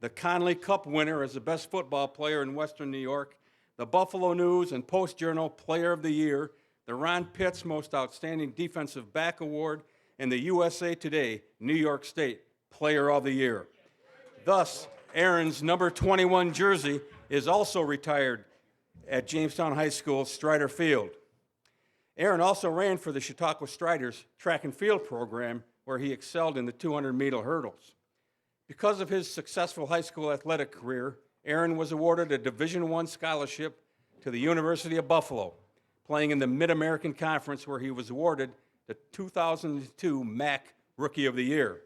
S20: the Conley Cup winner as the best football player in Western New York, the Buffalo News and Post-Journal Player of the Year, the Ron Pitts Most Outstanding Defensive Back Award, and the USA Today New York State Player of the Year. Thus, Aaron's number 21 jersey is also retired at Jamestown High School Strider Field. Aaron also ran for the Chautauqua Striders track and field program, where he excelled in the 200-meter hurdles. Because of his successful high school athletic career, Aaron was awarded a Division I scholarship to the University of Buffalo, playing in the Mid-American Conference, where he was awarded the 2002 MAC Rookie of the Year.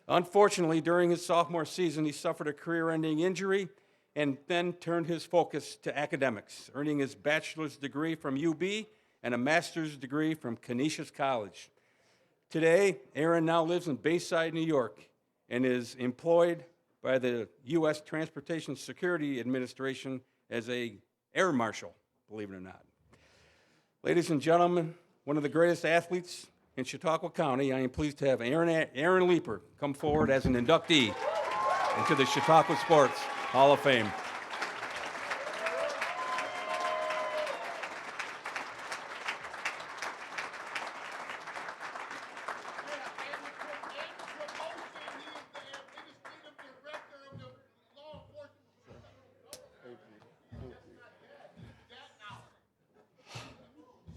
S20: Unfortunately, during his sophomore season, he suffered a career-ending injury and then turned his focus to academics, earning his bachelor's degree from UB and a master's degree from Canisius College. Today, Aaron now lives in Bayside, New York, and is employed by the U.S. Transportation Security Administration as an air marshal, believe it or not. Ladies and gentlemen, one of the greatest athletes in Chautauqua County, I am pleased to have Aaron Leeper come forward as an inductee into the Chautauqua Sports Hall of Fame.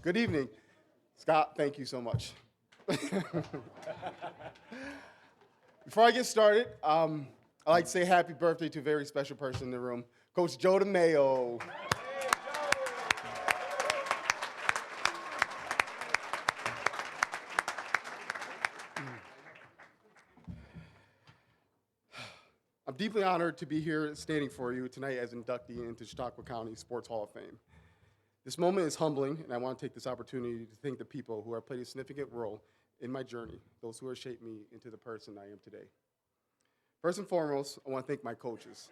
S16: Good evening. Scott, thank you so much. Before I get started, I'd like to say happy birthday to a very special person in the room, Coach Joe DeMayo. deeply honored to be here standing for you tonight as inductee into Chautauqua County Sports Hall of Fame. This moment is humbling, and I want to take this opportunity to thank the people who have played a significant role in my journey, those who have shaped me into the person I am today. First and foremost, I want to thank my coaches.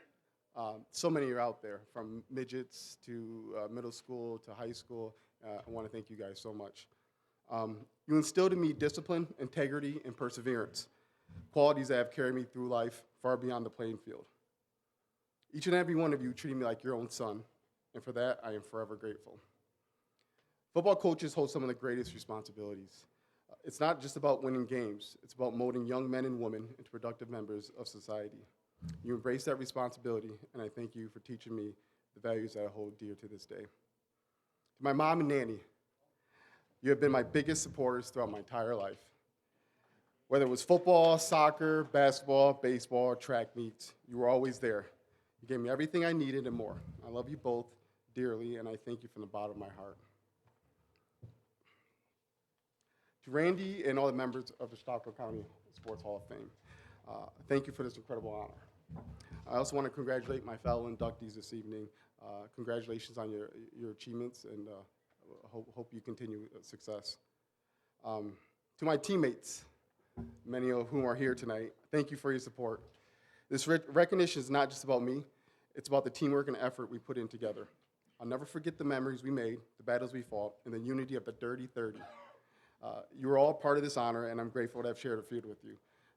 S16: So many are out there, from midgets to middle school to high school. I want to thank you guys so much. You instilled in me discipline, integrity, and perseverance, qualities that have carried me through life far beyond the playing field. Each and every one of you treated me like your own son, and for that, I am forever grateful. Football coaches hold some of the greatest responsibilities. It's not just about winning games, it's about molding young men and women into productive members of society. You embrace that responsibility, and I thank you for teaching me the values that I hold dear to this day. To my mom and nanny, you have been my biggest supporters throughout my entire life. Whether it was football, soccer, basketball, baseball, track meets, you were always there. You gave me everything I needed and more. I love you both dearly, and I thank you from the bottom of my heart. To Randy and all the members of the Chautauqua County Sports Hall of Fame, thank you for this incredible honor. I also want to congratulate my fellow inductees this evening. Congratulations on your achievements, and hope you continue success. To my teammates, many of whom are here tonight, thank you for your support. This recognition is not just about me, it's about the teamwork and effort we put in together. I'll never forget the memories we made, the battles we fought, and the unity of the Dirty 30. You were all part of this honor, and I'm grateful to have shared a field with you.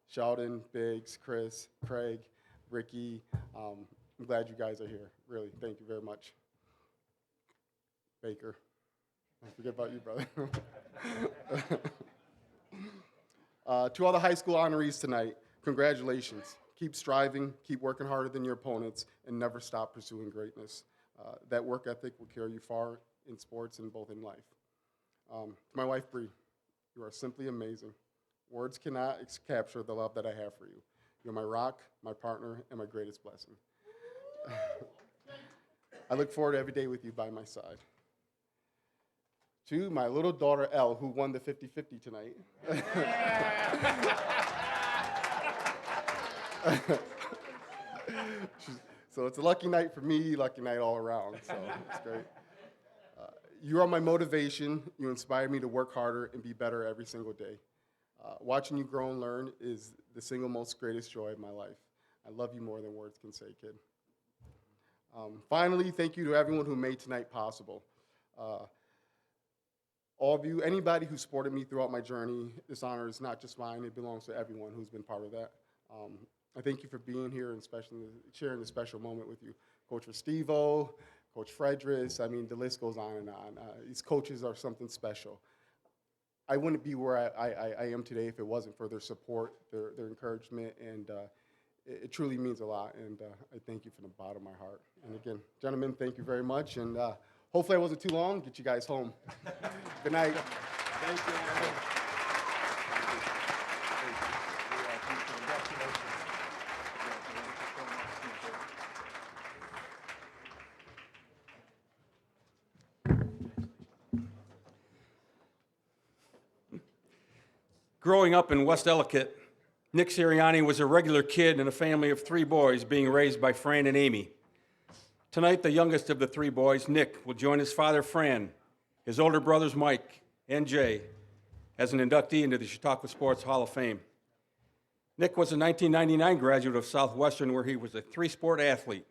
S16: Sheldon, Biggs, Chris, Craig, Ricky, I'm glad you guys are here. Really, thank you very much. Baker, I forget about you, brother. To all the high school honorees tonight, congratulations. Keep striving, keep working harder than your opponents, and never stop pursuing greatness. That work ethic will carry you far in sports and both in life. To my wife, Bree, you are simply amazing. Words cannot capture the love that I have for you. You're my rock, my partner, and my greatest blessing. I look forward to every day with you by my side. To my little daughter, Elle, who won the 50-50 tonight. So it's a lucky night for me, lucky night all around, so it's great. You are my motivation. You inspire me to work harder and be better every single day. Watching you grow and learn is the single most greatest joy of my life. I love you more than words can say, kid. Finally, thank you to everyone who made tonight possible. All of you, anybody who supported me throughout my journey, this honor is not just mine, it belongs to everyone who's been part of that. I thank you for being here and especially sharing this special moment with you. Coach Restivo, Coach Fredris, I mean, the list goes on and on. These coaches are something special. I wouldn't be where I am today if it wasn't for their support, their encouragement, and it truly means a lot, and I thank you from the bottom of my heart. And again, gentlemen, thank you very much, and hopefully I wasn't too long. Get you guys home. Good night. Thank you.
S20: Growing up in West Ellicott, Nick Sirianni was a regular kid in a family of 3 boys being raised by Fran and Amy. Tonight, the youngest of the 3 boys, Nick, will join his father, Fran, his older brothers, Mike and Jay, as an inductee into the Chautauqua Sports Hall of Fame. Nick was a 1999 graduate of Southwestern, where he was a 3-sport athlete,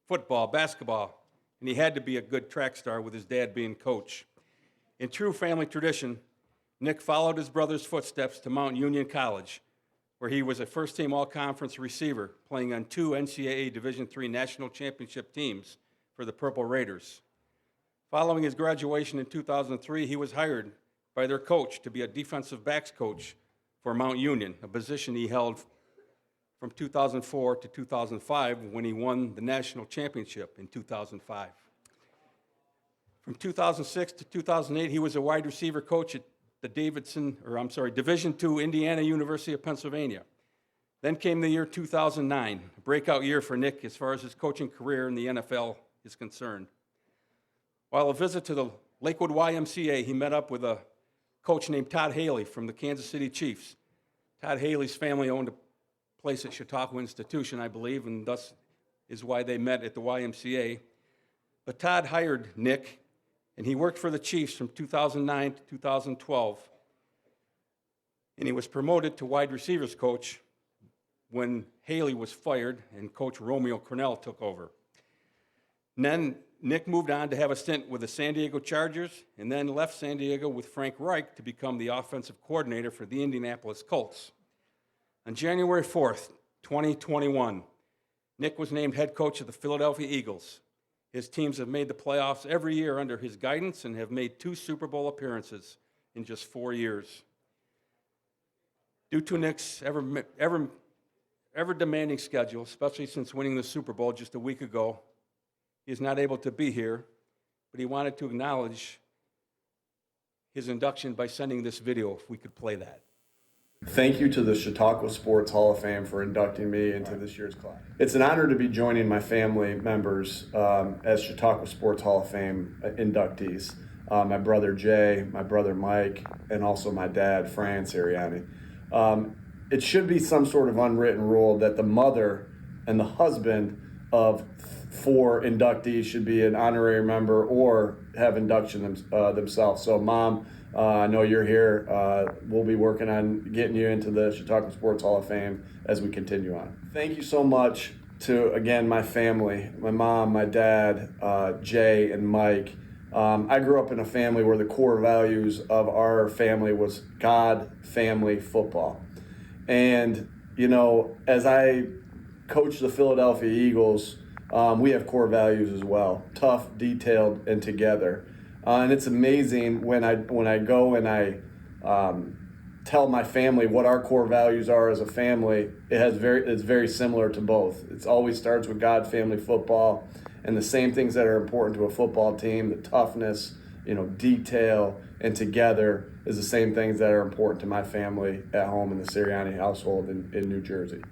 S20: football, basketball, and he had to be a good track star with his dad being coach. In true family tradition, Nick followed his brother's footsteps to Mount Union College, where he was a first-team all-conference receiver, playing on 2 NCAA Division III national championship teams for the Purple Raiders. Following his graduation in 2003, he was hired by their coach to be a defensive backs coach for Mount Union, a position he held from 2004 to 2005 when he won the national championship in 2005. From 2006 to 2008, he was a wide receiver coach at the Division II Indiana University of Pennsylvania. Then came the year 2009, a breakout year for Nick as far as his coaching career in the NFL is concerned. While a visit to the Lakewood YMCA, he met up with a coach named Todd Haley from the Kansas City Chiefs. Todd Haley's family owned a place at Chautauqua Institution, I believe, and thus is why they met at the YMCA. But Todd hired Nick, and he worked for the Chiefs from 2009 to 2012. And he was promoted to wide receivers coach when Haley was fired and Coach Romeo Cornell took over. And then Nick moved on to have a stint with the San Diego Chargers and then left San Diego with Frank Reich to become the offensive coordinator for the Indianapolis Colts. On January 4th, 2021, Nick was named head coach of the Philadelphia Eagles. His teams have made the playoffs every year under his guidance and have made 2 Super Bowl appearances in just 4 years. Due to Nick's ever demanding schedule, especially since winning the Super Bowl just a week ago, he is not able to be here, but he wanted to acknowledge his induction by sending this video, if we could play that.
S13: Thank you to the Chautauqua Sports Hall of Fame for inducting me into this year's class. It's an honor to be joining my family members as Chautauqua Sports Hall of Fame inductees. My brother Jay, my brother Mike, and also my dad, Fran Sirianni. It should be some sort of unwritten rule that the mother and the husband of 4 inductees should be an honorary member or have induction themselves. So Mom, I know you're here. We'll be working on getting you into the Chautauqua Sports Hall of Fame as we continue on. Thank you so much to, again, my family, my mom, my dad, Jay, and Mike. I grew up in a family where the core values of our family was God, family, football. And, you know, as I coach the Philadelphia Eagles, we have core values as well: tough, detailed, and together. And it's amazing when I go and I tell my family what our core values are as a family. It's very similar to both. It always starts with God, family, football, and the same things that are important to a football team: the toughness, detail, and together is the same things that are important to my family at home in the Sirianni household in New Jersey.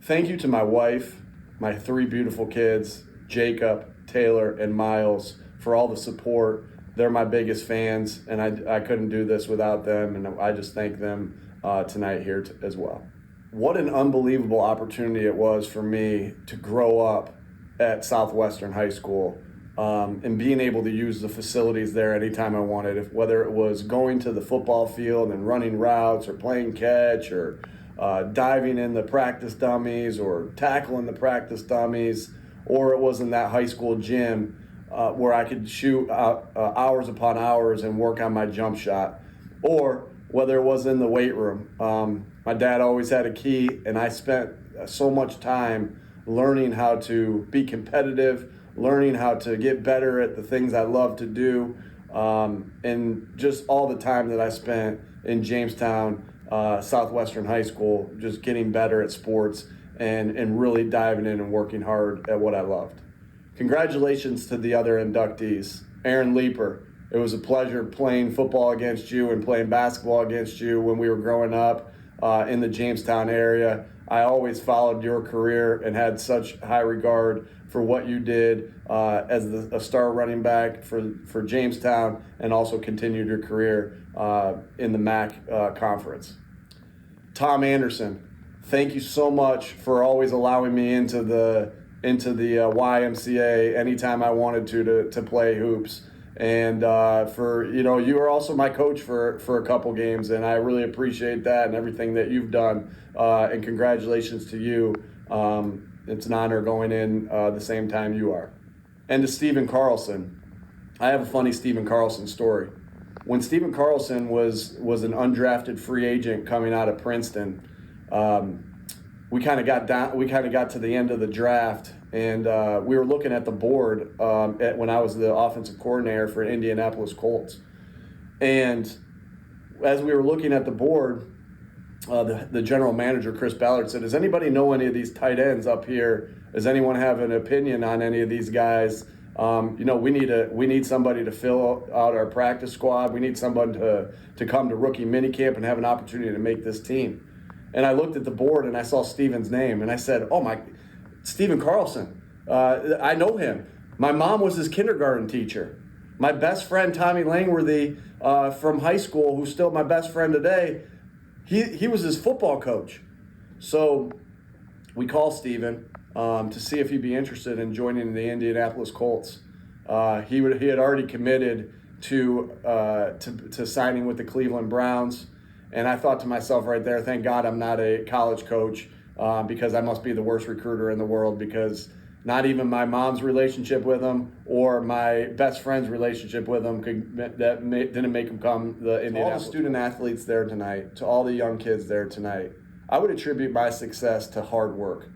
S13: Thank you to my wife, my 3 beautiful kids, Jacob, Taylor, and Miles, for all the support. They're my biggest fans, and I couldn't do this without them, and I just thank them tonight here as well. What an unbelievable opportunity it was for me to grow up at Southwestern High School and being able to use the facilities there anytime I wanted, whether it was going to the football field and running routes or playing catch or diving in the practice dummies or tackling the practice dummies, or it was in that high school gym where I could shoot hours upon hours and work on my jump shot, or whether it was in the weight room. My dad always had a key, and I spent so much time learning how to be competitive, learning how to get better at the things I love to do, and just all the time that I spent in Jamestown Southwestern High School, just getting better at sports and really diving in and working hard at what I loved. Congratulations to the other inductees. Aaron Leeper, it was a pleasure playing football against you and playing basketball against you when we were growing up in the Jamestown area. I always followed your career and had such high regard for what you did as a star running back for Jamestown, and also continued your career in the MAC conference. Tom Anderson, thank you so much for always allowing me into the YMCA anytime I wanted to play hoops. And you were also my coach for a couple games, and I really appreciate that and everything that you've done. And congratulations to you. It's an honor going in the same time you are. And to Stephen Carlson, I have a funny Stephen Carlson story. When Stephen Carlson was an undrafted free agent coming out of Princeton, we kind of got to the end of the draft, and we were looking at the board when I was the offensive coordinator for Indianapolis Colts. And as we were looking at the board, the general manager, Chris Ballard, said, "Does anybody know any of these tight ends up here? Does anyone have an opinion on any of these guys? We need somebody to fill out our practice squad. We need someone to come to rookie minicamp and have an opportunity to make this team." And I looked at the board and I saw Steven's name, and I said, "Oh my, Stephen Carlson, I know him. My mom was his kindergarten teacher. My best friend, Tommy Langworthy, from high school, who's still my best friend today, he was his football coach." So we call Steven to see if he'd be interested in joining the Indianapolis Colts. He had already committed to signing with the Cleveland Browns, and I thought to myself right there, thank God I'm not a college coach, because I must be the worst recruiter in the world, because not even my mom's relationship with him or my best friend's relationship with him didn't make him come the Indianapolis. All the student athletes there tonight, to all the young kids there tonight, I would attribute my success to hard work.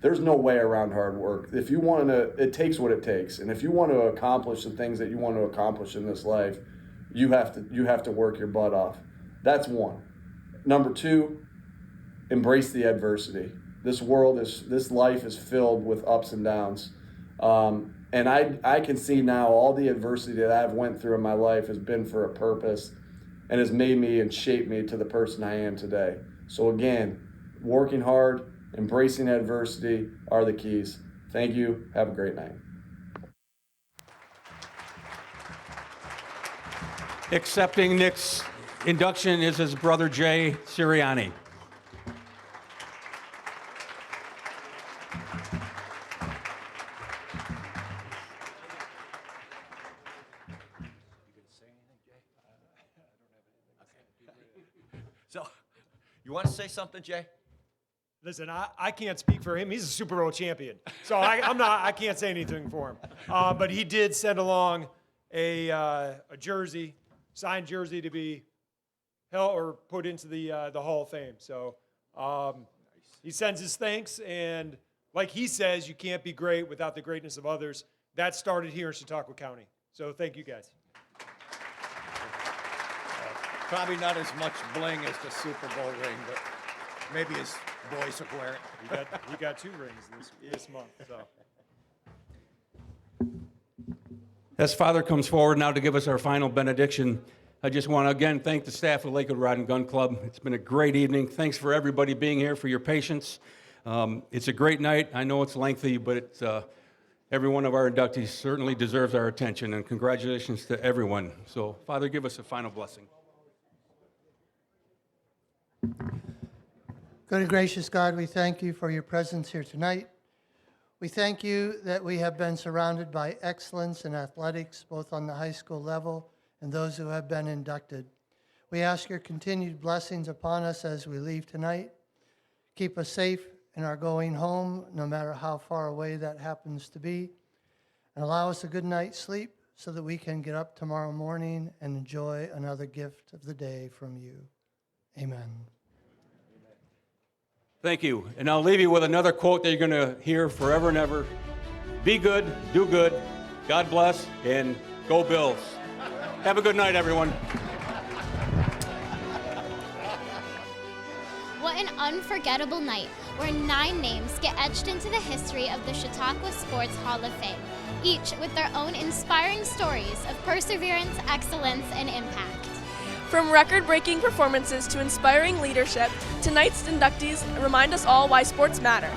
S13: There's no way around hard work. If you want to, it takes what it takes. And if you want to accomplish the things that you want to accomplish in this life, you have to work your butt off. That's one. Number two, embrace the adversity. This life is filled with ups and downs. And I can see now all the adversity that I've went through in my life has been for a purpose and has made me and shaped me to the person I am today. So again, working hard, embracing adversity are the keys. Thank you. Have a great night.
S20: Accepting Nick's induction is his brother Jay Sirianni.
S17: So, you want to say something, Jay?
S18: Listen, I can't speak for him. He's a Super Bowl champion, so I can't say anything for him. But he did send along a jersey, signed jersey, to be held or put into the Hall of Fame. So he sends his thanks, and like he says, you can't be great without the greatness of others. That started here in Chautauqua County. So thank you guys.
S12: Probably not as much bling as the Super Bowl ring, but maybe his boys will wear it.
S18: He got 2 rings this month. So.
S20: As Father comes forward now to give us our final benediction, I just want to again thank the staff of Lakewood Rod Gun Club. It's been a great evening. Thanks for everybody being here, for your patience. It's a great night. I know it's lengthy, but every one of our inductees certainly deserves our attention, and congratulations to everyone. So, Father, give us a final blessing.
S21: Good and gracious God, we thank you for your presence here tonight. We thank you that we have been surrounded by excellence in athletics, both on the high school level and those who have been inducted. We ask your continued blessings upon us as we leave tonight. Keep us safe in our going home, no matter how far away that happens to be. And allow us a good night's sleep so that we can get up tomorrow morning and enjoy another gift of the day from you. Amen.
S20: Thank you. And I'll leave you with another quote that you're going to hear forever and ever. Be good, do good, God bless, and go Bills. Have a good night, everyone.
S1: What an unforgettable night, where 9 names get etched into the history of the Chautauqua Sports Hall of Fame, each with their own inspiring stories of perseverance, excellence, and impact.
S23: From record-breaking performances to inspiring leadership, tonight's inductees remind us all why sports matter,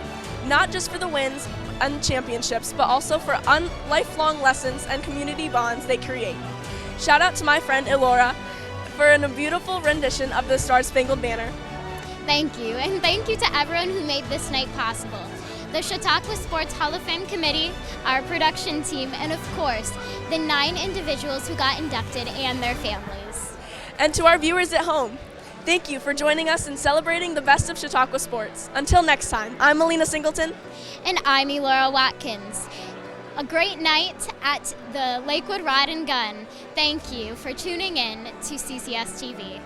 S23: not just for the wins and championships, but also for lifelong lessons and community bonds they create. Shout out to my friend Elora for a beautiful rendition of the Star Spangled Banner.
S1: Thank you, and thank you to everyone who made this night possible. The Chautauqua Sports Hall of Fame Committee, our production team, and of course, the 9 individuals who got inducted and their families.
S23: And to our viewers at home, thank you for joining us in celebrating the best of Chautauqua sports. Until next time, I'm Melina Singleton.
S1: And I'm Elora Watkins. A great night at the Lakewood Rod and Gun. Thank you for tuning in to CCS-TV.